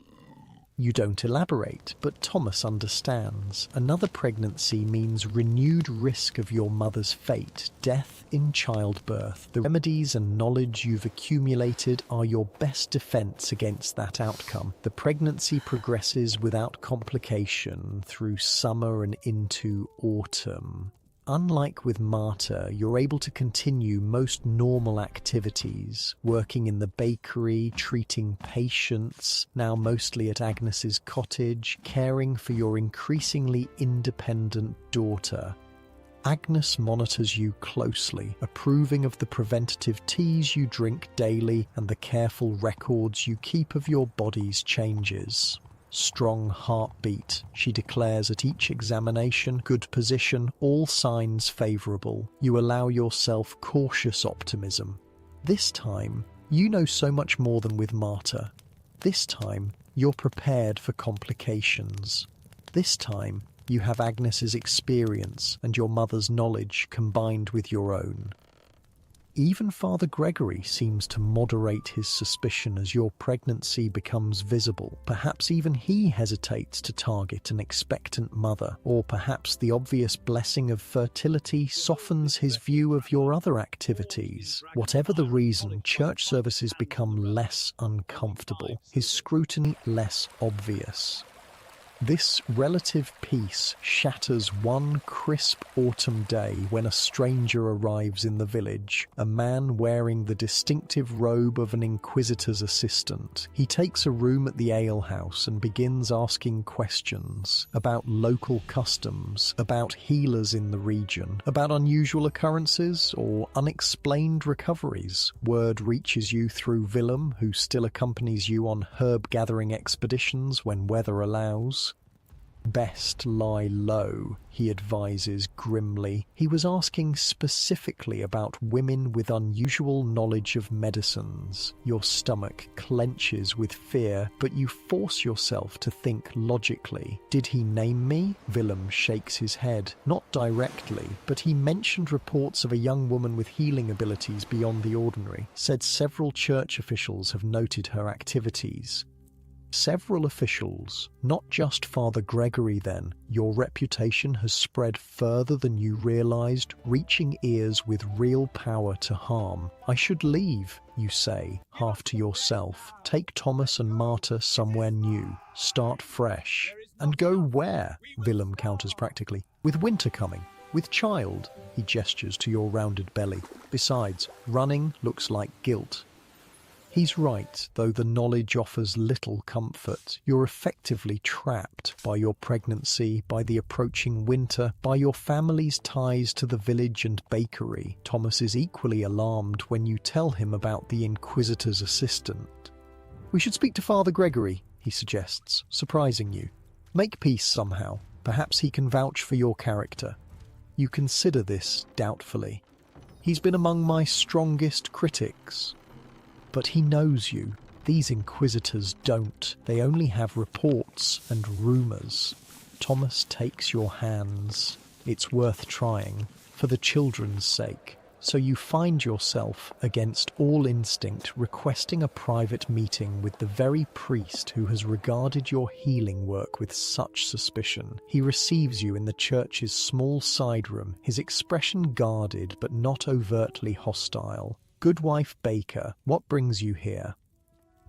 [SPEAKER 1] You don't elaborate, but Thomas understands. Another pregnancy means renewed risk of your mother's fate, death in childbirth. The remedies and knowledge you've accumulated are your best defense against that outcome. The pregnancy progresses without complication through summer and into autumn. Unlike with Marta, you're able to continue most normal activities, working in the bakery, treating patients, now mostly at Agnes's cottage, caring for your increasingly independent daughter. Agnes monitors you closely, approving of the preventative teas you drink daily and the careful records you keep of your body's changes. Strong heartbeat, she declares at each examination, good position, all signs favourable. You allow yourself cautious optimism. This time, you know so much more than with Marta. This time, you're prepared for complications. This time, you have Agnes's experience and your mother's knowledge combined with your own. Even Father Gregory seems to moderate his suspicion as your pregnancy becomes visible. Perhaps even he hesitates to target an expectant mother, or perhaps the obvious blessing of fertility softens his view of your other activities. Whatever the reason, church services become less uncomfortable, his scrutiny less obvious. This relative peace shatters one crisp autumn day when a stranger arrives in the village, a man wearing the distinctive robe of an inquisitor's assistant. He takes a room at the alehouse and begins asking questions about local customs, about healers in the region, about unusual occurrences or unexplained recoveries. Word reaches you through Willem, who still accompanies you on herb-gathering expeditions when weather allows. Best lie low, he advises grimly. He was asking specifically about women with unusual knowledge of medicines. Your stomach clenches with fear, but you force yourself to think logically. Did he name me? Willem shakes his head. Not directly, but he mentioned reports of a young woman with healing abilities beyond the ordinary. Said several church officials have noted her activities. Several officials, not just Father Gregory then. Your reputation has spread further than you realized, reaching ears with real power to harm. I should leave, you say, half to yourself. Take Thomas and Marta somewhere new. Start fresh. And go where? Willem counters practically. With winter coming. With child, he gestures to your rounded belly. Besides, running looks like guilt. He's right, though the knowledge offers little comfort. You're effectively trapped by your pregnancy, by the approaching winter, by your family's ties to the village and bakery. Thomas is equally alarmed when you tell him about the Inquisitor's assistant. We should speak to Father Gregory, he suggests, surprising you. Make peace somehow. Perhaps he can vouch for your character. You consider this doubtfully. He's been among my strongest critics. But he knows you. These inquisitors don't. They only have reports and rumours. Thomas takes your hands. It's worth trying, for the children's sake. So you find yourself, against all instinct, requesting a private meeting with the very priest who has regarded your healing work with such suspicion. He receives you in the church's small side room, his expression guarded but not overtly hostile. Goodwife Baker, what brings you here?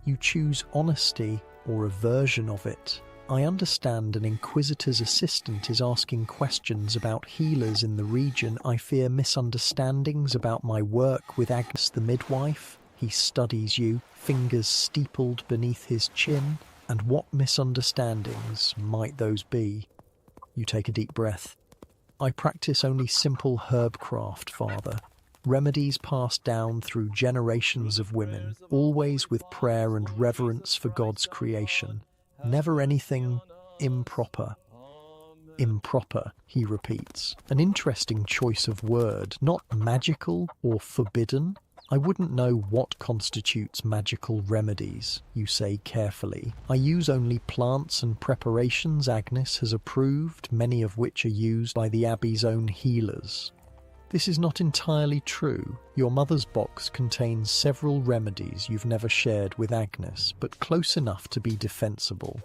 [SPEAKER 1] You choose honesty or a version of it. I understand an inquisitor's assistant is asking questions about healers in the region. I fear misunderstandings about my work with Agnes the midwife. He studies you, fingers steepled beneath his chin. And what misunderstandings might those be? You take a deep breath. I practice only simple herbcraft, Father. Remedies passed down through generations of women, always with prayer and reverence for God's creation. Never anything improper. Improper, he repeats. An interesting choice of word, not magical or forbidden. I wouldn't know what constitutes magical remedies, you say carefully. I use only plants and preparations Agnes has approved, many of which are used by the Abbey's own healers. This is not entirely true. Your mother's box contains several remedies you've never shared with Agnes, but close enough to be defensible.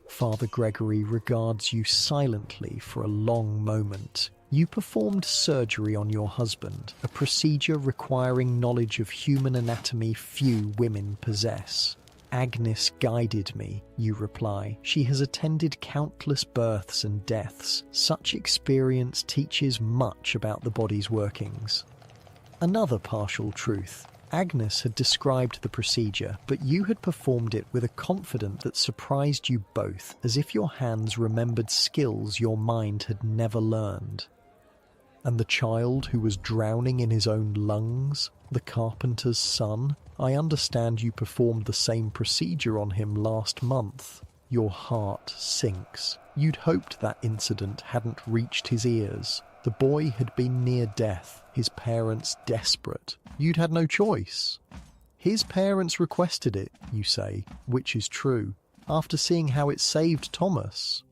[SPEAKER 1] Father Gregory regards you silently for a long moment. You performed surgery on your husband, a procedure requiring knowledge of human anatomy few women possess. Agnes guided me, you reply. She has attended countless births and deaths. Such experience teaches much about the body's workings. Another partial truth. Agnes had described the procedure, but you had performed it with a confidence that surprised you both, as if your hands remembered skills your mind had never learned. And the child who was drowning in his own lungs, the carpenter's son, I understand you performed the same procedure on him last month. Your heart sinks. You'd hoped that incident hadn't reached his ears. The boy had been near death, his parents desperate. You'd had no choice. His parents requested it, you say, which is true, after seeing how it saved Thomas.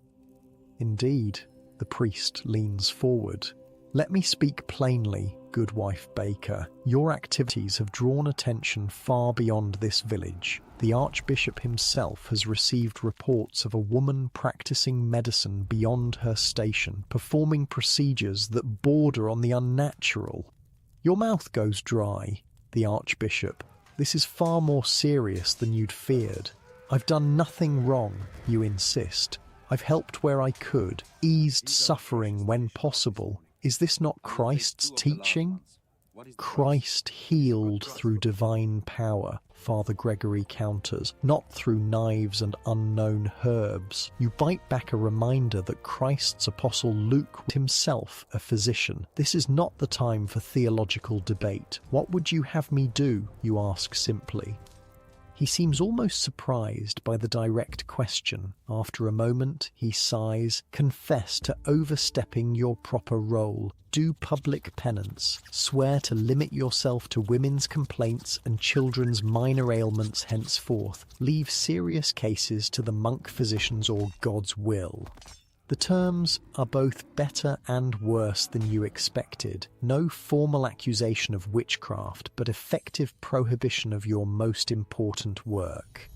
[SPEAKER 1] Indeed, the priest leans forward. Let me speak plainly, Goodwife Baker. Your activities have drawn attention far beyond this village. The Archbishop himself has received reports of a woman practicing medicine beyond her station, performing procedures that border on the unnatural. Your mouth goes dry, the Archbishop. This is far more serious than you'd feared. I've done nothing wrong, you insist. I've helped where I could, eased suffering when possible. Is this not Christ's teaching? Christ healed through divine power, Father Gregory counters, not through knives and unknown herbs. You bite back a reminder that Christ's apostle Luke was himself a physician. This is not the time for theological debate. What would you have me do? You ask simply. He seems almost surprised by the direct question. After a moment, he sighs. Confess to overstepping your proper role. Do public penance. Swear to limit yourself to women's complaints and children's minor ailments henceforth. Leave serious cases to the monk physicians or God's will. The terms are both better and worse than you expected. No formal accusation of witchcraft, but effective prohibition of your most important work.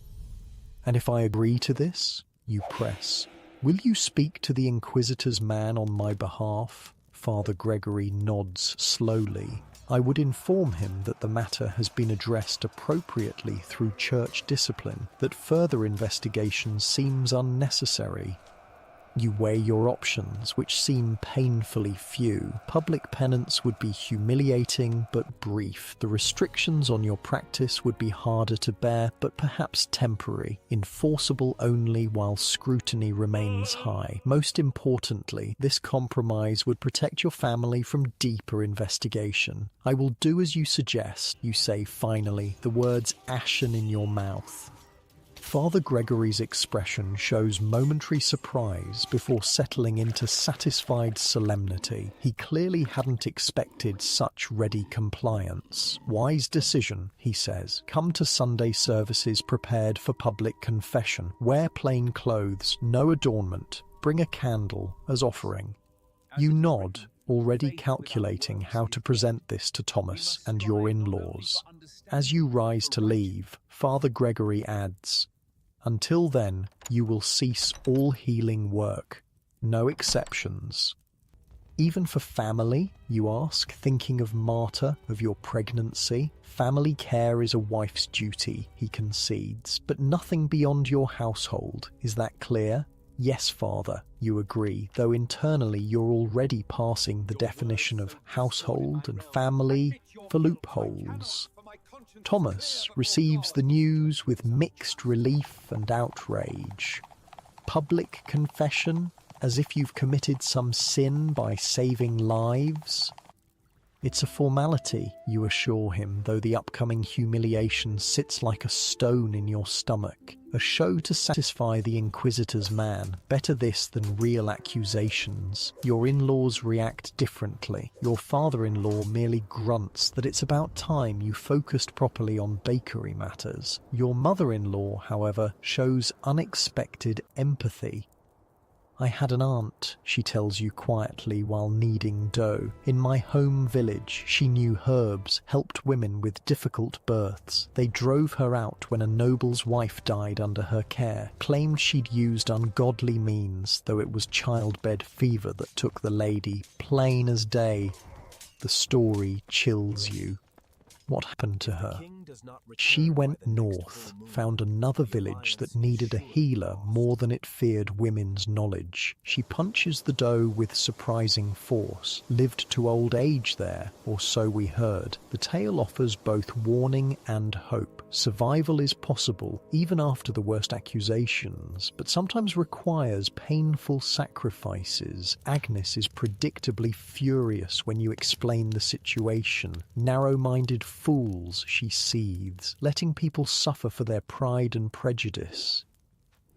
[SPEAKER 1] And if I agree to this, you press, will you speak to the Inquisitor's man on my behalf? Father Gregory nods slowly. I would inform him that the matter has been addressed appropriately through church discipline, that further investigation seems unnecessary. You weigh your options, which seem painfully few. Public penance would be humiliating but brief. The restrictions on your practice would be harder to bear, but perhaps temporary, enforceable only while scrutiny remains high. Most importantly, this compromise would protect your family from deeper investigation. I will do as you suggest, you say finally, the words ashen in your mouth. Father Gregory's expression shows momentary surprise before settling into satisfied solemnity. He clearly hadn't expected such ready compliance. Wise decision, he says. Come to Sunday services prepared for public confession. Wear plain clothes, no adornment. Bring a candle as offering. You nod, already calculating how to present this to Thomas and your in-laws. As you rise to leave, Father Gregory adds, until then, you will cease all healing work. No exceptions. Even for family, you ask, thinking of Marta, of your pregnancy. Family care is a wife's duty, he concedes, but nothing beyond your household. Is that clear? Yes, Father, you agree, though internally you're already passing the definition of household and family for loopholes. Thomas receives the news with mixed relief and outrage. Public confession, as if you've committed some sin by saving lives. It's a formality, you assure him, though the upcoming humiliation sits like a stone in your stomach. A show to satisfy the Inquisitor's man. Better this than real accusations. Your in-laws react differently. Your father-in-law merely grunts that it's about time you focused properly on bakery matters. Your mother-in-law, however, shows unexpected empathy. I had an aunt, she tells you quietly while kneading dough. In my home village, she knew herbs, helped women with difficult births. They drove her out when a noble's wife died under her care, claimed she'd used ungodly means, though it was childbed fever that took the lady, plain as day. The story chills you. What happened to her? She went north, found another village that needed a healer more than it feared women's knowledge. She punches the dough with surprising force, lived to old age there, or so we heard. The tale offers both warning and hope. Survival is possible, even after the worst accusations, but sometimes requires painful sacrifices. Agnes is predictably furious when you explain the situation. Narrow-minded fools, she seethes, letting people suffer for their pride and prejudice.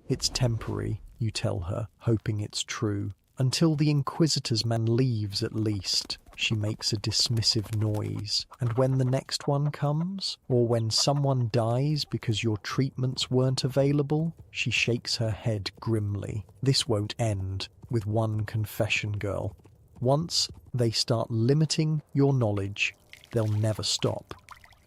[SPEAKER 1] It's temporary, you tell her, hoping it's true. Until the Inquisitor's man leaves at least. She makes a dismissive noise. And when the next one comes, or when someone dies because your treatments weren't available, she shakes her head grimly. This won't end with one confession girl. Once they start limiting your knowledge, they'll never stop.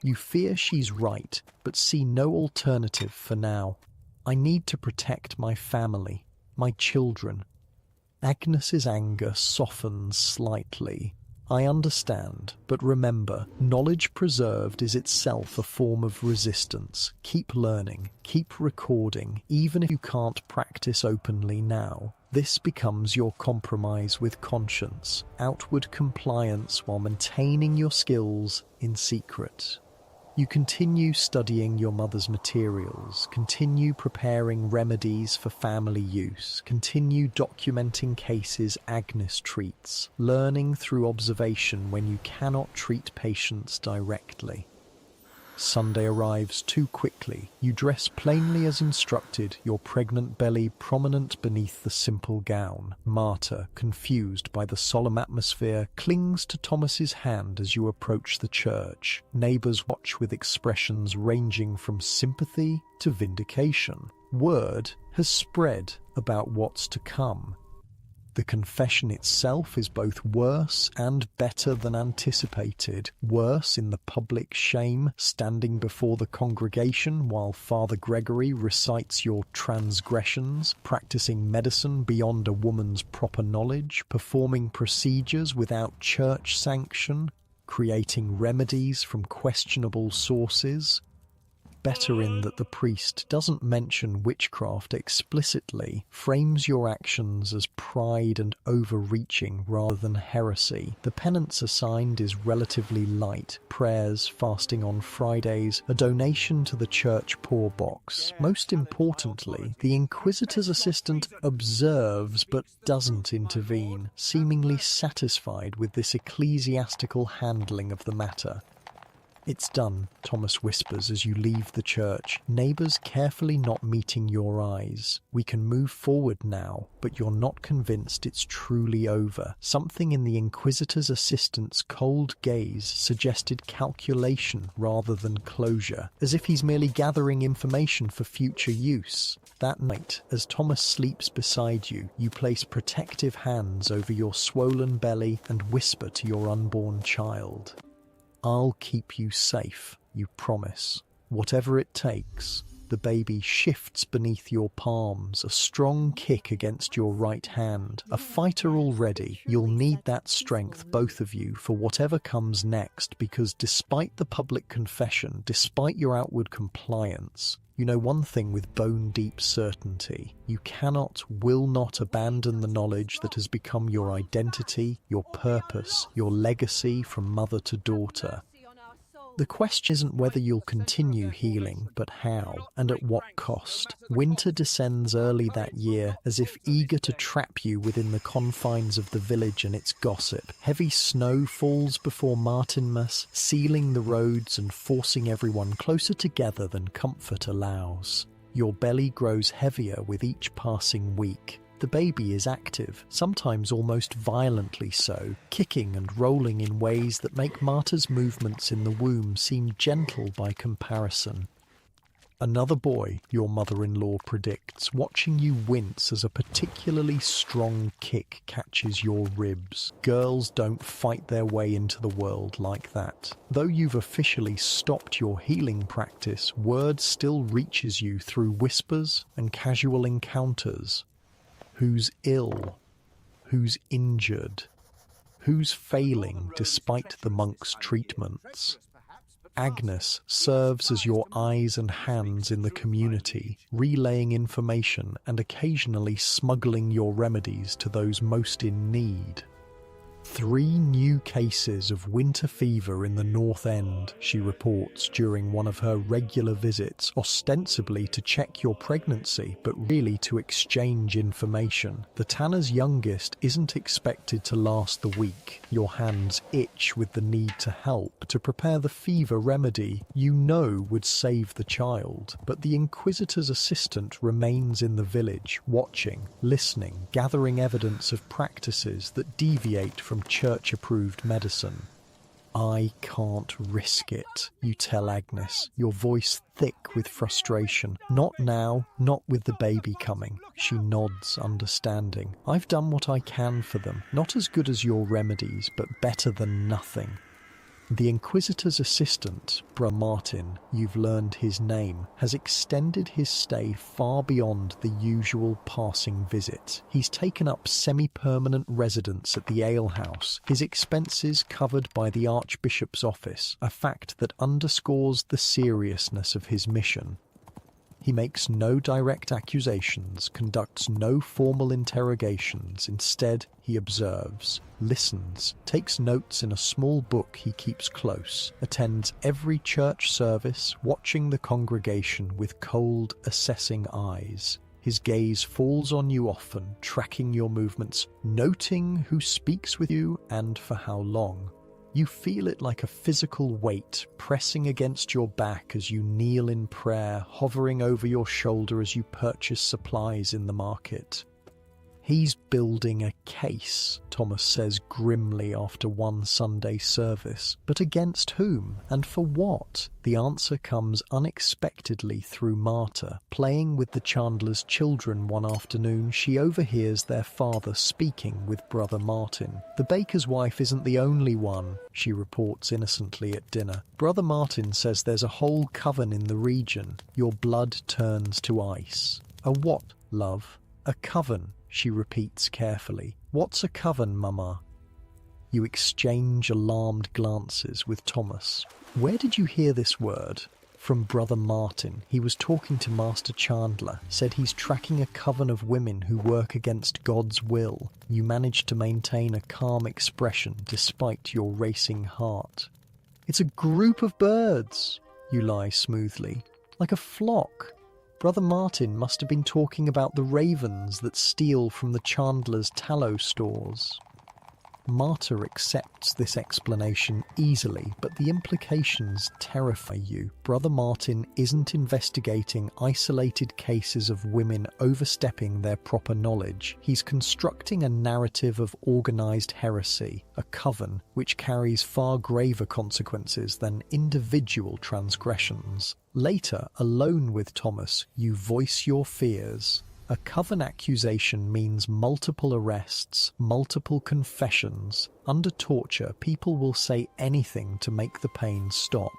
[SPEAKER 1] You fear she's right, but see no alternative for now. I need to protect my family, my children. Agnes's anger softens slightly. I understand, but remember, knowledge preserved is itself a form of resistance. Keep learning, keep recording, even if you can't practice openly now. This becomes your compromise with conscience, outward compliance while maintaining your skills in secret. You continue studying your mother's materials, continue preparing remedies for family use, continue documenting cases Agnes treats, learning through observation when you cannot treat patients directly. Sunday arrives too quickly. You dress plainly as instructed, your pregnant belly prominent beneath the simple gown. Marta, confused by the solemn atmosphere, clings to Thomas's hand as you approach the church. Neighbours watch with expressions ranging from sympathy to vindication. Word has spread about what's to come. The confession itself is both worse and better than anticipated. Worse in the public shame, standing before the congregation while Father Gregory recites your transgressions, practicing medicine beyond a woman's proper knowledge, performing procedures without church sanction, creating remedies from questionable sources. Better in that the priest doesn't mention witchcraft explicitly, frames your actions as pride and overreaching rather than heresy. The penance assigned is relatively light: prayers, fasting on Fridays, a donation to the church poor box. Most importantly, the inquisitor's assistant observes but doesn't intervene, seemingly satisfied with this ecclesiastical handling of the matter. "It's done," Thomas whispers as you leave the church, neighbours carefully not meeting your eyes. "We can move forward now, but you're not convinced it's truly over." Something in the inquisitor's assistant's cold gaze suggested calculation rather than closure, as if he's merely gathering information for future use. That night, as Thomas sleeps beside you, you place protective hands over your swollen belly and whisper to your unborn child. "I'll keep you safe, you promise. Whatever it takes." The baby shifts beneath your palms, a strong kick against your right hand. A fighter already, you'll need that strength, both of you, for whatever comes next, because despite the public confession, despite your outward compliance, you know one thing with bone-deep certainty: you cannot, will not abandon the knowledge that has become your identity, your purpose, your legacy from mother to daughter. The question isn't whether you'll continue healing, but how, and at what cost. Winter descends early that year, as if eager to trap you within the confines of the village and its gossip. Heavy snow falls before Martinmas, sealing the roads and forcing everyone closer together than comfort allows. Your belly grows heavier with each passing week. The baby is active, sometimes almost violently so, kicking and rolling in ways that make Marta's movements in the womb seem gentle by comparison. Another boy, your mother-in-law predicts, watching you wince as a particularly strong kick catches your ribs. Girls don't fight their way into the world like that. Though you've officially stopped your healing practice, word still reaches you through whispers and casual encounters. Who's ill? Who's injured? Who's failing despite the monk's treatments? Agnes serves as your eyes and hands in the community, relaying information and occasionally smuggling your remedies to those most in need. 3 new cases of winter fever in the North End, she reports during one of her regular visits, ostensibly to check your pregnancy, but really to exchange information. The tanner's youngest isn't expected to last the week. Your hands itch with the need to help, to prepare the fever remedy you know would save the child. But the inquisitor's assistant remains in the village, watching, listening, gathering evidence of practices that deviate from church-approved medicine. "I can't risk it," you tell Agnes, your voice thick with frustration. "Not now, not with the baby coming." She nods, understanding. "I've done what I can for them. Not as good as your remedies, but better than nothing." The Inquisitor's assistant, Brother Martin, you've learned his name, has extended his stay far beyond the usual passing visit. He's taken up semi-permanent residence at the alehouse, his expenses covered by the Archbishop's office, a fact that underscores the seriousness of his mission. He makes no direct accusations, conducts no formal interrogations. Instead, he observes, listens, takes notes in a small book he keeps close, attends every church service, watching the congregation with cold, assessing eyes. His gaze falls on you often, tracking your movements, noting who speaks with you and for how long. You feel it like a physical weight pressing against your back as you kneel in prayer, hovering over your shoulder as you purchase supplies in the market. He's building a case, Thomas says grimly after one Sunday service. But against whom and for what? The answer comes unexpectedly through Marta. Playing with the Chandlers' children one afternoon, she overhears their father speaking with Brother Martin. The baker's wife isn't the only one, she reports innocently at dinner. Brother Martin says there's a whole coven in the region. Your blood turns to ice. A what, love? A coven, she repeats carefully. What's a coven, Mama? You exchange alarmed glances with Thomas. Where did you hear this word? From Brother Martin. He was talking to Master Chandler, said he's tracking a coven of women who work against God's will. You managed to maintain a calm expression despite your racing heart. It's a group of birds, you lie smoothly, like a flock. Brother Martin must have been talking about the ravens that steal from the Chandler's tallow stores. Marta accepts this explanation easily, but the implications terrify you. Brother Martin isn't investigating isolated cases of women overstepping their proper knowledge. He's constructing a narrative of organized heresy, a coven which carries far graver consequences than individual transgressions. Later, alone with Thomas, you voice your fears. A coven accusation means multiple arrests, multiple confessions. Under torture, people will say anything to make the pain stop.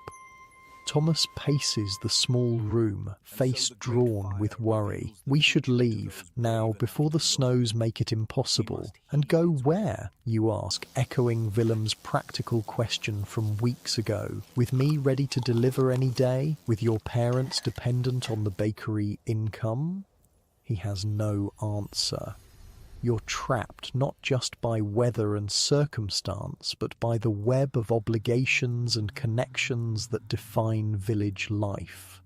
[SPEAKER 1] Thomas paces the small room, face drawn with worry. We should leave, now, before the snows make it impossible. And go where, you ask, echoing Willem's practical question from weeks ago. With me ready to deliver any day? With your parents dependent on the bakery income? He has no answer. You're trapped not just by weather and circumstance, but by the web of obligations and connections that define village life.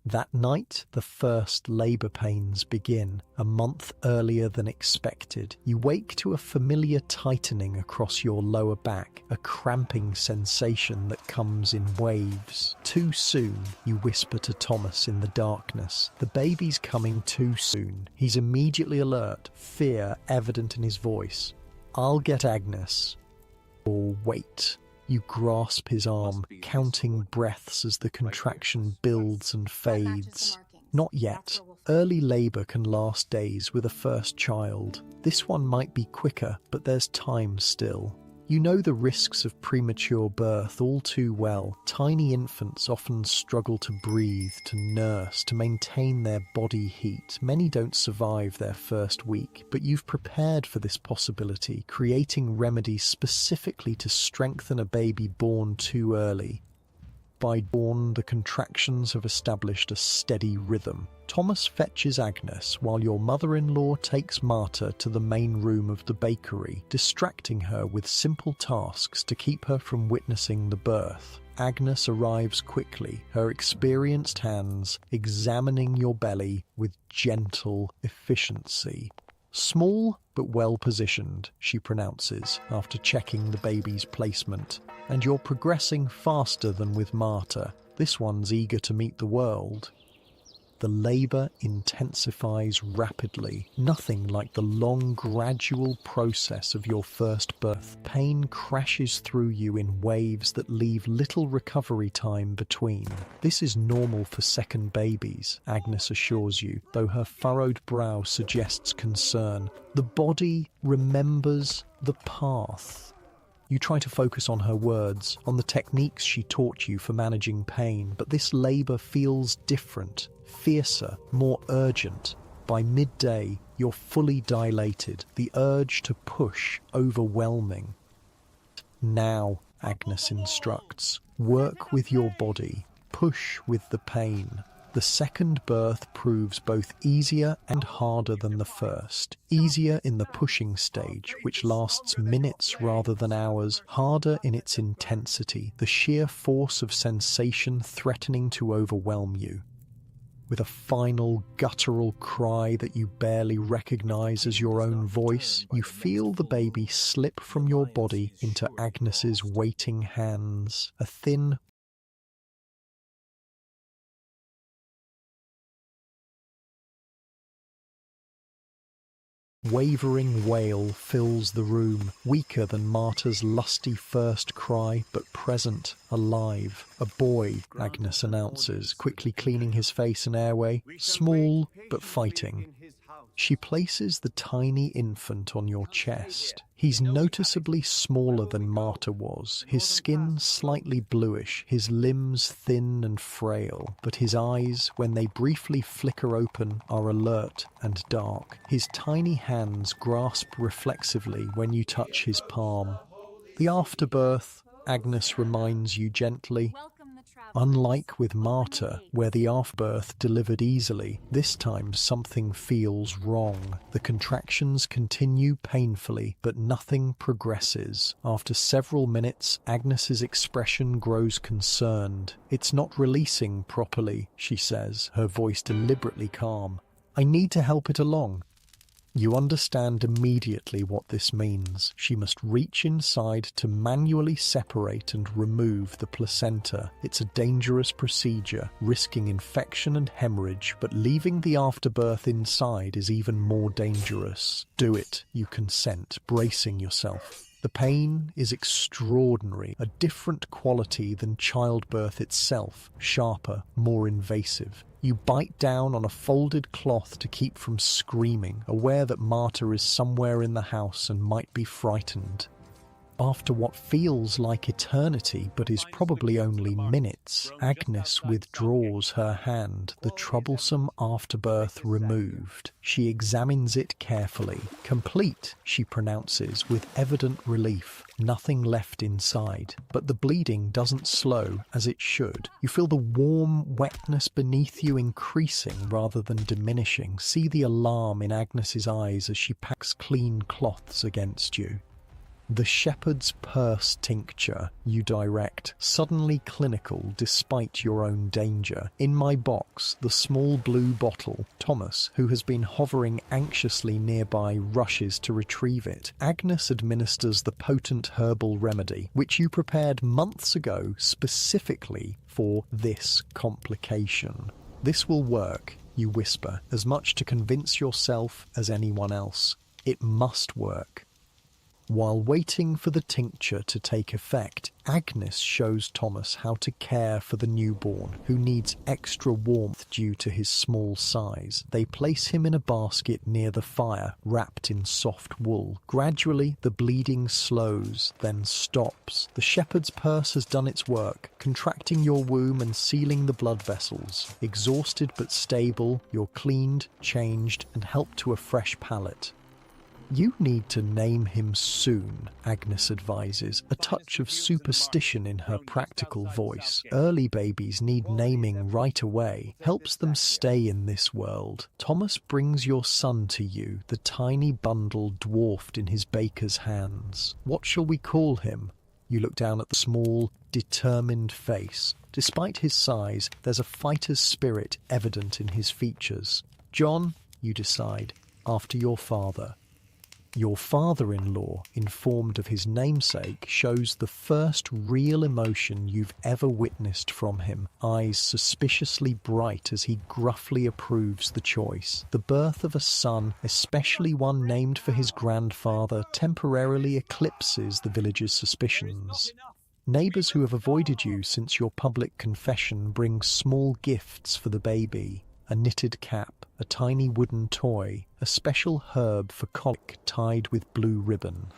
[SPEAKER 1] That night, the first labour pains begin, a month earlier than expected. You wake to a familiar tightening across your lower back, a cramping sensation that comes in waves. Too soon, you whisper to Thomas in the darkness. The baby's coming too soon. He's immediately alert, fear evident in his voice. I'll get Agnes. Or wait. You grasp his arm, counting breaths as the contraction builds and fades. Not yet. Early labour can last days with a first child. This one might be quicker, but there's time still. You know the risks of premature birth all too well. Tiny infants often struggle to breathe, to nurse, to maintain their body heat. Many don't survive their first week, but you've prepared for this possibility, creating remedies specifically to strengthen a baby born too early. By dawn, the contractions have established a steady rhythm. Thomas fetches Agnes while your mother-in-law takes Marta to the main room of the bakery, distracting her with simple tasks to keep her from witnessing the birth. Agnes arrives quickly, her experienced hands examining your belly with gentle efficiency. Small but well positioned, she pronounces after checking the baby's placement. And you're progressing faster than with Marta. This one's eager to meet the world. The labour intensifies rapidly, nothing like the long, gradual process of your first birth. Pain crashes through you in waves that leave little recovery time between. This is normal for second babies, Agnes assures you, though her furrowed brow suggests concern. The body remembers the path. You try to focus on her words, on the techniques she taught you for managing pain, but this labor feels different, fiercer, more urgent. By midday, you're fully dilated, the urge to push overwhelming. Now, Agnes instructs, work with your body, push with the pain. The second birth proves both easier and harder than the first. Easier in the pushing stage, which lasts minutes rather than hours, harder in its intensity, the sheer force of sensation threatening to overwhelm you. With a final guttural cry that you barely recognize as your own voice, you feel the baby slip from your body into Agnes's waiting hands. A thin, wavering wail fills the room, weaker than Marta's lusty first cry, but present, alive. A boy, Agnes announces, quickly cleaning his face and airway, small but fighting. She places the tiny infant on your chest. He's noticeably smaller than Marta was, his skin slightly bluish, his limbs thin and frail, but his eyes, when they briefly flicker open, are alert and dark. His tiny hands grasp reflexively when you touch his palm. The afterbirth, Agnes reminds you gently. Unlike with Marta, where the afterbirth delivered easily, this time something feels wrong. The contractions continue painfully, but nothing progresses. After several minutes, Agnes's expression grows concerned. "It's not releasing properly," she says, her voice deliberately calm. "I need to help it along." You understand immediately what this means. She must reach inside to manually separate and remove the placenta. It's a dangerous procedure, risking infection and hemorrhage, but leaving the afterbirth inside is even more dangerous. Do it, you consent, bracing yourself. The pain is extraordinary, a different quality than childbirth itself, sharper, more invasive. You bite down on a folded cloth to keep from screaming, aware that Marta is somewhere in the house and might be frightened. After what feels like eternity but is probably only minutes, Agnes withdraws her hand, the troublesome afterbirth removed. She examines it carefully. "Complete," she pronounces with evident relief. Nothing left inside. But the bleeding doesn't slow, as it should. You feel the warm wetness beneath you increasing rather than diminishing. See the alarm in Agnes's eyes as she packs clean cloths against you. The shepherd's purse tincture you direct, suddenly clinical despite your own danger. In my box, the small blue bottle. Thomas, who has been hovering anxiously nearby, rushes to retrieve it. Agnes administers the potent herbal remedy, which you prepared months ago specifically for this complication. "This will work," you whisper, as much to convince yourself as anyone else. It must work. While waiting for the tincture to take effect, Agnes shows Thomas how to care for the newborn, who needs extra warmth due to his small size. They place him in a basket near the fire, wrapped in soft wool. Gradually, the bleeding slows, then stops. The shepherd's purse has done its work, contracting your womb and sealing the blood vessels. Exhausted but stable, you're cleaned, changed, and helped to a fresh palate. "You need to name him soon," Agnes advises, a touch of superstition in her practical voice. Early babies need naming right away, helps them stay in this world. Thomas brings your son to you, the tiny bundle dwarfed in his baker's hands. "What shall we call him?" You look down at the small, determined face. Despite his size, there's a fighter's spirit evident in his features. "John," you decide, "after your father." Your father-in-law, informed of his namesake, shows the first real emotion you've ever witnessed from him, eyes suspiciously bright as he gruffly approves the choice. The birth of a son, especially one named for his grandfather, temporarily eclipses the village's suspicions. Neighbours who have avoided you since your public confession bring small gifts for the baby. A knitted cap, a tiny wooden toy, a special herb for colic tied with blue ribbon.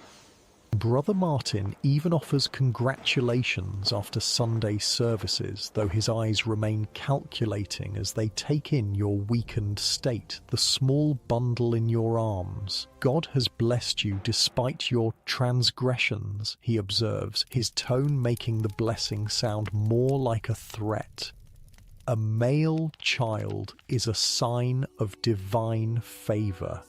[SPEAKER 1] Brother Martin even offers congratulations after Sunday services, though his eyes remain calculating as they take in your weakened state, the small bundle in your arms. God has blessed you despite your transgressions, he observes, his tone making the blessing sound more like a threat. A male child is a sign of divine favor.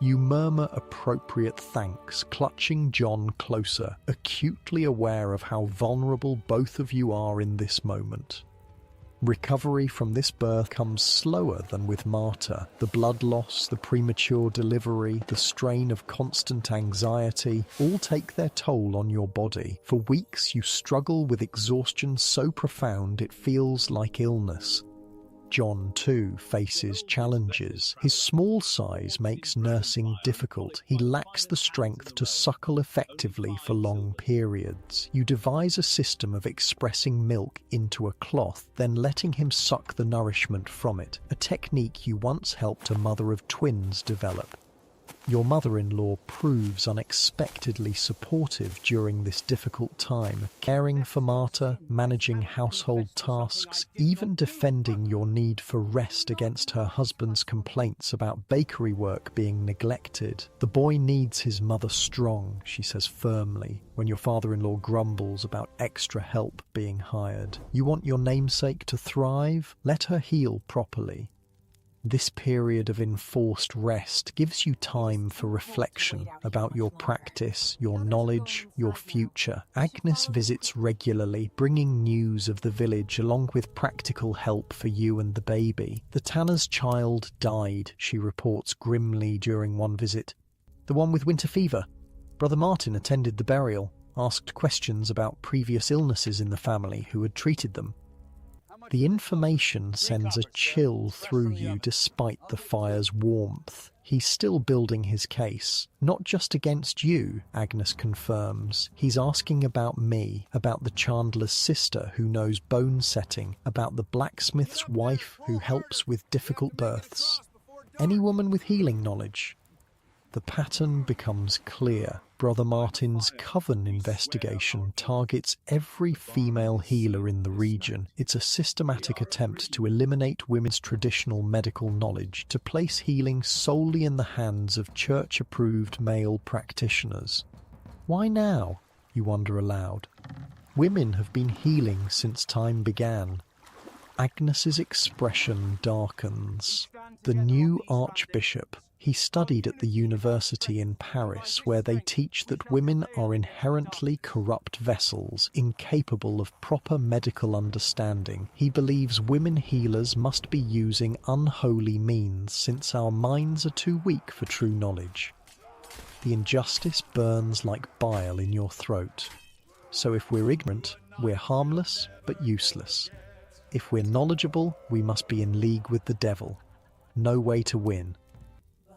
[SPEAKER 1] You murmur appropriate thanks, clutching John closer, acutely aware of how vulnerable both of you are in this moment. Recovery from this birth comes slower than with Marta. The blood loss, the premature delivery, the strain of constant anxiety all take their toll on your body. For weeks you struggle with exhaustion so profound it feels like illness. John, too, faces challenges. His small size makes nursing difficult. He lacks the strength to suckle effectively for long periods. You devise a system of expressing milk into a cloth, then letting him suck the nourishment from it, a technique you once helped a mother of twins develop. Your mother-in-law proves unexpectedly supportive during this difficult time, caring for Marta, managing household tasks, even defending your need for rest against her husband's complaints about bakery work being neglected. The boy needs his mother strong, she says firmly, when your father-in-law grumbles about extra help being hired. You want your namesake to thrive? Let her heal properly. This period of enforced rest gives you time for reflection about your practice, your knowledge, your future. Agnes visits regularly, bringing news of the village along with practical help for you and the baby. The tanner's child died, she reports grimly during one visit. The one with winter fever. Brother Martin attended the burial, asked questions about previous illnesses in the family who had treated them. The information sends a chill through you despite the fire's warmth. He's still building his case. Not just against you, Agnes confirms. He's asking about me, about the chandler's sister who knows bone setting, about the blacksmith's wife who helps with difficult births. Any woman with healing knowledge. The pattern becomes clear. Brother Martin's coven investigation targets every female healer in the region. It's a systematic attempt to eliminate women's traditional medical knowledge, to place healing solely in the hands of church-approved male practitioners. Why now? You wonder aloud. Women have been healing since time began. Agnes's expression darkens. The new archbishop. He studied at the university in Paris, where they teach that women are inherently corrupt vessels, incapable of proper medical understanding. He believes women healers must be using unholy means, since our minds are too weak for true knowledge. The injustice burns like bile in your throat. So if we're ignorant, we're harmless but useless. If we're knowledgeable, we must be in league with the devil. No way to win.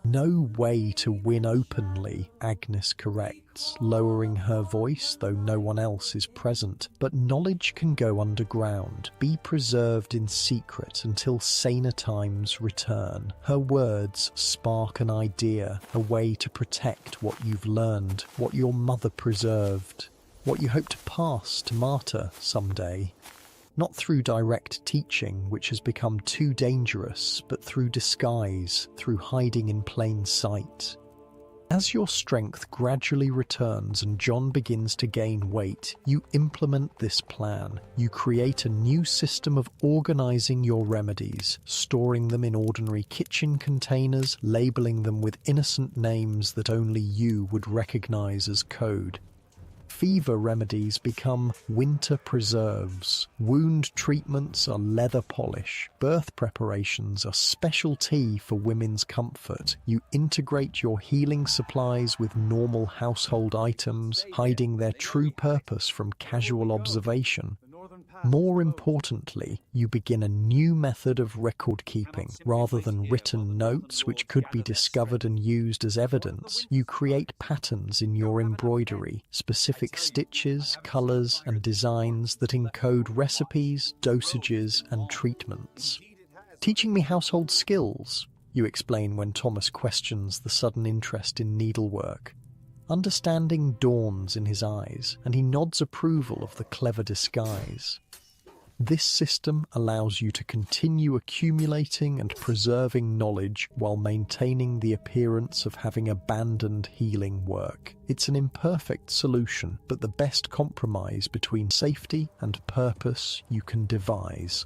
[SPEAKER 1] No way to win openly, Agnes corrects, lowering her voice though no one else is present. But knowledge can go underground, be preserved in secret until saner times return. Her words spark an idea, a way to protect what you've learned, what your mother preserved, what you hope to pass to Marta someday. Not through direct teaching, which has become too dangerous, but through disguise, through hiding in plain sight. As your strength gradually returns and John begins to gain weight, you implement this plan. You create a new system of organizing your remedies, storing them in ordinary kitchen containers, labeling them with innocent names that only you would recognize as code. Fever remedies become winter preserves. Wound treatments are leather polish. Birth preparations are special tea for women's comfort. You integrate your healing supplies with normal household items, hiding their true purpose from casual observation. More importantly, you begin a new method of record keeping. Rather than written notes which could be discovered and used as evidence, you create patterns in your embroidery, specific stitches, colours and designs that encode recipes, dosages and treatments. Teaching me household skills, you explain when Thomas questions the sudden interest in needlework. Understanding dawns in his eyes, and he nods approval of the clever disguise. This system allows you to continue accumulating and preserving knowledge while maintaining the appearance of having abandoned healing work. It's an imperfect solution, but the best compromise between safety and purpose you can devise.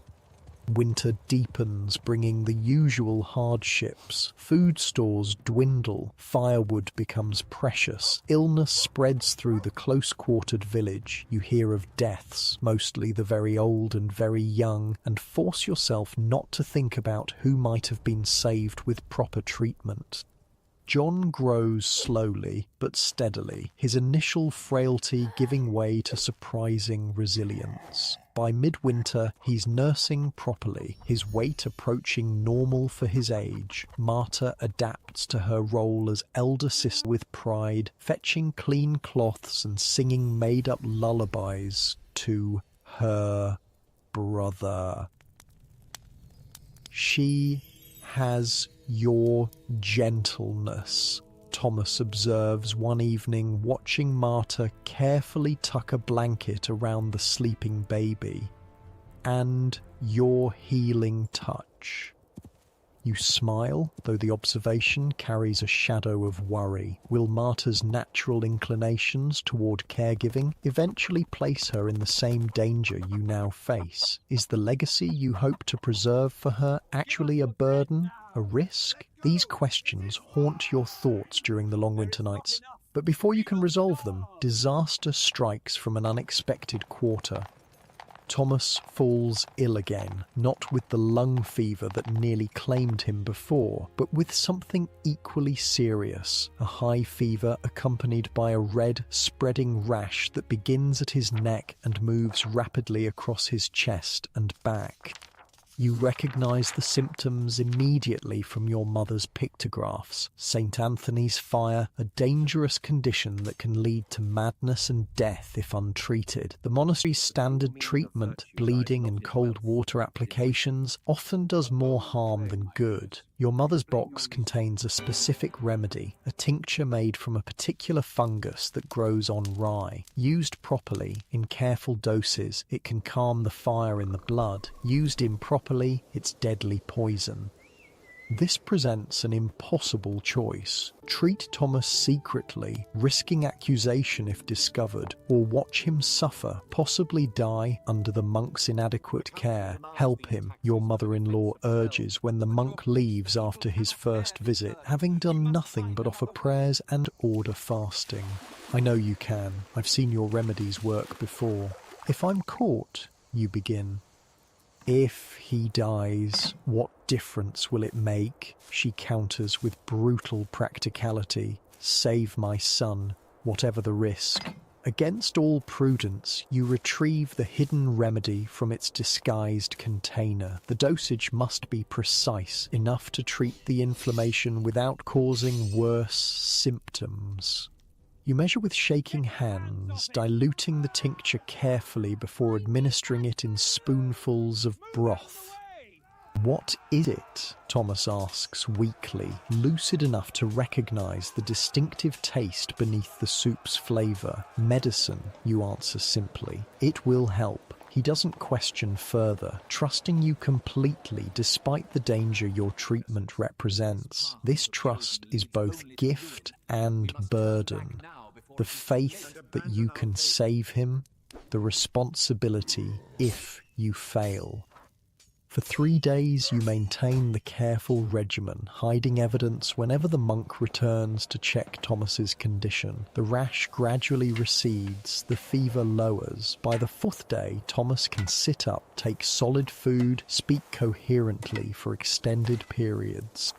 [SPEAKER 1] Winter deepens, bringing the usual hardships. Food stores dwindle, firewood becomes precious, illness spreads through the close-quartered village. You hear of deaths, mostly the very old and very young, and force yourself not to think about who might have been saved with proper treatment. John grows slowly but steadily, his initial frailty giving way to surprising resilience. By midwinter, he's nursing properly, his weight approaching normal for his age. Marta adapts to her role as elder sister with pride, fetching clean cloths and singing made-up lullabies to her brother. She has your gentleness, Thomas observes one evening watching Marta carefully tuck a blanket around the sleeping baby, and your healing touch. You smile, though the observation carries a shadow of worry. Will Marta's natural inclinations toward caregiving eventually place her in the same danger you now face? Is the legacy you hope to preserve for her actually a burden, a risk? These questions haunt your thoughts during the long winter nights. But before you can resolve them, disaster strikes from an unexpected quarter. Thomas falls ill again, not with the lung fever that nearly claimed him before, but with something equally serious, a high fever accompanied by a red, spreading rash that begins at his neck and moves rapidly across his chest and back. You recognize the symptoms immediately from your mother's pictographs. St. Anthony's fire, a dangerous condition that can lead to madness and death if untreated. The monastery's standard treatment, bleeding and cold water applications, often does more harm than good. Your mother's box contains a specific remedy, a tincture made from a particular fungus that grows on rye. Used properly, in careful doses, it can calm the fire in the blood. Used improperly, it's deadly poison. This presents an impossible choice. Treat Thomas secretly, risking accusation if discovered, or watch him suffer, possibly die under the monk's inadequate care. Help him, your mother-in-law urges when the monk leaves after his first visit, having done nothing but offer prayers and order fasting. I know you can. I've seen your remedies work before. If I'm caught, you begin. If he dies, what difference will it make? She counters with brutal practicality. Save my son, whatever the risk. Against all prudence, you retrieve the hidden remedy from its disguised container. The dosage must be precise, enough to treat the inflammation without causing worse symptoms. You measure with shaking hands, diluting the tincture carefully before administering it in spoonfuls of broth. What is it? Thomas asks weakly, lucid enough to recognize the distinctive taste beneath the soup's flavor. Medicine, you answer simply. It will help. He doesn't question further, trusting you completely despite the danger your treatment represents. This trust is both gift and burden. The faith that you can save him, the responsibility if you fail. For 3 days you maintain the careful regimen, hiding evidence whenever the monk returns to check Thomas's condition. The rash gradually recedes, the fever lowers. By the 4th day, Thomas can sit up, take solid food, speak coherently for extended periods.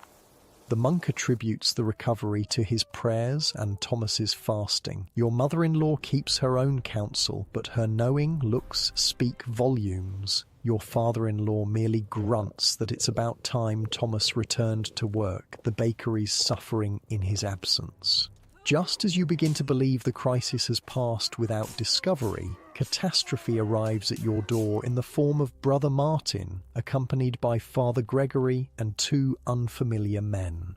[SPEAKER 1] The monk attributes the recovery to his prayers and Thomas's fasting. Your mother-in-law keeps her own counsel, but her knowing looks speak volumes. Your father-in-law merely grunts that it's about time Thomas returned to work, the bakery's suffering in his absence. Just as you begin to believe the crisis has passed without discovery, catastrophe arrives at your door in the form of Brother Martin, accompanied by Father Gregory and 2 unfamiliar men.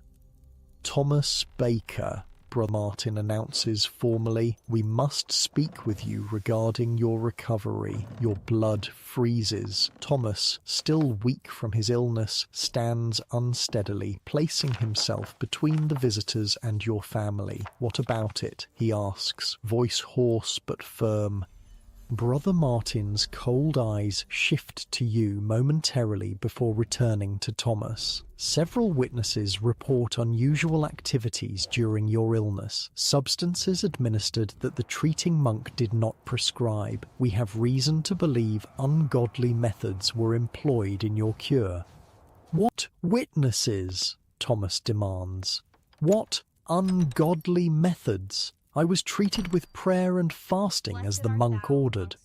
[SPEAKER 1] Thomas Baker, Brother Martin announces formally, "We must speak with you regarding your recovery." Your blood freezes. Thomas, still weak from his illness, stands unsteadily, placing himself between the visitors and your family. "What about it?" he asks, voice hoarse but firm. Brother Martin's cold eyes shift to you momentarily before returning to Thomas. "Several witnesses report unusual activities during your illness, substances administered that the treating monk did not prescribe. We have reason to believe ungodly methods were employed in your cure." "What witnesses?" Thomas demands. "What ungodly methods? I was treated with prayer and fasting as the monk ordered."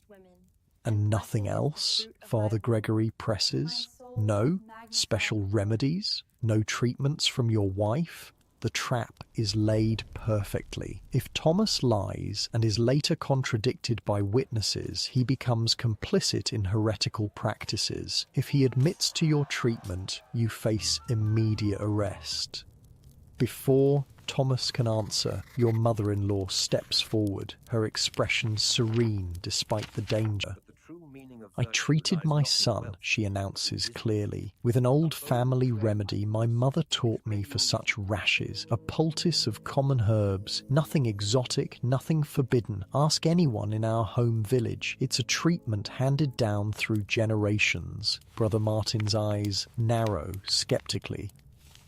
[SPEAKER 1] "And nothing else?" Father Gregory presses. "No special remedies? No treatments from your wife?" The trap is laid perfectly. If Thomas lies and is later contradicted by witnesses, he becomes complicit in heretical practices. If he admits to your treatment, you face immediate arrest. Before Thomas can answer, your mother-in-law steps forward, her expression serene despite the danger. "I treated my son," she announces clearly, "with an old family remedy my mother taught me for such rashes, a poultice of common herbs, nothing exotic, nothing forbidden. Ask anyone in our home village. It's a treatment handed down through generations." Brother Martin's eyes narrow skeptically.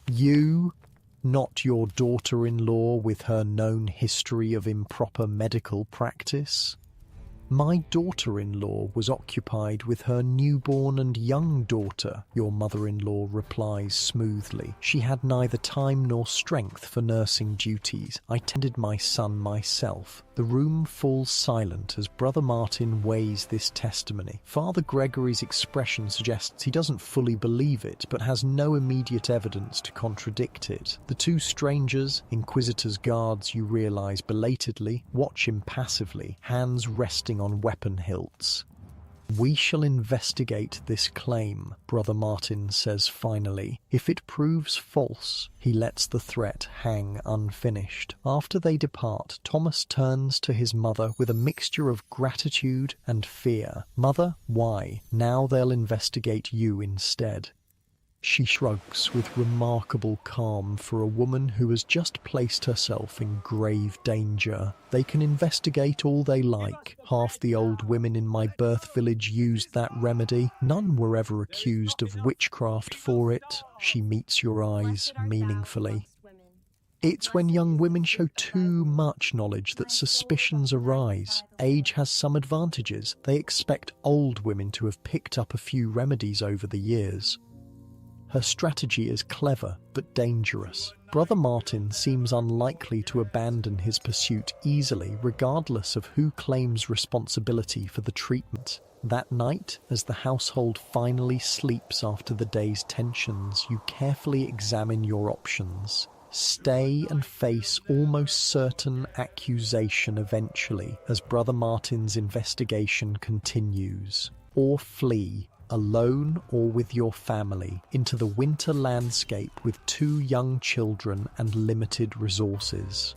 [SPEAKER 1] "You? Not your daughter-in-law with her known history of improper medical practice?" "My daughter-in-law was occupied with her newborn and young daughter," your mother-in-law replies smoothly. "She had neither time nor strength for nursing duties. I tended my son myself." The room falls silent as Brother Martin weighs this testimony. Father Gregory's expression suggests he doesn't fully believe it, but has no immediate evidence to contradict it. The two strangers, Inquisitor's guards you realize belatedly, watch impassively, hands resting on weapon hilts. "We shall investigate this claim," Brother Martin says finally. "If it proves false," he lets the threat hang unfinished. After they depart, Thomas turns to his mother with a mixture of gratitude and fear. "Mother, why? Now they'll investigate you instead." She shrugs with remarkable calm for a woman who has just placed herself in grave danger. "They can investigate all they like. Half the old women in my birth village used that remedy. None were ever accused of witchcraft for it." She meets your eyes meaningfully. "It's when young women show too much knowledge that suspicions arise. Age has some advantages. They expect old women to have picked up a few remedies over the years." Her strategy is clever but dangerous. Brother Martin seems unlikely to abandon his pursuit easily, regardless of who claims responsibility for the treatment. That night, as the household finally sleeps after the day's tensions, you carefully examine your options. Stay and face almost certain accusation eventually, as Brother Martin's investigation continues. Or flee, alone or with your family, into the winter landscape with 2 young children and limited resources.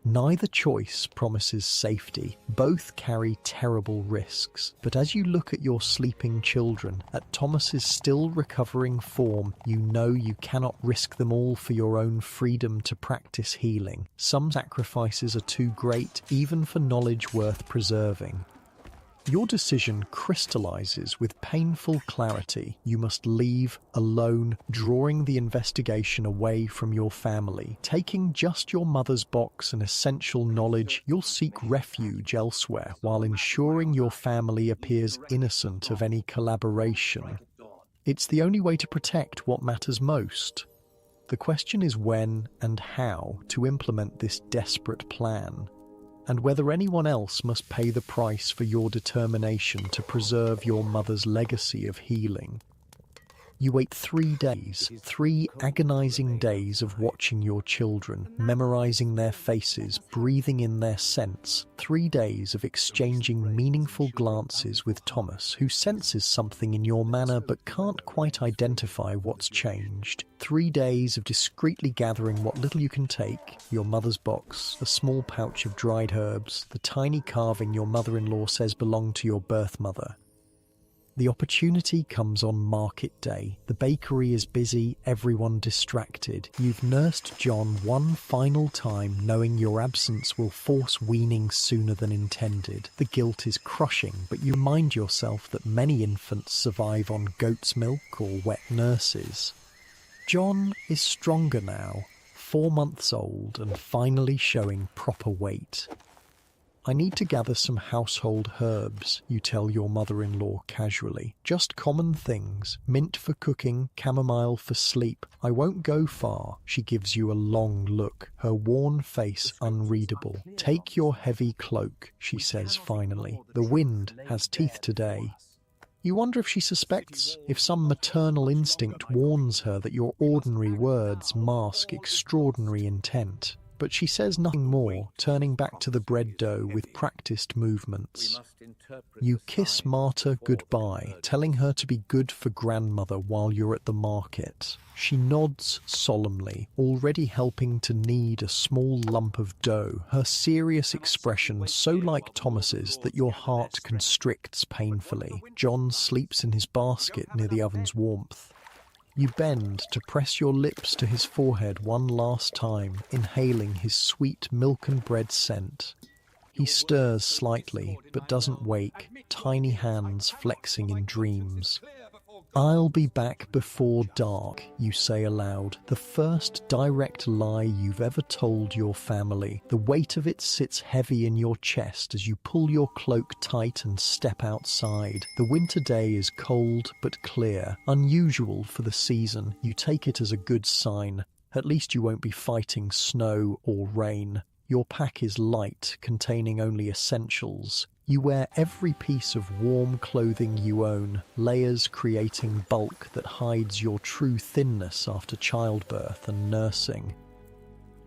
[SPEAKER 1] Neither choice promises safety. Both carry terrible risks. But as you look at your sleeping children, at Thomas's still recovering form, you know you cannot risk them all for your own freedom to practice healing. Some sacrifices are too great, even for knowledge worth preserving. Your decision crystallizes with painful clarity. You must leave alone, drawing the investigation away from your family. Taking just your mother's box and essential knowledge, you'll seek refuge elsewhere while ensuring your family appears innocent of any collaboration. It's the only way to protect what matters most. The question is when and how to implement this desperate plan, and whether anyone else must pay the price for your determination to preserve your mother's legacy of healing. You wait 3 days, 3 agonizing days of watching your children, memorizing their faces, breathing in their scents. 3 days of exchanging meaningful glances with Thomas, who senses something in your manner but can't quite identify what's changed. 3 days of discreetly gathering what little you can take, your mother's box, a small pouch of dried herbs, the tiny carving your mother-in-law says belonged to your birth mother. The opportunity comes on market day. The bakery is busy, everyone distracted. You've nursed John one final time, knowing your absence will force weaning sooner than intended. The guilt is crushing, but you remind yourself that many infants survive on goat's milk or wet nurses. John is stronger now, 4 months old and finally showing proper weight. I need to gather some household herbs, you tell your mother-in-law casually. Just common things. Mint for cooking, chamomile for sleep. I won't go far. She gives you a long look, her worn face unreadable. Take your heavy cloak, she says finally. The wind has teeth today. You wonder if she suspects, if some maternal instinct warns her that your ordinary words mask extraordinary intent. But she says nothing more, turning back to the bread dough with practiced movements. You kiss Marta goodbye, telling her to be good for grandmother while you're at the market. She nods solemnly, already helping to knead a small lump of dough, her serious expression so like Thomas's that your heart constricts painfully. John sleeps in his basket near the oven's warmth. You bend to press your lips to his forehead one last time, inhaling his sweet milk and bread scent. He stirs slightly, but doesn't wake, tiny hands flexing in dreams. I'll be back before dark, you say aloud, the first direct lie you've ever told your family. The weight of it sits heavy in your chest as you pull your cloak tight and step outside. The winter day is cold but clear, unusual for the season. You take it as a good sign. At least you won't be fighting snow or rain. Your pack is light, containing only essentials. You wear every piece of warm clothing you own, layers creating bulk that hides your true thinness after childbirth and nursing.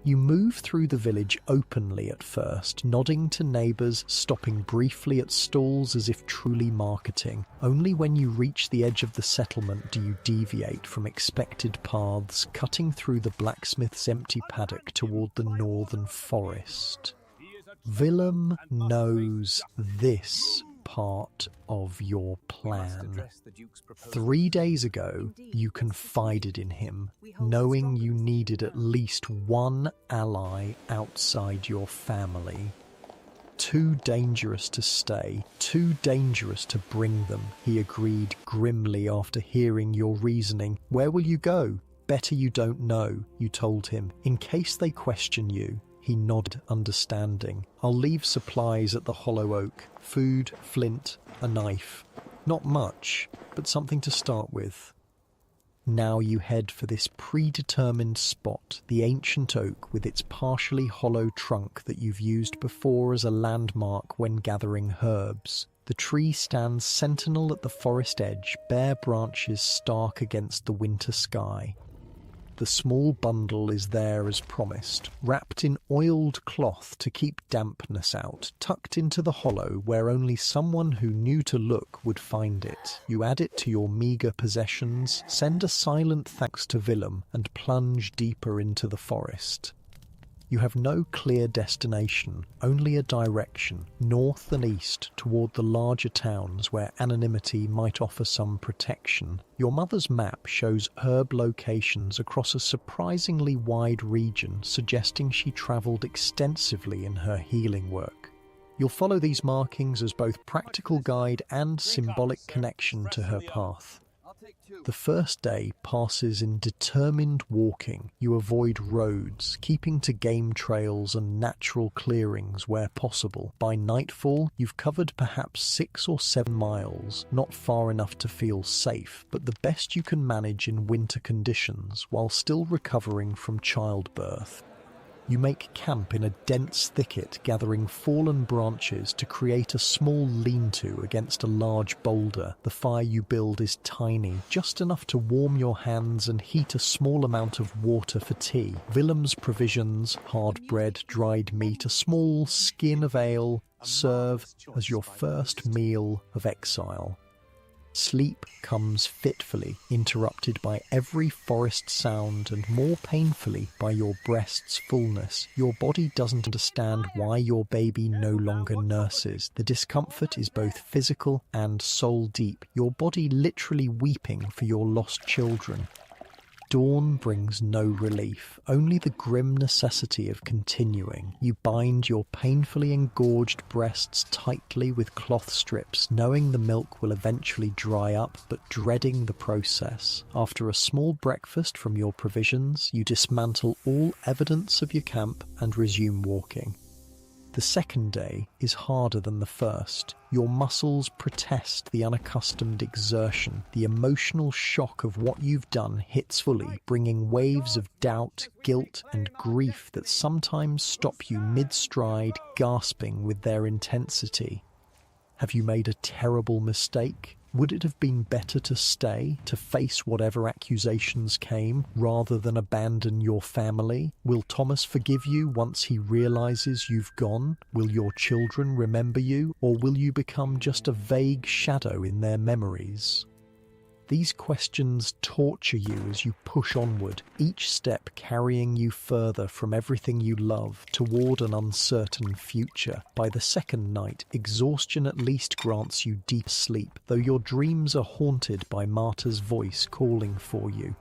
[SPEAKER 1] You move through the village openly at first, nodding to neighbours, stopping briefly at stalls as if truly marketing. Only when you reach the edge of the settlement do you deviate from expected paths, cutting through the blacksmith's empty paddock toward the northern forest. Willem knows this part of your plan. 3 days ago, you confided in him, knowing you needed at least one ally outside your family. Too dangerous to stay, too dangerous to bring them, he agreed grimly after hearing your reasoning. Where will you go? Better you don't know, you told him, in case they question you. He nodded, understanding. I'll leave supplies at the Hollow Oak. Food, flint, a knife. Not much, but something to start with. Now you head for this predetermined spot, the ancient oak with its partially hollow trunk that you've used before as a landmark when gathering herbs. The tree stands sentinel at the forest edge, bare branches stark against the winter sky. The small bundle is there as promised, wrapped in oiled cloth to keep dampness out, tucked into the hollow where only someone who knew to look would find it. You add it to your meagre possessions, send a silent thanks to Willem, and plunge deeper into the forest. You have no clear destination, only a direction, north and east, toward the larger towns where anonymity might offer some protection. Your mother's map shows herb locations across a surprisingly wide region, suggesting she travelled extensively in her healing work. You'll follow these markings as both practical guide and symbolic connection to her path. The first day passes in determined walking. You avoid roads, keeping to game trails and natural clearings where possible. By nightfall, you've covered perhaps 6 or 7 miles, not far enough to feel safe, but the best you can manage in winter conditions while still recovering from childbirth. You make camp in a dense thicket, gathering fallen branches to create a small lean-to against a large boulder. The fire you build is tiny, just enough to warm your hands and heat a small amount of water for tea. Willem's provisions, hard bread, dried meat, a small skin of ale, serve as your first meal of exile. Sleep comes fitfully, interrupted by every forest sound and more painfully by your breast's fullness. Your body doesn't understand why your baby no longer nurses. The discomfort is both physical and soul deep, your body literally weeping for your lost children. Dawn brings no relief, only the grim necessity of continuing. You bind your painfully engorged breasts tightly with cloth strips, knowing the milk will eventually dry up, but dreading the process. After a small breakfast from your provisions, you dismantle all evidence of your camp and resume walking. The second day is harder than the first. Your muscles protest the unaccustomed exertion. The emotional shock of what you've done hits fully, bringing waves of doubt, guilt, and grief that sometimes stop you mid-stride, gasping with their intensity. Have you made a terrible mistake? Would it have been better to stay, to face whatever accusations came, rather than abandon your family? Will Thomas forgive you once he realizes you've gone? Will your children remember you, or will you become just a vague shadow in their memories? These questions torture you as you push onward, each step carrying you further from everything you love toward an uncertain future. By the second night, exhaustion at least grants you deep sleep, though your dreams are haunted by Marta's voice calling for you.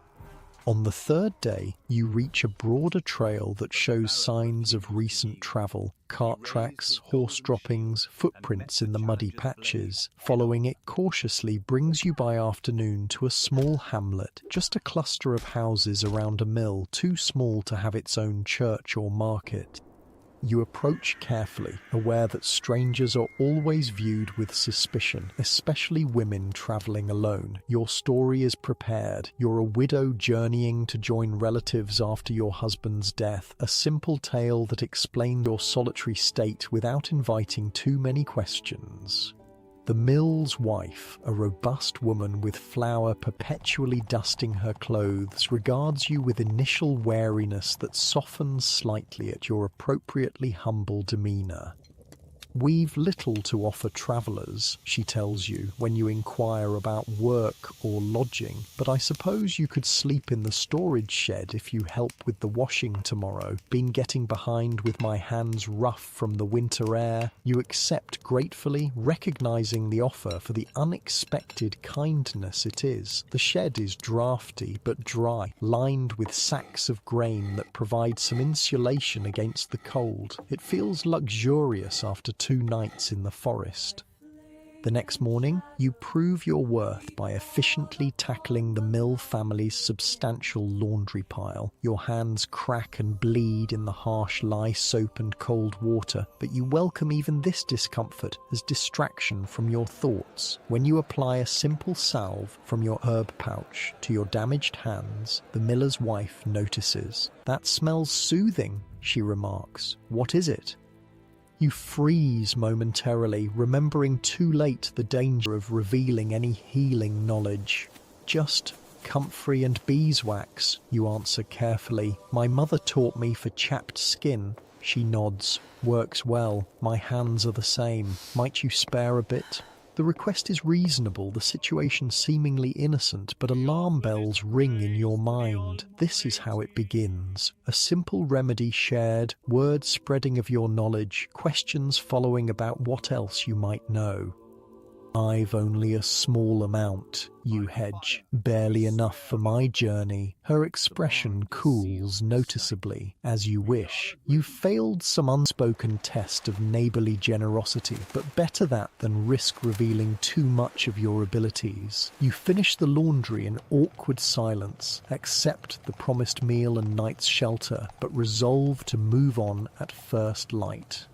[SPEAKER 1] On the third day, you reach a broader trail that shows signs of recent travel. Cart tracks, horse droppings, footprints in the muddy patches. Following it cautiously brings you by afternoon to a small hamlet, just a cluster of houses around a mill, too small to have its own church or market. You approach carefully, aware that strangers are always viewed with suspicion, especially women traveling alone. Your story is prepared. You're a widow journeying to join relatives after your husband's death, a simple tale that explains your solitary state without inviting too many questions. The mill's wife, a robust woman with flour perpetually dusting her clothes, regards you with initial wariness that softens slightly at your appropriately humble demeanor. "We've little to offer travellers," she tells you when you inquire about work or lodging, "but I suppose you could sleep in the storage shed if you help with the washing tomorrow. Been getting behind with my hands rough from the winter air." You accept gratefully, recognizing the offer for the unexpected kindness it is. The shed is drafty but dry, lined with sacks of grain that provide some insulation against the cold. It feels luxurious after 2 nights in the forest. The next morning, you prove your worth by efficiently tackling the Mill family's substantial laundry pile. Your hands crack and bleed in the harsh lye soap and cold water, but you welcome even this discomfort as distraction from your thoughts. When you apply a simple salve from your herb pouch to your damaged hands, the miller's wife notices. "That smells soothing," she remarks. "What is it?" You freeze momentarily, remembering too late the danger of revealing any healing knowledge. "Just comfrey and beeswax," you answer carefully. "My mother taught me for chapped skin." She nods. "Works well. My hands are the same. Might you spare a bit?" The request is reasonable, the situation seemingly innocent, but alarm bells ring in your mind. This is how it begins. A simple remedy shared, words spreading of your knowledge, questions following about what else you might know. "I've only a small amount," you hedge. "Barely enough for my journey." Her expression cools noticeably. "As you wish." You've failed some unspoken test of neighbourly generosity, but better that than risk revealing too much of your abilities. You finish the laundry in awkward silence, accept the promised meal and night's shelter, but resolve to move on at first light.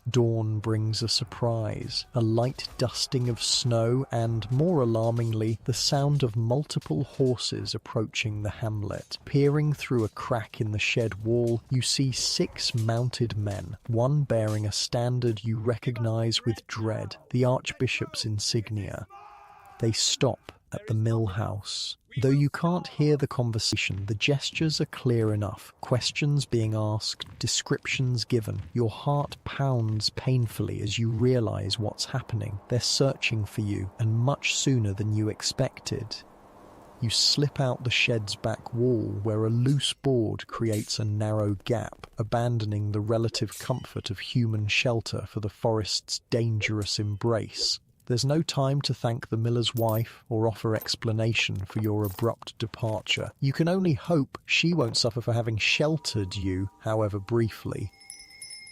[SPEAKER 1] Dawn brings a surprise, a light dusting of snow and, more alarmingly, the sound of multiple horses approaching the hamlet. Peering through a crack in the shed wall, you see 6 mounted men, one bearing a standard you recognize with dread, the Archbishop's insignia. They stop at the mill house. Though you can't hear the conversation, the gestures are clear enough. Questions being asked, descriptions given. Your heart pounds painfully as you realize what's happening. They're searching for you, and much sooner than you expected. You slip out the shed's back wall, where a loose board creates a narrow gap, abandoning the relative comfort of human shelter for the forest's dangerous embrace. There's no time to thank the miller's wife or offer explanation for your abrupt departure. You can only hope she won't suffer for having sheltered you, however briefly.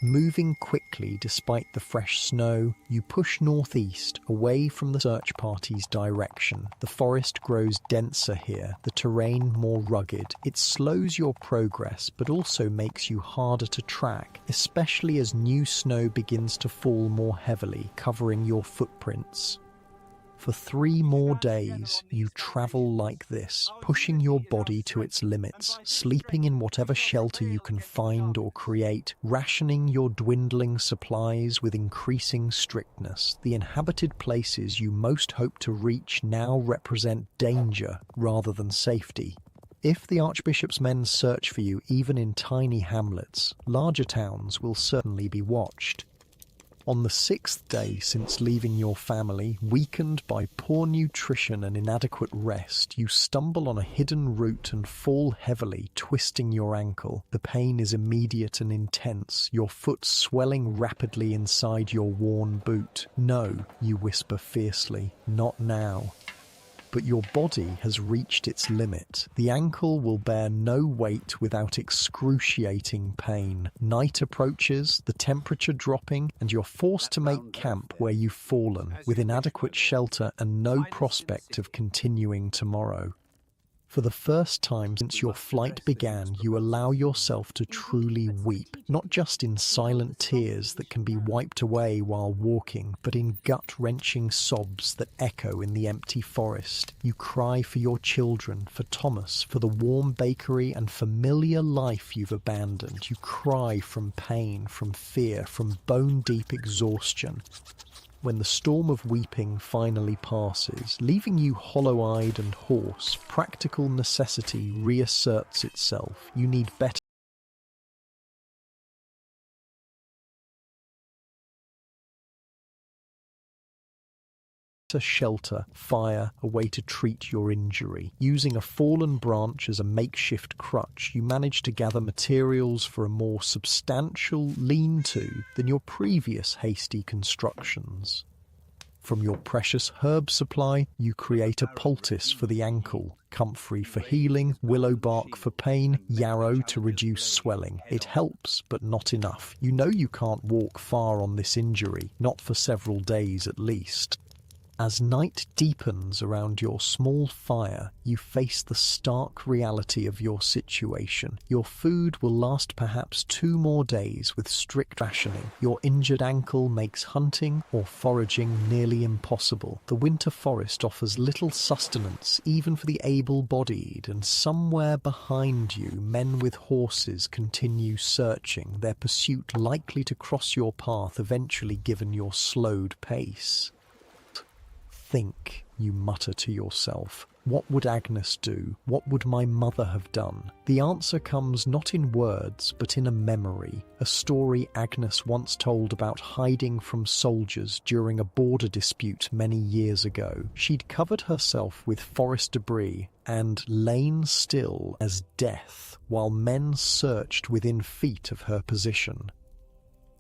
[SPEAKER 1] Moving quickly despite the fresh snow, you push northeast, away from the search party's direction. The forest grows denser here, the terrain more rugged. It slows your progress, but also makes you harder to track, especially as new snow begins to fall more heavily, covering your footprints. For 3 more days, you travel like this, pushing your body to its limits, sleeping in whatever shelter you can find or create, rationing your dwindling supplies with increasing strictness. The inhabited places you most hope to reach now represent danger rather than safety. If the Archbishop's men search for you even in tiny hamlets, larger towns will certainly be watched. On the 6th day since leaving your family, weakened by poor nutrition and inadequate rest, you stumble on a hidden route and fall heavily, twisting your ankle. The pain is immediate and intense, your foot swelling rapidly inside your worn boot. "No," you whisper fiercely, "not now." But your body has reached its limit. The ankle will bear no weight without excruciating pain. Night approaches, the temperature dropping, and you're forced to make camp where you've fallen, with inadequate shelter and no prospect of continuing tomorrow. For the first time since your flight began, you allow yourself to truly weep, not just in silent tears that can be wiped away while walking, but in gut-wrenching sobs that echo in the empty forest. You cry for your children, for Thomas, for the warm bakery and familiar life you've abandoned. You cry from pain, from fear, from bone-deep exhaustion. When the storm of weeping finally passes, leaving you hollow-eyed and hoarse, practical necessity reasserts itself. You need better shelter, fire, a way to treat your injury. Using a fallen branch as a makeshift crutch, you manage to gather materials for a more substantial lean-to than your previous hasty constructions. From your precious herb supply, you create a poultice for the ankle, comfrey for healing, willow bark for pain, yarrow to reduce swelling. It helps, but not enough. You know you can't walk far on this injury, not for several days at least. As night deepens around your small fire, you face the stark reality of your situation. Your food will last perhaps 2 more days with strict rationing. Your injured ankle makes hunting or foraging nearly impossible. The winter forest offers little sustenance even for the able-bodied, and somewhere behind you, men with horses continue searching, their pursuit likely to cross your path eventually given your slowed pace. Think, you mutter to yourself. What would Agnes do? What would my mother have done? The answer comes not in words, but in a memory. A story Agnes once told about hiding from soldiers during a border dispute many years ago. She'd covered herself with forest debris and lain still as death while men searched within feet of her position.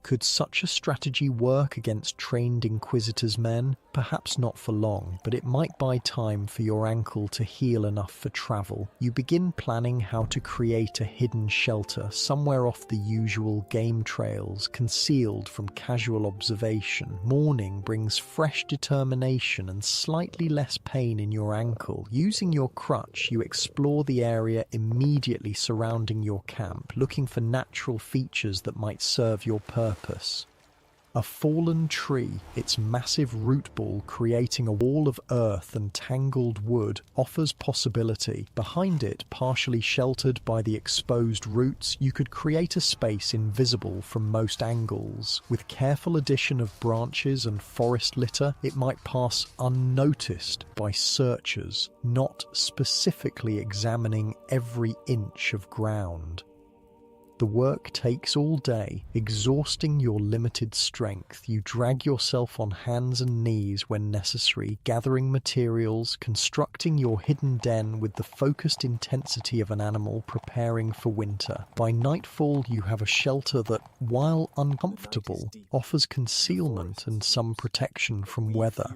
[SPEAKER 1] Could such a strategy work against trained Inquisitor's men? Perhaps not for long, but it might buy time for your ankle to heal enough for travel. You begin planning how to create a hidden shelter somewhere off the usual game trails, concealed from casual observation. Morning brings fresh determination and slightly less pain in your ankle. Using your crutch, you explore the area immediately surrounding your camp, looking for natural features that might serve your purpose. A fallen tree, its massive root ball creating a wall of earth and tangled wood, offers possibility. Behind it, partially sheltered by the exposed roots, you could create a space invisible from most angles. With careful addition of branches and forest litter, it might pass unnoticed by searchers, not specifically examining every inch of ground. The work takes all day, exhausting your limited strength. You drag yourself on hands and knees when necessary, gathering materials, constructing your hidden den with the focused intensity of an animal preparing for winter. By nightfall, you have a shelter that, while uncomfortable, offers concealment and some protection from weather.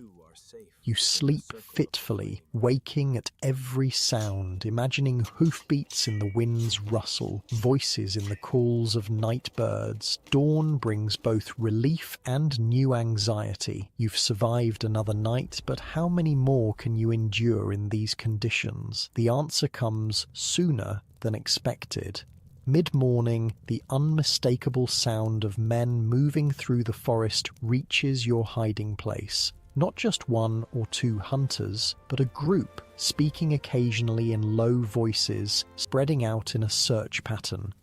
[SPEAKER 1] You sleep fitfully, waking at every sound, imagining hoofbeats in the wind's rustle, voices in the calls of night birds. Dawn brings both relief and new anxiety. You've survived another night, but how many more can you endure in these conditions? The answer comes sooner than expected. Mid-morning, the unmistakable sound of men moving through the forest reaches your hiding place. Not just one or two hunters, but a group, speaking occasionally in low voices, spreading out in a search pattern.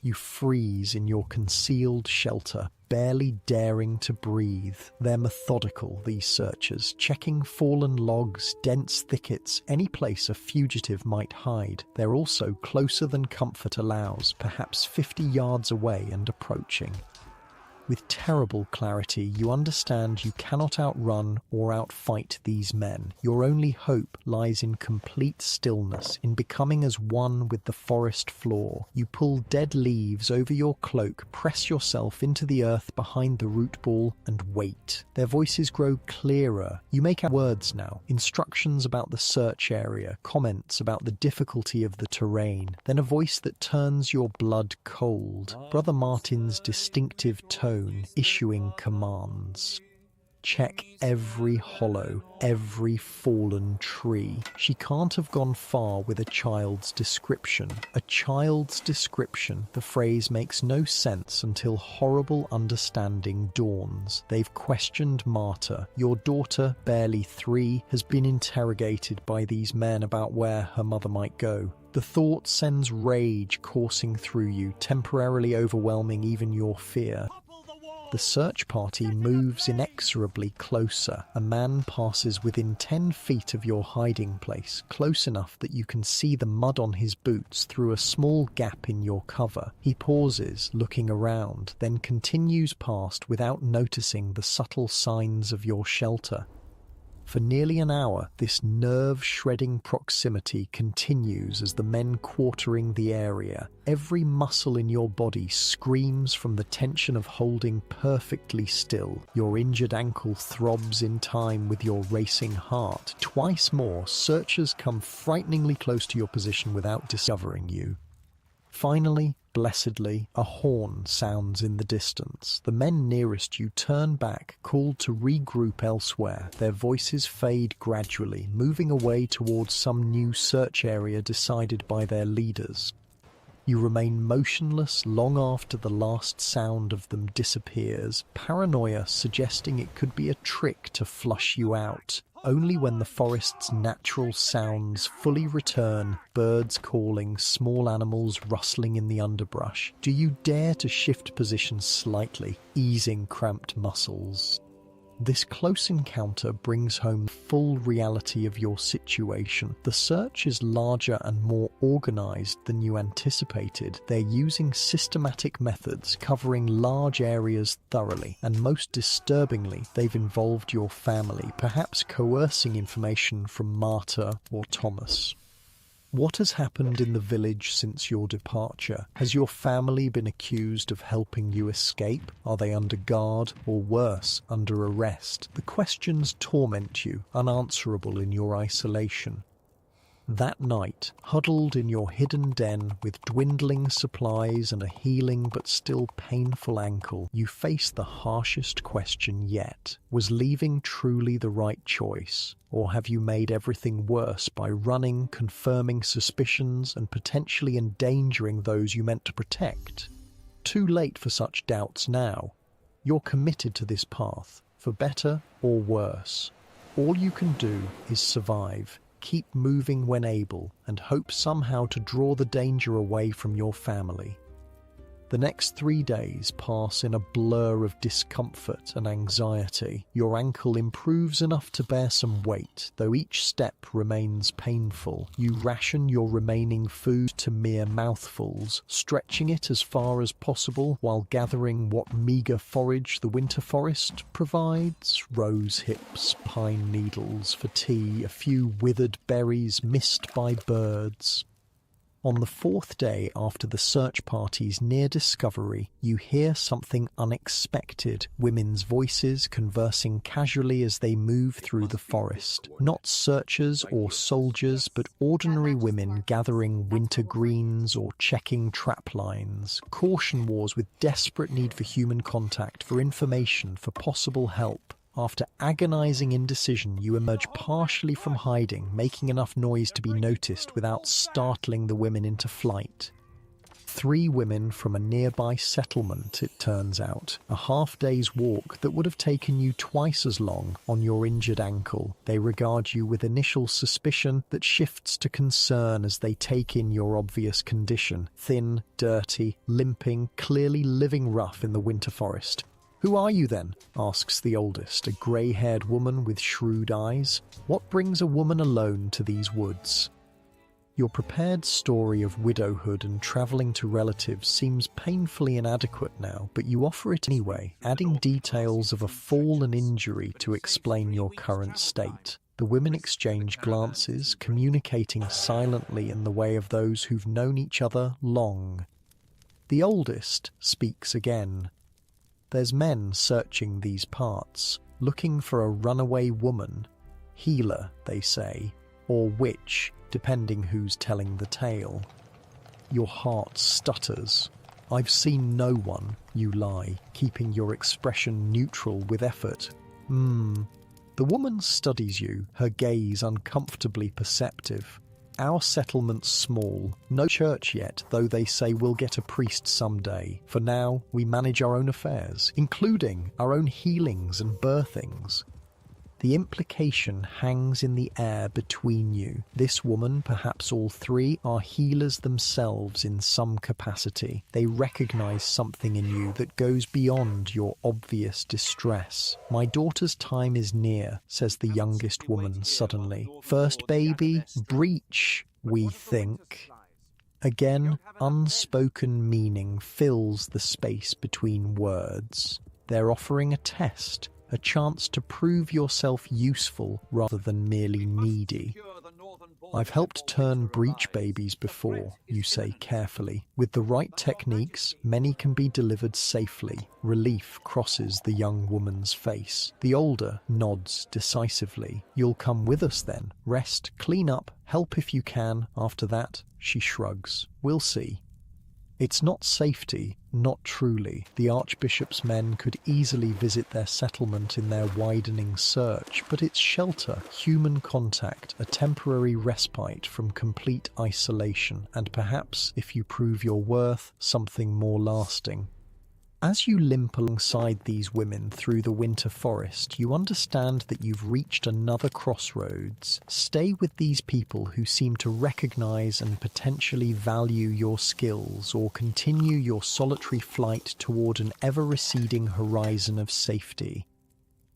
[SPEAKER 1] You freeze in your concealed shelter, barely daring to breathe. They're methodical, these searchers, checking fallen logs, dense thickets, any place a fugitive might hide. They're also closer than comfort allows, perhaps 50 yards away and approaching. With terrible clarity, you understand you cannot outrun or outfight these men. Your only hope lies in complete stillness, in becoming as one with the forest floor. You pull dead leaves over your cloak, press yourself into the earth behind the root ball, and wait. Their voices grow clearer. You make out words now, instructions about the search area, comments about the difficulty of the terrain, then a voice that turns your blood cold. Brother Martin's distinctive tone, issuing commands. Check every hollow, every fallen tree. She can't have gone far with a child's description. A child's description. The phrase makes no sense until horrible understanding dawns. They've questioned Marta. Your daughter, barely 3, has been interrogated by these men about where her mother might go. The thought sends rage coursing through you, temporarily overwhelming even your fear. The search party moves inexorably closer. A man passes within 10 feet of your hiding place, close enough that you can see the mud on his boots through a small gap in your cover. He pauses, looking around, then continues past without noticing the subtle signs of your shelter. For nearly an hour, this nerve-shredding proximity continues as the men quartering the area. Every muscle in your body screams from the tension of holding perfectly still. Your injured ankle throbs in time with your racing heart. Twice more, searchers come frighteningly close to your position without discovering you. Finally, blessedly, a horn sounds in the distance. The men nearest you turn back, called to regroup elsewhere. Their voices fade gradually, moving away towards some new search area decided by their leaders. You remain motionless long after the last sound of them disappears, paranoia suggesting it could be a trick to flush you out. Only when the forest's natural sounds fully return, birds calling, small animals rustling in the underbrush, do you dare to shift position slightly, easing cramped muscles. This close encounter brings home the full reality of your situation. The search is larger and more organized than you anticipated. They're using systematic methods covering large areas thoroughly, and most disturbingly, they've involved your family, perhaps coercing information from Marta or Thomas. What has happened in the village since your departure? Has your family been accused of helping you escape? Are they under guard, or worse, under arrest? The questions torment you, unanswerable in your isolation. That night, huddled in your hidden den with dwindling supplies and a healing but still painful ankle, you face the harshest question yet. Was leaving truly the right choice? Or have you made everything worse by running, confirming suspicions, and potentially endangering those you meant to protect? Too late for such doubts now. You're committed to this path, for better or worse. All you can do is survive, keep moving when able, and hope somehow to draw the danger away from your family. The next 3 days pass in a blur of discomfort and anxiety. Your ankle improves enough to bear some weight, though each step remains painful. You ration your remaining food to mere mouthfuls, stretching it as far as possible while gathering what meagre forage the winter forest provides. Rose hips, pine needles for tea, a few withered berries missed by birds. On the 4th day after the search party's near discovery, you hear something unexpected, women's voices conversing casually as they move through the forest. Not searchers or soldiers, but ordinary women gathering winter greens or checking trap lines. Caution wars with desperate need for human contact, for information, for possible help. After agonizing indecision, you emerge partially from hiding, making enough noise to be noticed without startling the women into flight. 3 women from a nearby settlement, it turns out. A half-day's walk that would have taken you twice as long on your injured ankle. They regard you with initial suspicion that shifts to concern as they take in your obvious condition. Thin, dirty, limping, clearly living rough in the winter forest. "Who are you then?" asks the oldest, a grey-haired woman with shrewd eyes. "What brings a woman alone to these woods?" Your prepared story of widowhood and travelling to relatives seems painfully inadequate now, but you offer it anyway, adding details of a fall and injury to explain your current state. The women exchange glances, communicating silently in the way of those who've known each other long. The oldest speaks again. "There's men searching these parts, looking for a runaway woman. Healer, they say, or witch, depending who's telling the tale." Your heart stutters. "I've seen no one," you lie, keeping your expression neutral with effort. The woman studies you, her gaze uncomfortably perceptive. "Our settlement's small, no church yet, though they say we'll get a priest someday. For now, we manage our own affairs, including our own healings and birthings." The implication hangs in the air between you. This woman, perhaps all 3, are healers themselves in some capacity. They recognize something in you that goes beyond your obvious distress. "My daughter's time is near," says the youngest woman suddenly. "First baby, breech, we think." Again, unspoken meaning fills the space between words. They're offering a test. A chance to prove yourself useful rather than merely needy. "I've helped turn breech babies before," you say carefully. "With the right techniques, many can be delivered safely." Relief crosses the young woman's face. The older nods decisively. "You'll come with us then. Rest, clean up, help if you can. After that," she shrugs. "We'll see." It's not safety, not truly. The Archbishop's men could easily visit their settlement in their widening search, but it's shelter, human contact, a temporary respite from complete isolation, and perhaps, if you prove your worth, something more lasting. As you limp alongside these women through the winter forest, you understand that you've reached another crossroads. Stay with these people who seem to recognize and potentially value your skills, or continue your solitary flight toward an ever-receding horizon of safety.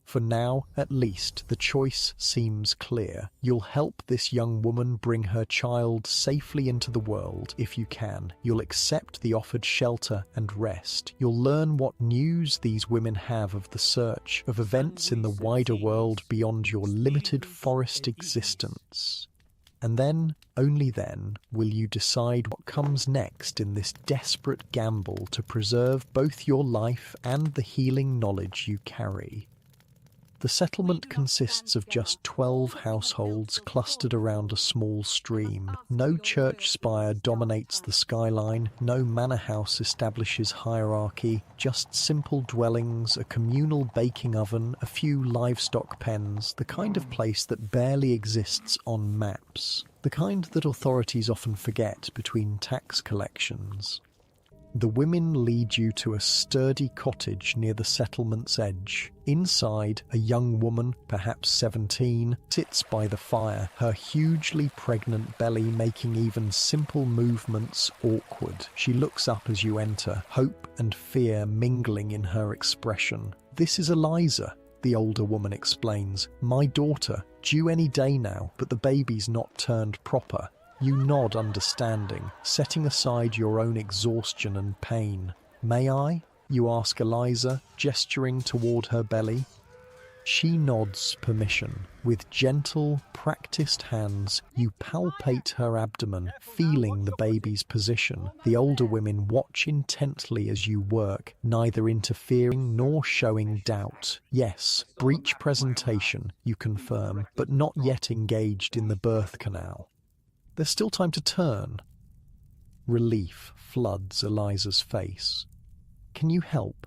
[SPEAKER 1] For now, at least, the choice seems clear. You'll help this young woman bring her child safely into the world, if you can. You'll accept the offered shelter and rest. You'll learn what news these women have of the search, of events in the wider world beyond your limited forest existence. And then, only then, will you decide what comes next in this desperate gamble to preserve both your life and the healing knowledge you carry. The settlement consists of just 12 households clustered around a small stream. No church spire dominates the skyline, no manor house establishes hierarchy, just simple dwellings, a communal baking oven, a few livestock pens, the kind of place that barely exists on maps, the kind that authorities often forget between tax collections. The women lead you to a sturdy cottage near the settlement's edge. Inside, a young woman, perhaps 17, sits by the fire, her hugely pregnant belly making even simple movements awkward. She looks up as you enter, hope and fear mingling in her expression. "This is Eliza," the older woman explains. "My daughter, due any day now, but the baby's not turned proper." You nod understanding, setting aside your own exhaustion and pain. "May I?" you ask Eliza, gesturing toward her belly. She nods permission. With gentle, practiced hands, you palpate her abdomen, feeling the baby's position. The older women watch intently as you work, neither interfering nor showing doubt. Yes, breech presentation, you confirm, but not yet engaged in the birth canal. There's still time to turn. Relief floods Eliza's face. "Can you help?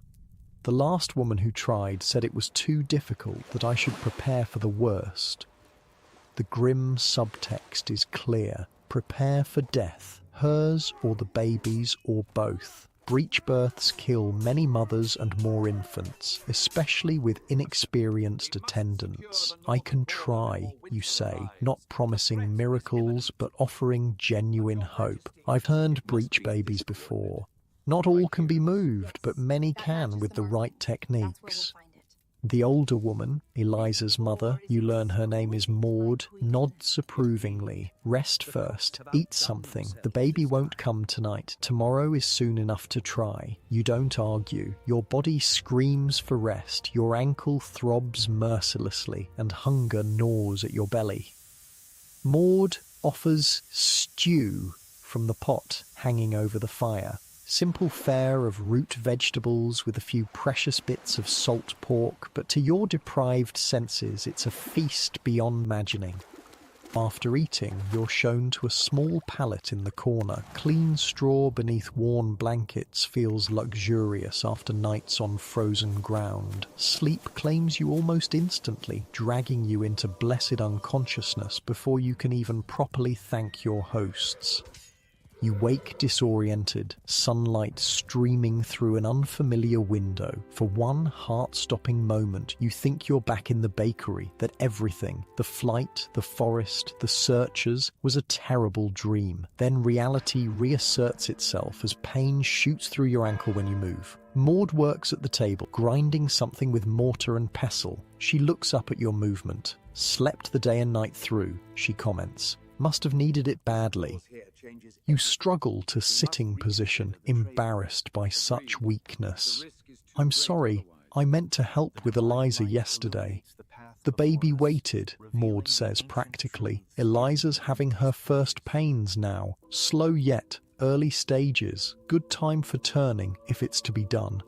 [SPEAKER 1] The last woman who tried said it was too difficult, that I should prepare for the worst." The grim subtext is clear. Prepare for death, hers or the baby's or both. Breech births kill many mothers and more infants, especially with inexperienced attendants. "I can try," you say, not promising miracles but offering genuine hope. "I've turned breech babies before. Not all can be moved, but many can with the right techniques." The older woman, Eliza's mother, you learn her name is Maud, nods approvingly. "Rest first, eat something. The baby won't come tonight. Tomorrow is soon enough to try." You don't argue. Your body screams for rest. Your ankle throbs mercilessly, and hunger gnaws at your belly. Maud offers stew from the pot hanging over the fire. Simple fare of root vegetables with a few precious bits of salt pork, but to your deprived senses it's a feast beyond imagining. After eating, you're shown to a small pallet in the corner. Clean straw beneath worn blankets feels luxurious after nights on frozen ground. Sleep claims you almost instantly, dragging you into blessed unconsciousness before you can even properly thank your hosts. You wake disoriented, sunlight streaming through an unfamiliar window. For one heart-stopping moment, you think you're back in the bakery, that everything, the flight, the forest, the searchers, was a terrible dream. Then reality reasserts itself as pain shoots through your ankle when you move. Maud works at the table, grinding something with mortar and pestle. She looks up at your movement. "Slept the day and night through," she comments. "Must have needed it badly." You struggle to sitting position, embarrassed by such weakness. "I'm sorry, I meant to help with Eliza yesterday." "The baby waited," Maud says practically. "Eliza's having her first pains now. Slow yet, early stages. Good time for turning, if it's to be done."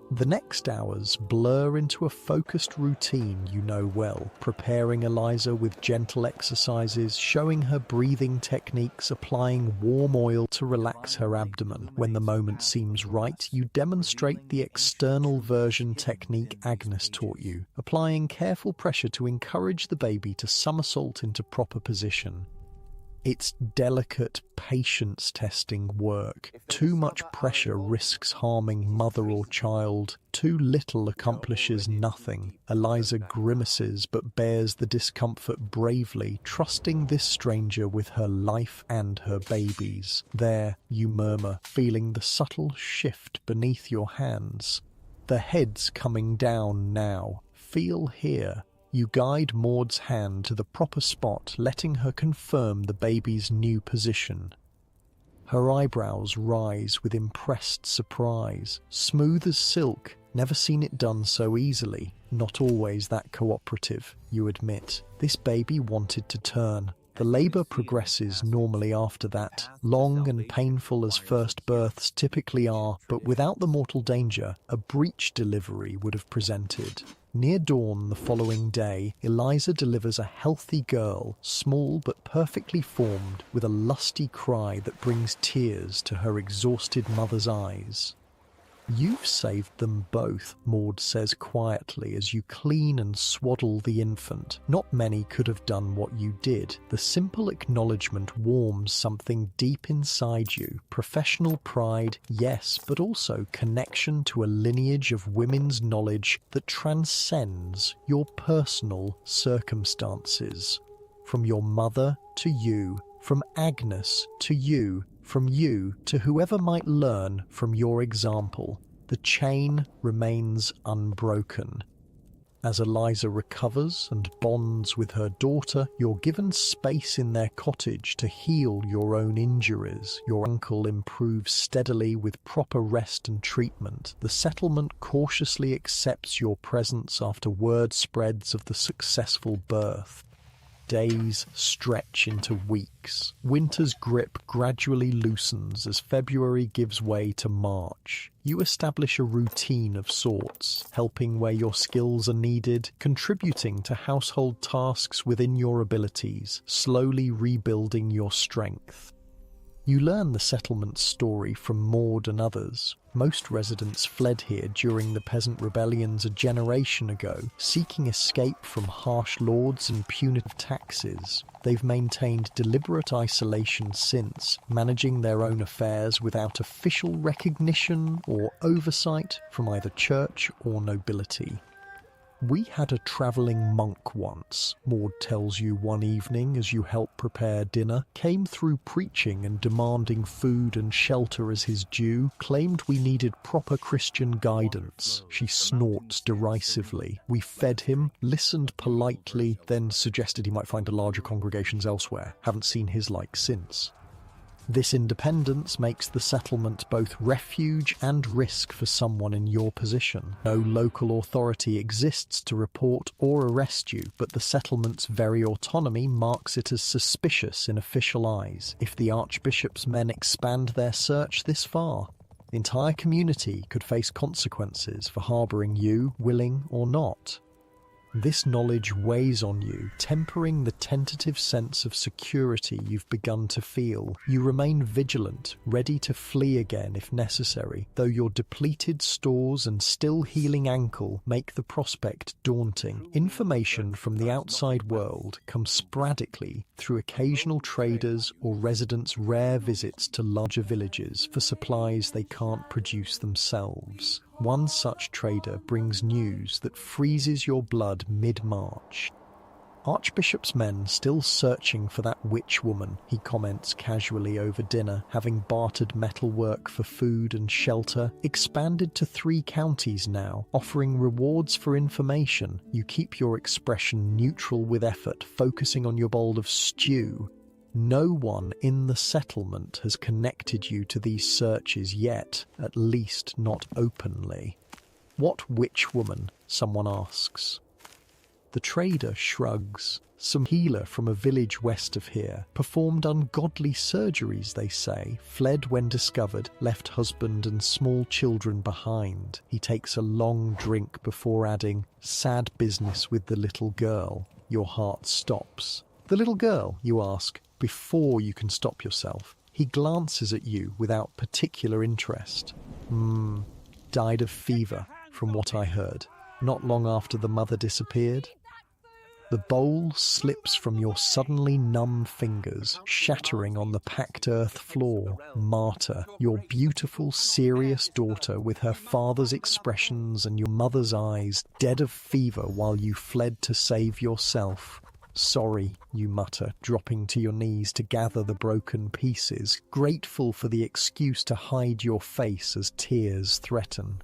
[SPEAKER 1] The next hours blur into a focused routine you know well, preparing Eliza with gentle exercises, showing her breathing techniques, applying warm oil to relax her abdomen. When the moment seems right, you demonstrate the external version technique Agnes taught you, applying careful pressure to encourage the baby to somersault into proper position. It's delicate, patience-testing work. Too much pressure risks harming mother or child. Too little accomplishes nothing. Eliza grimaces but bears the discomfort bravely, trusting this stranger with her life and her baby's. "There," you murmur, feeling the subtle shift beneath your hands. "The head's coming down now. Feel here." You guide Maud's hand to the proper spot, letting her confirm the baby's new position. Her eyebrows rise with impressed surprise. Smooth as silk, never seen it done so easily. Not always that cooperative, you admit. This baby wanted to turn. The labour progresses normally after that, long and painful as first births typically are, but without the mortal danger a breech delivery would have presented. Near dawn the following day, Eliza delivers a healthy girl, small but perfectly formed, with a lusty cry that brings tears to her exhausted mother's eyes. "You've saved them both," Maud says quietly as you clean and swaddle the infant. "Not many could have done what you did." The simple acknowledgement warms something deep inside you. Professional pride, yes, but also connection to a lineage of women's knowledge that transcends your personal circumstances. From your mother to you, from Agnes to you, from you to whoever might learn from your example, the chain remains unbroken. As Eliza recovers and bonds with her daughter, you're given space in their cottage to heal your own injuries. Your ankle improves steadily with proper rest and treatment. The settlement cautiously accepts your presence after word spreads of the successful birth. Days stretch into weeks. Winter's grip gradually loosens as February gives way to March. You establish a routine of sorts, helping where your skills are needed, contributing to household tasks within your abilities, slowly rebuilding your strength. You learn the settlement's story from Maud and others. Most residents fled here during the peasant rebellions a generation ago, seeking escape from harsh lords and punitive taxes. They've maintained deliberate isolation since, managing their own affairs without official recognition or oversight from either church or nobility. "We had a travelling monk once," Maud tells you one evening as you help prepare dinner, "came through preaching and demanding food and shelter as his due, claimed we needed proper Christian guidance." She snorts derisively. "We fed him, listened politely, then suggested he might find larger congregations elsewhere. Haven't seen his like since." This independence makes the settlement both refuge and risk for someone in your position. No local authority exists to report or arrest you, but the settlement's very autonomy marks it as suspicious in official eyes. If the Archbishop's men expand their search this far, the entire community could face consequences for harbouring you, willing or not. This knowledge weighs on you, tempering the tentative sense of security you've begun to feel. You remain vigilant, ready to flee again if necessary, though your depleted stores and still healing ankle make the prospect daunting. Information from the outside world comes sporadically through occasional traders or residents' rare visits to larger villages for supplies they can't produce themselves. One such trader brings news that freezes your blood mid-March. "Archbishop's men still searching for that witch woman," he comments casually over dinner, having bartered metalwork for food and shelter. "Expanded to 3 counties now, offering rewards for information." You keep your expression neutral with effort, focusing on your bowl of stew. No one in the settlement has connected you to these searches yet, at least not openly. "What witch woman?" someone asks. The trader shrugs. "Some healer from a village west of here. Performed ungodly surgeries, they say. Fled when discovered, left husband and small children behind." He takes a long drink before adding, "Sad business with the little girl." Your heart stops. "The little girl?" you ask, before you can stop yourself. He glances at you without particular interest. Died of fever, from what I heard. Not long after the mother disappeared." The bowl slips from your suddenly numb fingers, shattering on the packed earth floor. Marta, your beautiful, serious daughter with her father's expressions and your mother's eyes, dead of fever while you fled to save yourself. "Sorry," you mutter, dropping to your knees to gather the broken pieces, grateful for the excuse to hide your face as tears threaten.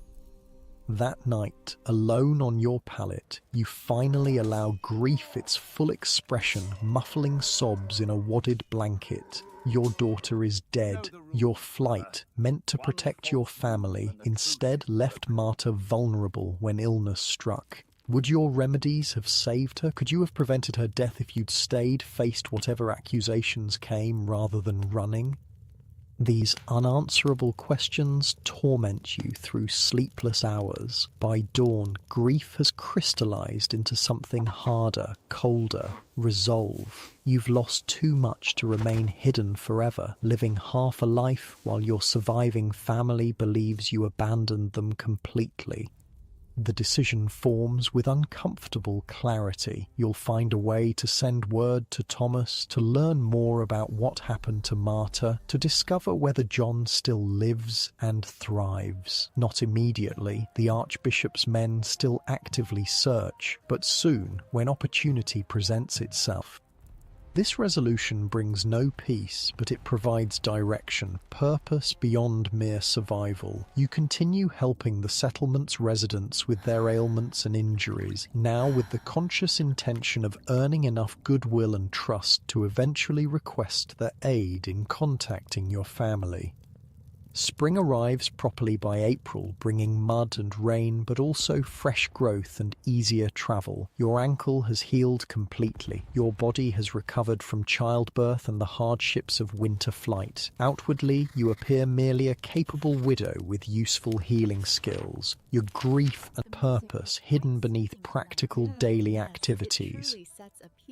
[SPEAKER 1] That night, alone on your pallet, you finally allow grief its full expression, muffling sobs in a wadded blanket. Your daughter is dead. Your flight, meant to protect your family, instead left Marta vulnerable when illness struck. Would your remedies have saved her? Could you have prevented her death if you'd stayed, faced whatever accusations came, rather than running? These unanswerable questions torment you through sleepless hours. By dawn, grief has crystallized into something harder, colder: resolve. You've lost too much to remain hidden forever, living half a life while your surviving family believes you abandoned them completely. The decision forms with uncomfortable clarity. You'll find a way to send word to Thomas, to learn more about what happened to Marta, to discover whether John still lives and thrives. Not immediately. The Archbishop's men still actively search, but soon, when opportunity presents itself. This resolution brings no peace, but it provides direction, purpose beyond mere survival. You continue helping the settlement's residents with their ailments and injuries, now with the conscious intention of earning enough goodwill and trust to eventually request their aid in contacting your family. Spring arrives properly by April, bringing mud and rain, but also fresh growth and easier travel. Your ankle has healed completely. Your body has recovered from childbirth and the hardships of winter flight. Outwardly, you appear merely a capable widow with useful healing skills. Your grief and purpose hidden beneath practical daily activities.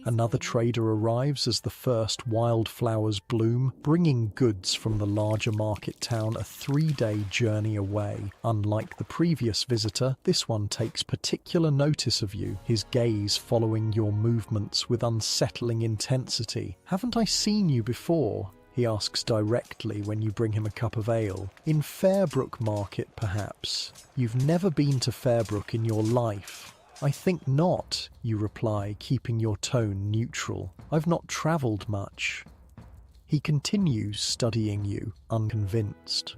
[SPEAKER 1] Another trader arrives as the first wildflowers bloom, bringing goods from the larger market town a 3-day journey away. Unlike the previous visitor, this one takes particular notice of you, his gaze following your movements with unsettling intensity. "Haven't I seen you before?" he asks directly when you bring him a cup of ale. "In Fairbrook Market, perhaps? You've never been to Fairbrook in your life." "I think not," you reply, keeping your tone neutral. "I've not travelled much." He continues studying you, unconvinced.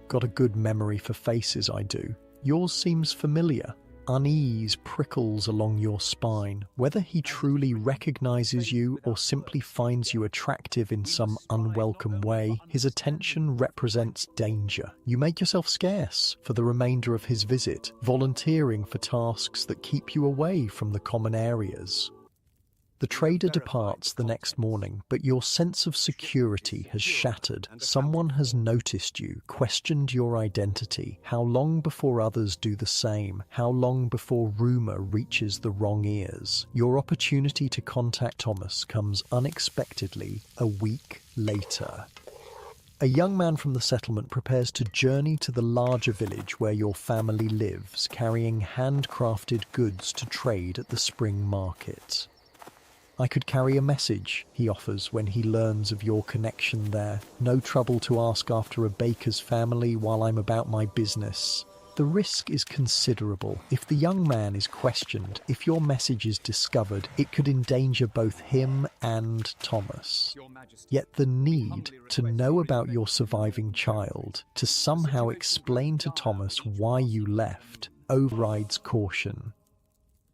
[SPEAKER 1] Got a good memory for faces, I do. Yours seems familiar." Unease prickles along your spine. Whether he truly recognizes you or simply finds you attractive in some unwelcome way, his attention represents danger. You make yourself scarce for the remainder of his visit, volunteering for tasks that keep you away from the common areas. The trader departs the next morning, but your sense of security has shattered. Someone has noticed you, questioned your identity. How long before others do the same? How long before rumor reaches the wrong ears? Your opportunity to contact Thomas comes unexpectedly a week later. A young man from the settlement prepares to journey to the larger village where your family lives, carrying handcrafted goods to trade at the spring market. "I could carry a message," he offers when he learns of your connection there. "No trouble to ask after a baker's family while I'm about my business." The risk is considerable. If the young man is questioned, if your message is discovered, it could endanger both him and Thomas. Yet the need to know about your surviving child, to somehow explain to Thomas why you left, overrides caution.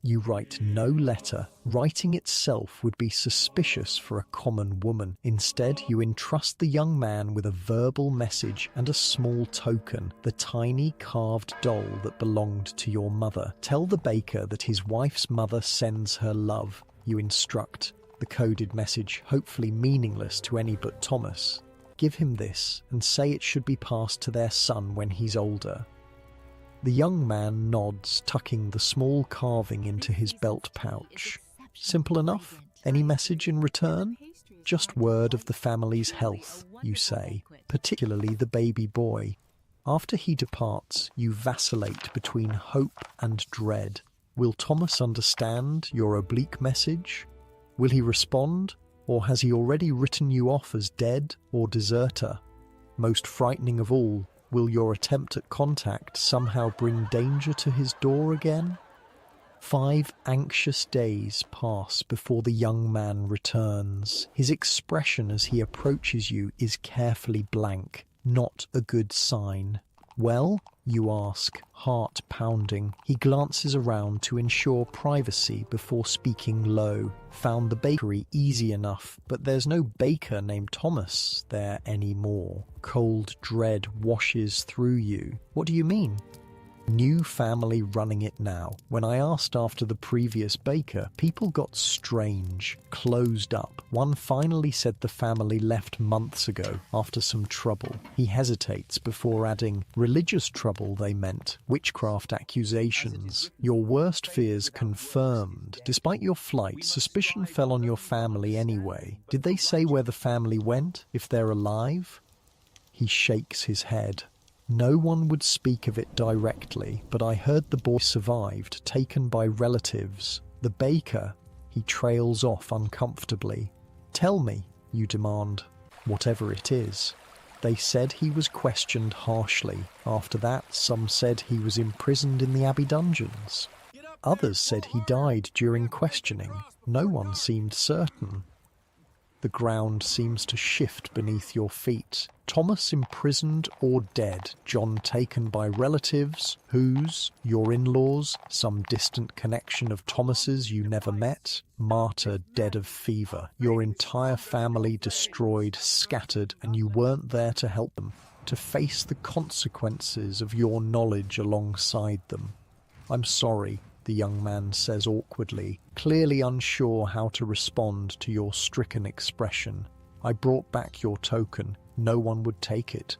[SPEAKER 1] You write no letter. Writing itself would be suspicious for a common woman. Instead, you entrust the young man with a verbal message and a small token, the tiny carved doll that belonged to your mother. Tell the baker that his wife's mother sends her love. You instruct. The coded message, hopefully meaningless to any but Thomas. Give him this and say it should be passed to their son when he's older. The young man nods, tucking the small carving into his belt pouch. Simple enough? Any message in return? Just word of the family's health, you say, particularly the baby boy. After he departs, you vacillate between hope and dread. Will Thomas understand your oblique message? Will he respond? Or has he already written you off as dead or deserter? Most frightening of all, will your attempt at contact somehow bring danger to his door again? 5 anxious days pass before the young man returns. His expression as he approaches you is carefully blank, not a good sign. "Well?" you ask, heart pounding. He glances around to ensure privacy before speaking low. "Found the bakery easy enough, but there's no baker named Thomas there anymore." Cold dread washes through you. "What do you mean?" New family running it now. When I asked after the previous baker, people got strange, closed up. One finally said the family left months ago after some trouble. He hesitates before adding, religious trouble they meant, witchcraft accusations. Your worst fears confirmed. Despite your flight, suspicion fell on your family anyway. Did they say where the family went, if they're alive? He shakes his head. No one would speak of it directly, but I heard the boy survived, taken by relatives. The baker, he trails off uncomfortably. Tell me, you demand, whatever it is. They said he was questioned harshly. After that, some said he was imprisoned in the Abbey dungeons. Others said he died during questioning. No one seemed certain. The ground seems to shift beneath your feet. Thomas imprisoned or dead, John taken by relatives, whose, your in-laws, some distant connection of Thomas's you never met, Marta dead of fever, your entire family destroyed, scattered, and you weren't there to help them, to face the consequences of your knowledge alongside them. I'm sorry, the young man says awkwardly, clearly unsure how to respond to your stricken expression. I brought back your token. No one would take it.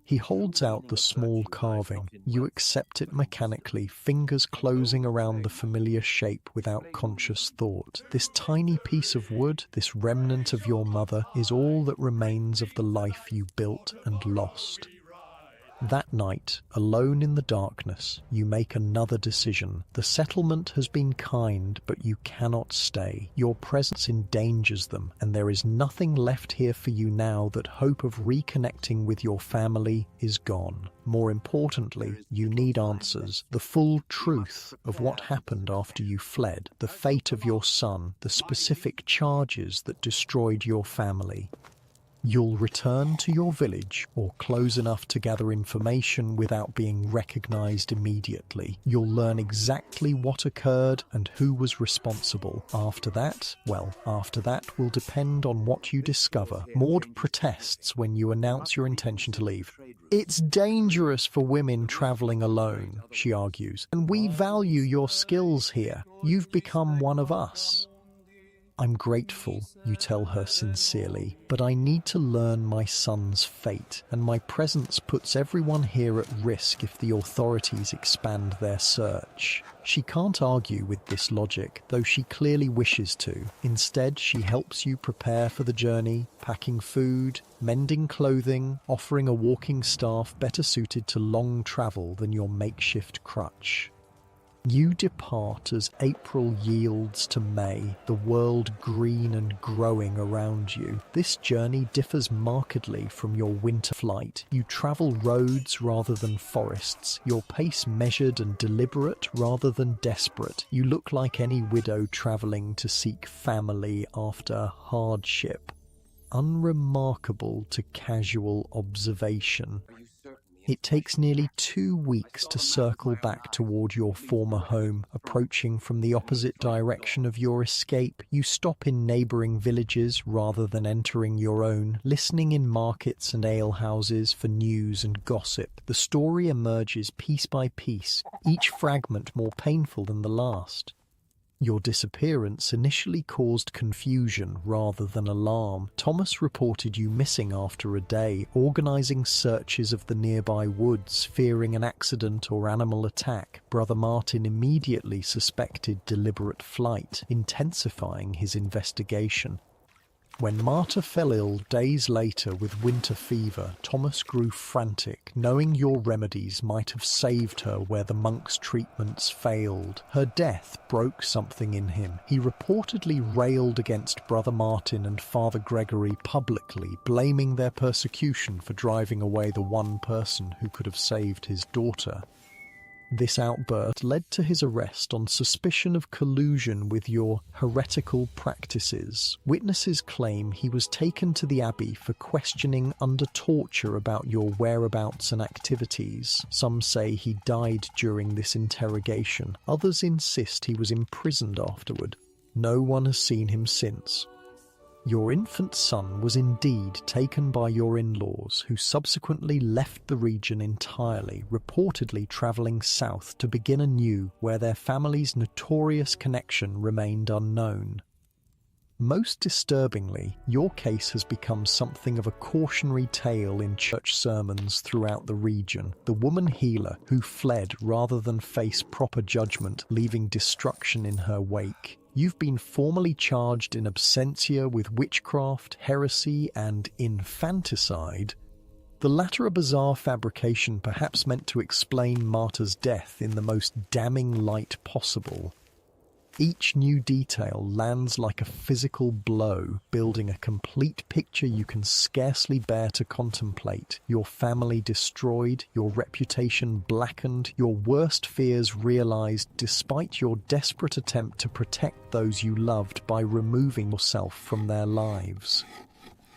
[SPEAKER 1] He holds out the small carving. You accept it mechanically, fingers closing around the familiar shape without conscious thought. This tiny piece of wood, this remnant of your mother, is all that remains of the life you built and lost. That night, alone in the darkness, you make another decision. The settlement has been kind, but you cannot stay. Your presence endangers them, and there is nothing left here for you now that hope of reconnecting with your family is gone. More importantly, you need answers. The full truth of what happened after you fled, the fate of your son, the specific charges that destroyed your family. You'll return to your village, or close enough to gather information without being recognized immediately. You'll learn exactly what occurred and who was responsible. After that will depend on what you discover. Maud protests when you announce your intention to leave. It's dangerous for women traveling alone, she argues, and we value your skills here. You've become one of us. I'm grateful, you tell her sincerely, but I need to learn my son's fate, and my presence puts everyone here at risk if the authorities expand their search. She can't argue with this logic, though she clearly wishes to. Instead, she helps you prepare for the journey, packing food, mending clothing, offering a walking staff better suited to long travel than your makeshift crutch. You depart as April yields to May, the world green and growing around you. This journey differs markedly from your winter flight. You travel roads rather than forests, your pace measured and deliberate rather than desperate. You look like any widow travelling to seek family after hardship. Unremarkable to casual observation. It takes nearly 2 weeks to circle back toward your former home, approaching from the opposite direction of your escape. You stop in neighbouring villages rather than entering your own, listening in markets and alehouses for news and gossip. The story emerges piece by piece, each fragment more painful than the last. Your disappearance initially caused confusion rather than alarm. Thomas reported you missing after a day, organising searches of the nearby woods, fearing an accident or animal attack. Brother Martin immediately suspected deliberate flight, intensifying his investigation. When Marta fell ill days later with winter fever, Thomas grew frantic, knowing your remedies might have saved her where the monk's treatments failed. Her death broke something in him. He reportedly railed against Brother Martin and Father Gregory publicly, blaming their persecution for driving away the one person who could have saved his daughter. This outburst led to his arrest on suspicion of collusion with your heretical practices. Witnesses claim he was taken to the abbey for questioning under torture about your whereabouts and activities. Some say he died during this interrogation. Others insist he was imprisoned afterward. No one has seen him since. Your infant son was indeed taken by your in-laws, who subsequently left the region entirely, reportedly travelling south to begin anew where their family's notorious connection remained unknown. Most disturbingly, your case has become something of a cautionary tale in church sermons throughout the region. The woman healer who fled rather than face proper judgment, leaving destruction in her wake. You've been formally charged in absentia with witchcraft, heresy, and infanticide. The latter a bizarre fabrication perhaps meant to explain Marta's death in the most damning light possible. Each new detail lands like a physical blow, building a complete picture you can scarcely bear to contemplate. Your family destroyed, your reputation blackened, your worst fears realized despite your desperate attempt to protect those you loved by removing yourself from their lives.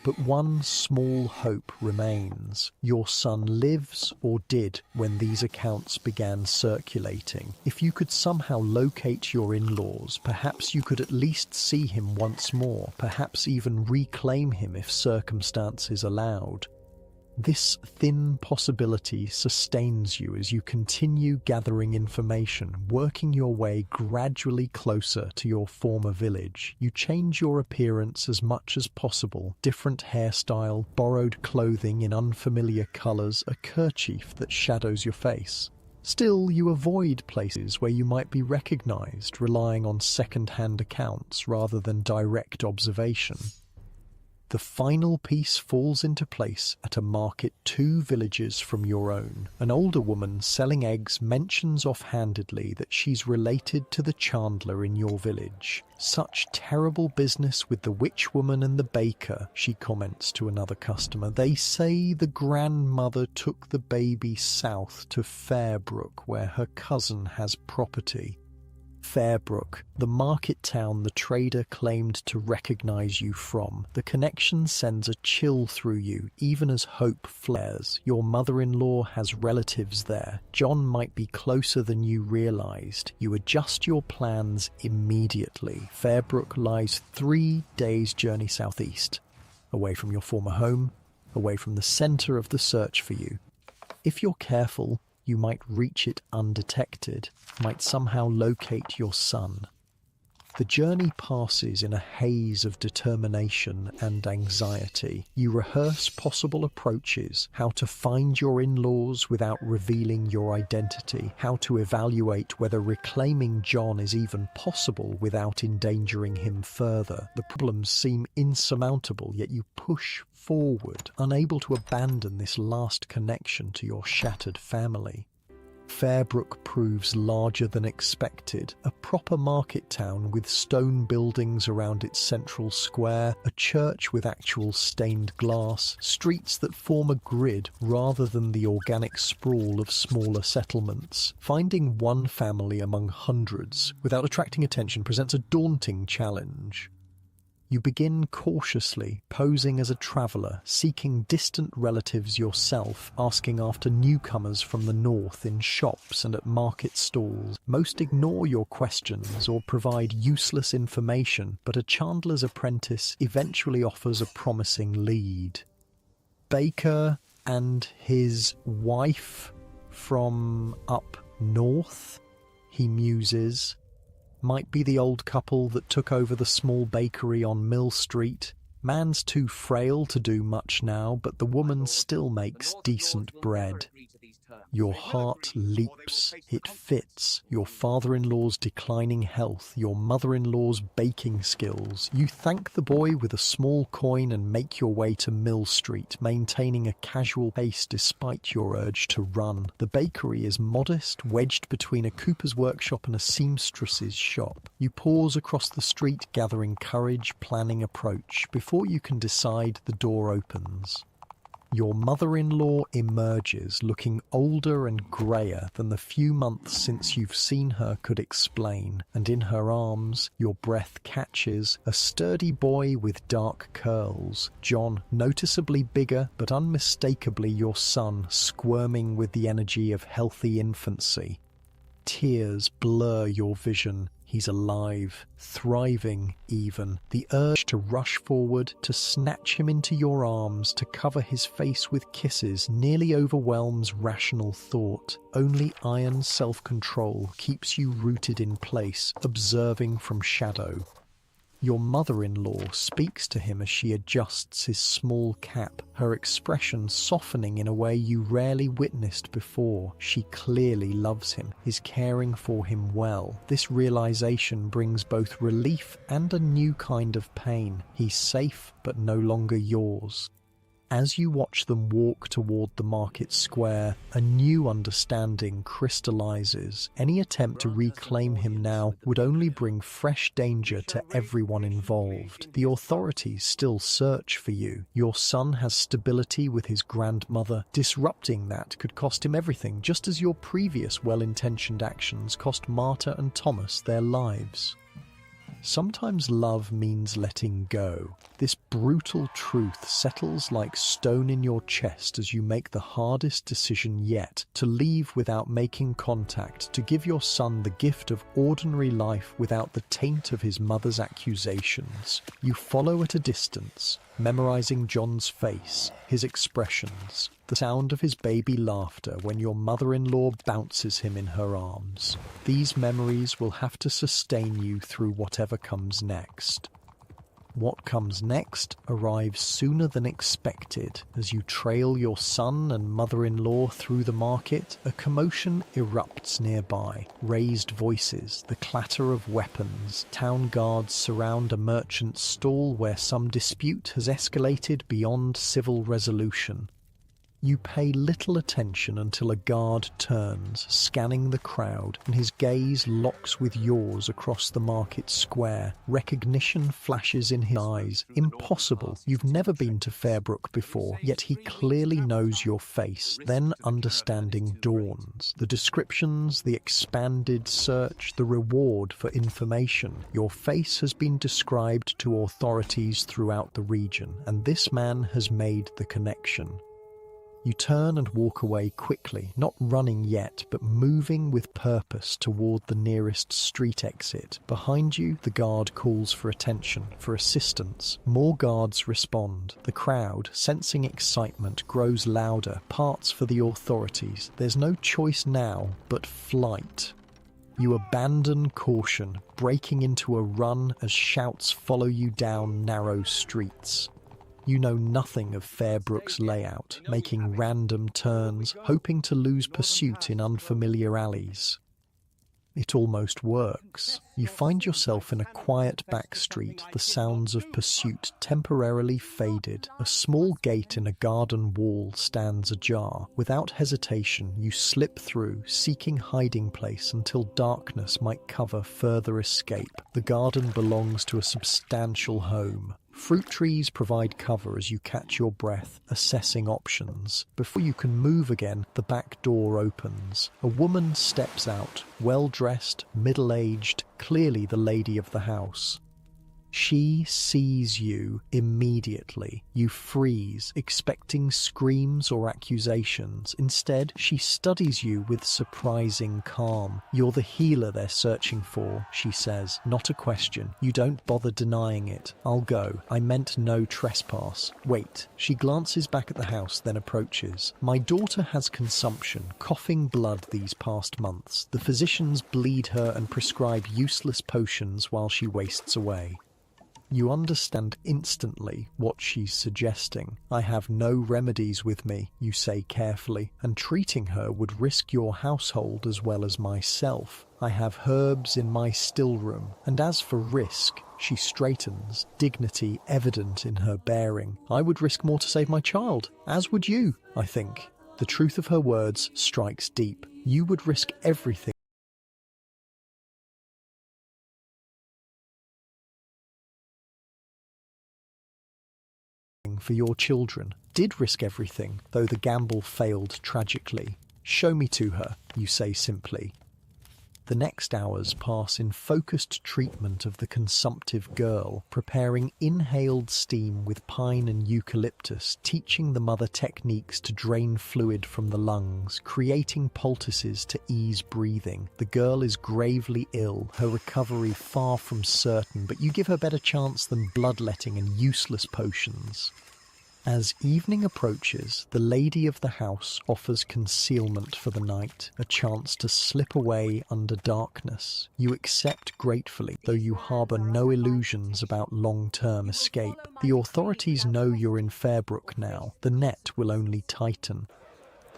[SPEAKER 1] But one small hope remains. Your son lives, or did, when these accounts began circulating. If you could somehow locate your in-laws, perhaps you could at least see him once more, perhaps even reclaim him if circumstances allowed. This thin possibility sustains you as you continue gathering information, working your way gradually closer to your former village. You change your appearance as much as possible, different hairstyle, borrowed clothing in unfamiliar colours, a kerchief that shadows your face. Still, you avoid places where you might be recognised, relying on second-hand accounts rather than direct observation. The final piece falls into place at a market 2 villages from your own. An older woman selling eggs mentions offhandedly that she's related to the chandler in your village. Such terrible business with the witch woman and the baker, she comments to another customer. They say the grandmother took the baby south to Fairbrook, where her cousin has property. Fairbrook, the market town the trader claimed to recognize you from. The connection sends a chill through you, even as hope flares. Your mother-in-law has relatives there. John might be closer than you realized. You adjust your plans immediately. Fairbrook lies 3 days' journey southeast, away from your former home, away from the center of the search for you. If you're careful, you might reach it undetected, might somehow locate your son. The journey passes in a haze of determination and anxiety. You rehearse possible approaches, how to find your in-laws without revealing your identity, how to evaluate whether reclaiming John is even possible without endangering him further. The problems seem insurmountable, yet you push forward, unable to abandon this last connection to your shattered family. Fairbrook proves larger than expected, a proper market town with stone buildings around its central square, a church with actual stained glass, streets that form a grid rather than the organic sprawl of smaller settlements. Finding one family among hundreds without attracting attention presents a daunting challenge. You begin cautiously, posing as a traveller, seeking distant relatives yourself, asking after newcomers from the north in shops and at market stalls. Most ignore your questions or provide useless information, but a chandler's apprentice eventually offers a promising lead. Baker and his wife from up north, he muses. Might be the old couple that took over the small bakery on Mill Street. Man's too frail to do much now, but the woman still makes decent bread. Your heart leaps. It fits. Your father-in-law's declining health, your mother-in-law's baking skills. You thank the boy with a small coin and make your way to Mill Street, maintaining a casual pace despite your urge to run. The bakery is modest, wedged between a cooper's workshop and a seamstress's shop. You pause across the street, gathering courage, planning approach. Before you can decide, the door opens. Your mother-in-law emerges, looking older and greyer than the few months since you've seen her could explain, and in her arms, your breath catches, a sturdy boy with dark curls. John, noticeably bigger, but unmistakably your son, squirming with the energy of healthy infancy. Tears blur your vision. He's alive, thriving even. The urge to rush forward, to snatch him into your arms, to cover his face with kisses nearly overwhelms rational thought. Only iron self-control keeps you rooted in place, observing from shadow. Your mother-in-law speaks to him as she adjusts his small cap, her expression softening in a way you rarely witnessed before. She clearly loves him, is caring for him well. This realization brings both relief and a new kind of pain. He's safe, but no longer yours. As you watch them walk toward the market square, a new understanding crystallizes. Any attempt to reclaim him now would only bring fresh danger to everyone involved. The authorities still search for you. Your son has stability with his grandmother. Disrupting that could cost him everything, just as your previous well-intentioned actions cost Marta and Thomas their lives. Sometimes love means letting go. This brutal truth settles like stone in your chest as you make the hardest decision yet, to leave without making contact, to give your son the gift of ordinary life without the taint of his mother's accusations. You follow at a distance, memorizing John's face, his expressions, the sound of his baby laughter when your mother-in-law bounces him in her arms. These memories will have to sustain you through whatever comes next. What comes next arrives sooner than expected. As you trail your son and mother-in-law through the market, a commotion erupts nearby. Raised voices, the clatter of weapons. Town guards surround a merchant's stall where some dispute has escalated beyond civil resolution. You pay little attention until a guard turns, scanning the crowd, and his gaze locks with yours across the market square. Recognition flashes in his eyes. Impossible. You've never been to Fairbrook before, yet he clearly knows your face. Then understanding dawns. The descriptions, the expanded search, the reward for information. Your face has been described to authorities throughout the region, and this man has made the connection. You turn and walk away quickly, not running yet, but moving with purpose toward the nearest street exit. Behind you, the guard calls for attention, for assistance. More guards respond. The crowd, sensing excitement, grows louder, parts for the authorities. There's no choice now but flight. You abandon caution, breaking into a run as shouts follow you down narrow streets. You know nothing of Fairbrook's layout, making random turns, hoping to lose pursuit in unfamiliar alleys. It almost works. You find yourself in a quiet back street, the sounds of pursuit temporarily faded. A small gate in a garden wall stands ajar. Without hesitation, you slip through, seeking hiding place until darkness might cover further escape. The garden belongs to a substantial home. Fruit trees provide cover as you catch your breath, assessing options. Before you can move again, the back door opens. A woman steps out, well-dressed, middle-aged, clearly the lady of the house. She sees you immediately. You freeze, expecting screams or accusations. Instead, she studies you with surprising calm. "You're the healer they're searching for," she says. "Not a question. You don't bother denying it. I'll go. I meant no trespass. Wait." She glances back at the house, then approaches. "My daughter has consumption, coughing blood these past months. The physicians bleed her and prescribe useless potions while she wastes away." You understand instantly what she's suggesting. "I have no remedies with me," you say carefully, "and treating her would risk your household as well as myself. I have herbs in my still room, and as for risk," she straightens, dignity evident in her bearing, "I would risk more to save my child, as would you, I think." The truth of her words strikes deep. You would risk everything for your children, did risk everything, though the gamble failed tragically. "Show me to her," you say simply. The next hours pass in focused treatment of the consumptive girl, preparing inhaled steam with pine and eucalyptus, teaching the mother techniques to drain fluid from the lungs, creating poultices to ease breathing. The girl is gravely ill, her recovery far from certain, but you give her better chance than bloodletting and useless potions. As evening approaches, the lady of the house offers concealment for the night, a chance to slip away under darkness. You accept gratefully, though you harbour no illusions about long-term escape. The authorities know you're in Fairbrook now. The net will only tighten.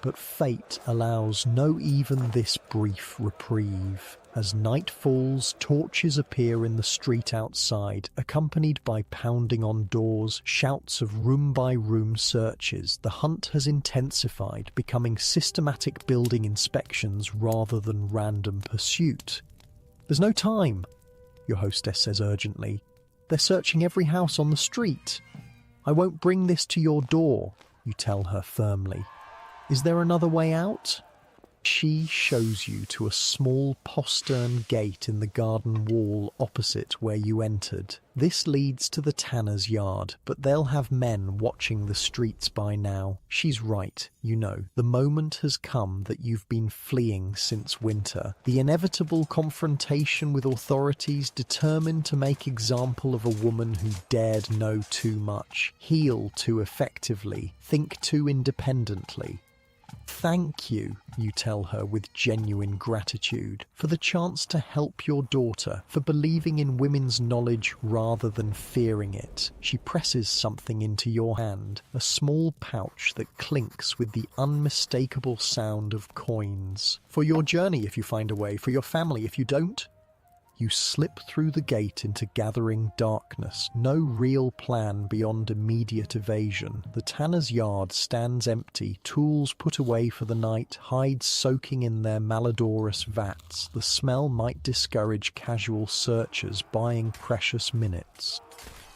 [SPEAKER 1] But fate allows no even this brief reprieve. As night falls, torches appear in the street outside, accompanied by pounding on doors, shouts of room-by-room searches. The hunt has intensified, becoming systematic building inspections rather than random pursuit. "There's no time," your hostess says urgently. "They're searching every house on the street." "I won't bring this to your door," you tell her firmly. "Is there another way out?" She shows you to a small postern gate in the garden wall opposite where you entered. This leads to the tanner's yard, but they'll have men watching the streets by now. She's right, you know. The moment has come that you've been fleeing since winter. The inevitable confrontation with authorities determined to make example of a woman who dared know too much, heal too effectively, think too independently. "Thank you," you tell her with genuine gratitude, "for the chance to help your daughter, for believing in women's knowledge rather than fearing it." She presses something into your hand, a small pouch that clinks with the unmistakable sound of coins. "For your journey if you find a way, for your family if you don't." You slip through the gate into gathering darkness, no real plan beyond immediate evasion. The tanner's yard stands empty, tools put away for the night, hides soaking in their malodorous vats. The smell might discourage casual searchers buying precious minutes.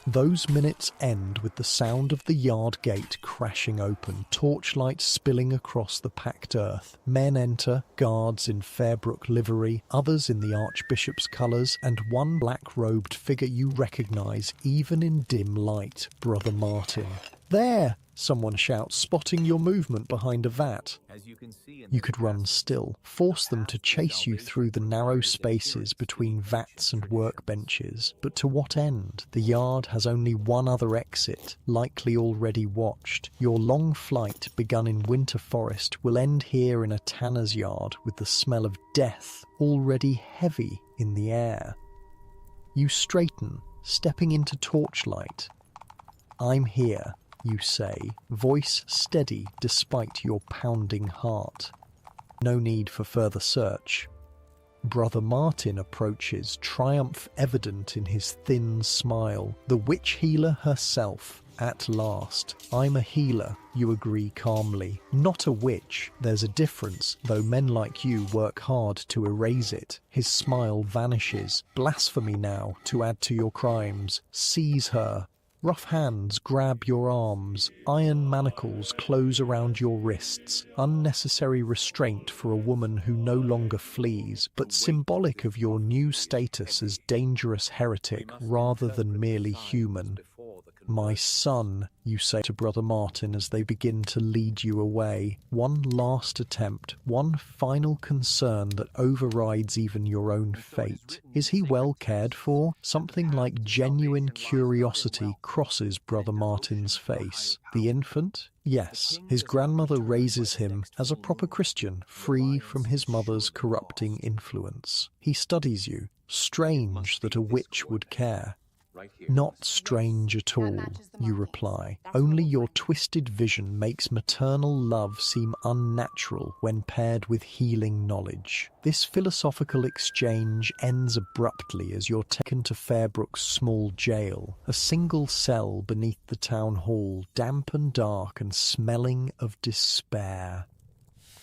[SPEAKER 1] Those minutes end with the sound of the yard gate crashing open, torchlight spilling across the packed earth. Men enter, guards in Fairbrook livery, others in the Archbishop's colours, and one black-robed figure you recognise even in dim light, Brother Martin. "There!" someone shouts, spotting your movement behind a vat. You could run still, force them to chase you through the narrow spaces between vats and workbenches. But to what end? The yard has only one other exit, likely already watched. Your long flight, begun in winter forest, will end here in a tanner's yard with the smell of death already heavy in the air. You straighten, stepping into torchlight. "I'm here," you say, voice steady despite your pounding heart. No need for further search. Brother Martin approaches, triumph evident in his thin smile. The witch healer herself, at last. "I'm a healer," you agree calmly. "Not a witch. There's a difference, though men like you work hard to erase it." His smile vanishes. "Blasphemy now, to add to your crimes. Seize her." Rough hands grab your arms, iron manacles close around your wrists, unnecessary restraint for a woman who no longer flees, but symbolic of your new status as dangerous heretic rather than merely human. "My son," you say to Brother Martin as they begin to lead you away. One last attempt, one final concern that overrides even your own fate. Is he well cared for? Something like genuine curiosity crosses Brother Martin's face. The infant? Yes, his grandmother raises him as a proper Christian, free from his mother's corrupting influence. He studies you. Strange that a witch would care. "Not strange at all," you reply. "Only your twisted vision makes maternal love seem unnatural when paired with healing knowledge." This philosophical exchange ends abruptly as you're taken to Fairbrook's small jail, a single cell beneath the town hall, damp and dark and smelling of despair.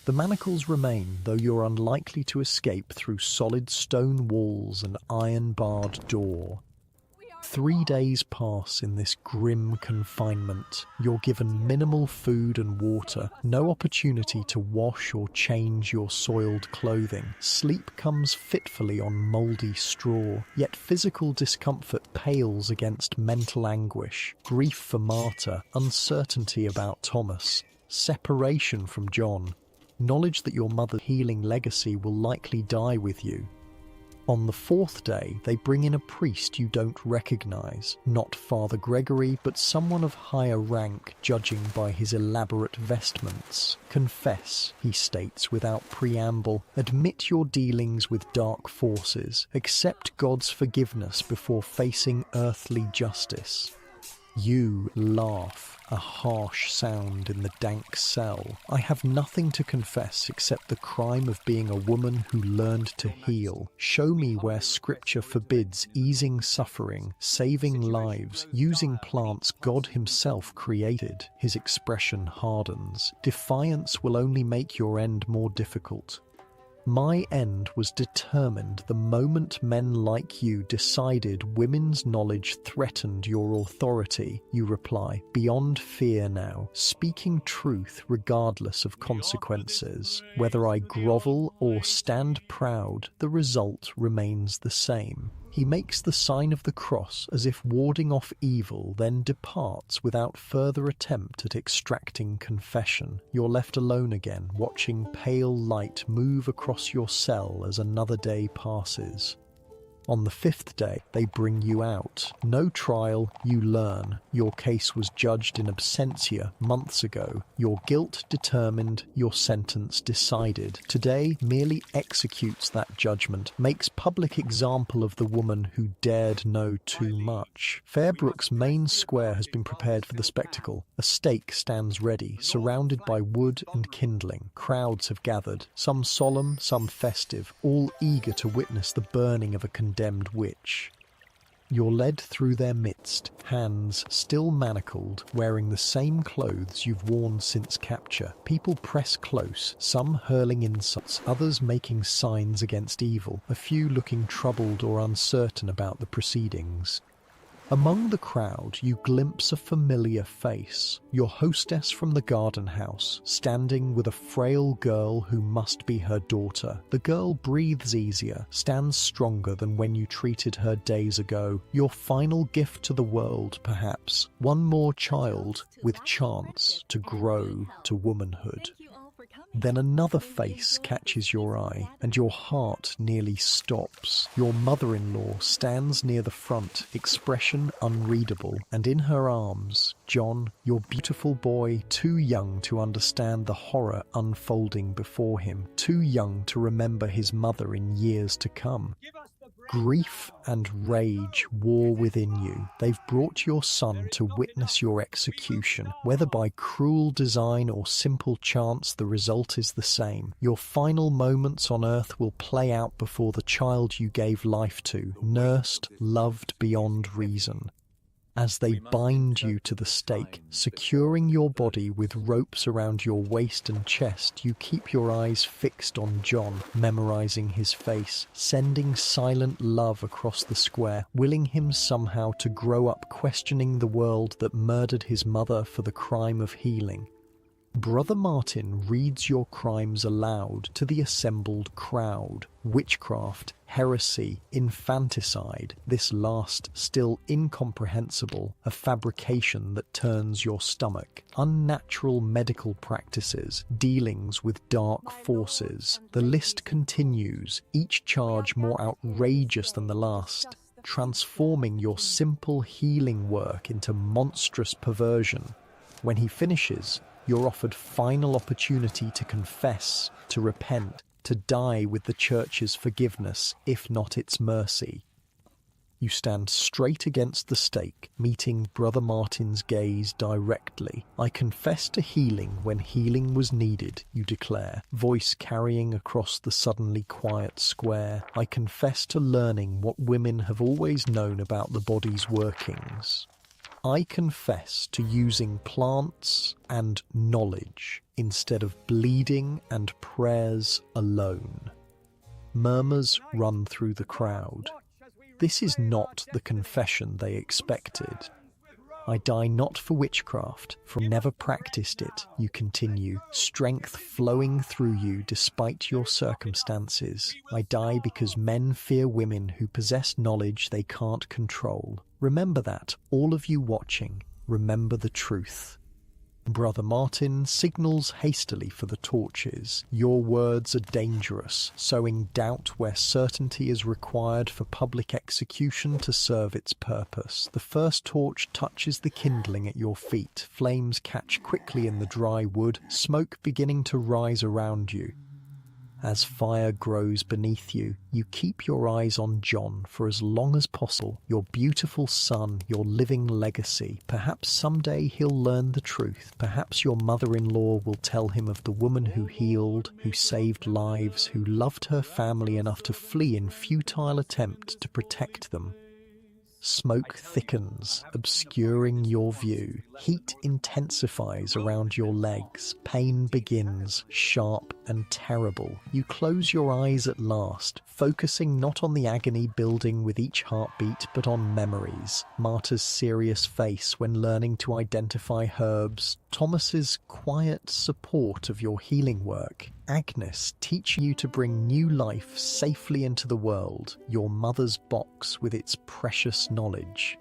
[SPEAKER 1] The manacles remain, though you're unlikely to escape through solid stone walls and iron-barred door. 3 days pass in this grim confinement. You're given minimal food and water, no opportunity to wash or change your soiled clothing. Sleep comes fitfully on mouldy straw, yet physical discomfort pales against mental anguish. Grief for Marta, uncertainty about Thomas, separation from John, knowledge that your mother's healing legacy will likely die with you. On the 4th day, they bring in a priest you don't recognize, not Father Gregory, but someone of higher rank, judging by his elaborate vestments. Confess, he states without preamble. Admit your dealings with dark forces. Accept God's forgiveness before facing earthly justice. You laugh, a harsh sound in the dank cell. I have nothing to confess except the crime of being a woman who learned to heal. Show me where scripture forbids easing suffering, saving lives, using plants God himself created. His expression hardens. Defiance will only make your end more difficult. My end was determined the moment men like you decided women's knowledge threatened your authority. You reply, beyond fear now, speaking truth regardless of consequences. Whether I grovel or stand proud, the result remains the same. He makes the sign of the cross as if warding off evil, then departs without further attempt at extracting confession. You're left alone again, watching pale light move across your cell as another day passes. On the 5th day, they bring you out. No trial, you learn. Your case was judged in absentia months ago. Your guilt determined, your sentence decided. Today merely executes that judgment, makes public example of the woman who dared know too much. Fairbrook's main square has been prepared for the spectacle. A stake stands ready, surrounded by wood and kindling. Crowds have gathered, some solemn, some festive, all eager to witness the burning of a condemned witch. You're led through their midst, hands still manacled, wearing the same clothes you've worn since capture. People press close, some hurling insults, others making signs against evil, a few looking troubled or uncertain about the proceedings. Among the crowd, you glimpse a familiar face, your hostess from the garden house, standing with a frail girl who must be her daughter. The girl breathes easier, stands stronger than when you treated her days ago. Your final gift to the world, perhaps. One more child with chance to grow to womanhood. Then another face catches your eye, and your heart nearly stops. Your mother-in-law stands near the front, expression unreadable, and in her arms, John, your beautiful boy, too young to understand the horror unfolding before him, too young to remember his mother in years to come. Grief and rage war within you. They've brought your son to witness your execution. Whether by cruel design or simple chance, the result is the same. Your final moments on earth will play out before the child you gave life to, nursed, loved beyond reason. As they bind you to the stake, securing your body with ropes around your waist and chest, you keep your eyes fixed on John, memorizing his face, sending silent love across the square, willing him somehow to grow up questioning the world that murdered his mother for the crime of healing. Brother Martin reads your crimes aloud to the assembled crowd. Witchcraft, heresy, infanticide, this last still incomprehensible, a fabrication that turns your stomach. Unnatural medical practices, dealings with dark forces. The list continues, each charge more outrageous than the last, transforming your simple healing work into monstrous perversion. When he finishes, you're offered final opportunity to confess, to repent, to die with the Church's forgiveness, if not its mercy. You stand straight against the stake, meeting Brother Martin's gaze directly. I confess to healing when healing was needed, you declare, voice carrying across the suddenly quiet square. I confess to learning what women have always known about the body's workings. I confess to using plants and knowledge instead of bleeding and prayers alone. Murmurs run through the crowd. This is not the confession they expected. I die not for witchcraft, for never practiced it, you continue, strength flowing through you despite your circumstances. I die because men fear women who possess knowledge they can't control. Remember that, all of you watching, remember the truth. Brother Martin signals hastily for the torches. Your words are dangerous, sowing doubt where certainty is required for public execution to serve its purpose. The first torch touches the kindling at your feet. Flames catch quickly in the dry wood, smoke beginning to rise around you. As fire grows beneath you, you keep your eyes on John for as long as possible, your beautiful son, your living legacy. Perhaps someday he'll learn the truth. Perhaps your mother-in-law will tell him of the woman who healed, who saved lives, who loved her family enough to flee in futile attempt to protect them. Smoke thickens, obscuring your view. Heat intensifies around your legs. Pain begins, sharp and terrible. You close your eyes at last, focusing not on the agony building with each heartbeat, but on memories. Marta's serious face when learning to identify herbs. Thomas's quiet support of your healing work. Agnes teaching you to bring new life safely into the world, your mother's box with its precious knowledge.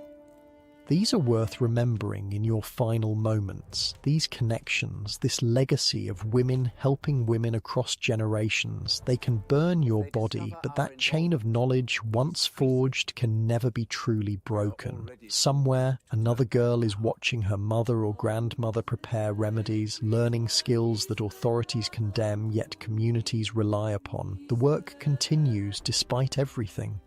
[SPEAKER 1] These are worth remembering in your final moments. These connections, this legacy of women helping women across generations, they can burn your body, but that chain of knowledge, once forged, can never be truly broken. Somewhere, another girl is watching her mother or grandmother prepare remedies, learning skills that authorities condemn, yet communities rely upon. The work continues despite everything.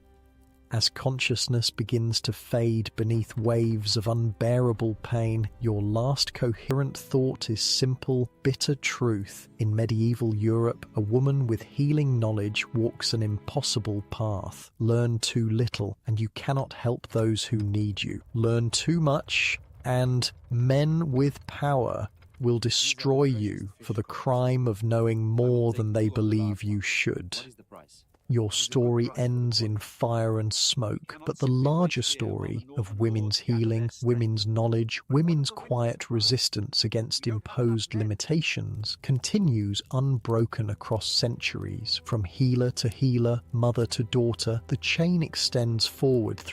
[SPEAKER 1] As consciousness begins to fade beneath waves of unbearable pain, your last coherent thought is simple, bitter truth. In medieval Europe, a woman with healing knowledge walks an impossible path. Learn too little, and you cannot help those who need you. Learn too much, and men with power will destroy you for the crime of knowing more than they believe you should. Your story ends in fire and smoke, but the larger story of women's healing, women's knowledge, women's quiet resistance against imposed limitations continues unbroken across centuries. From healer to healer, mother to daughter, the chain extends forward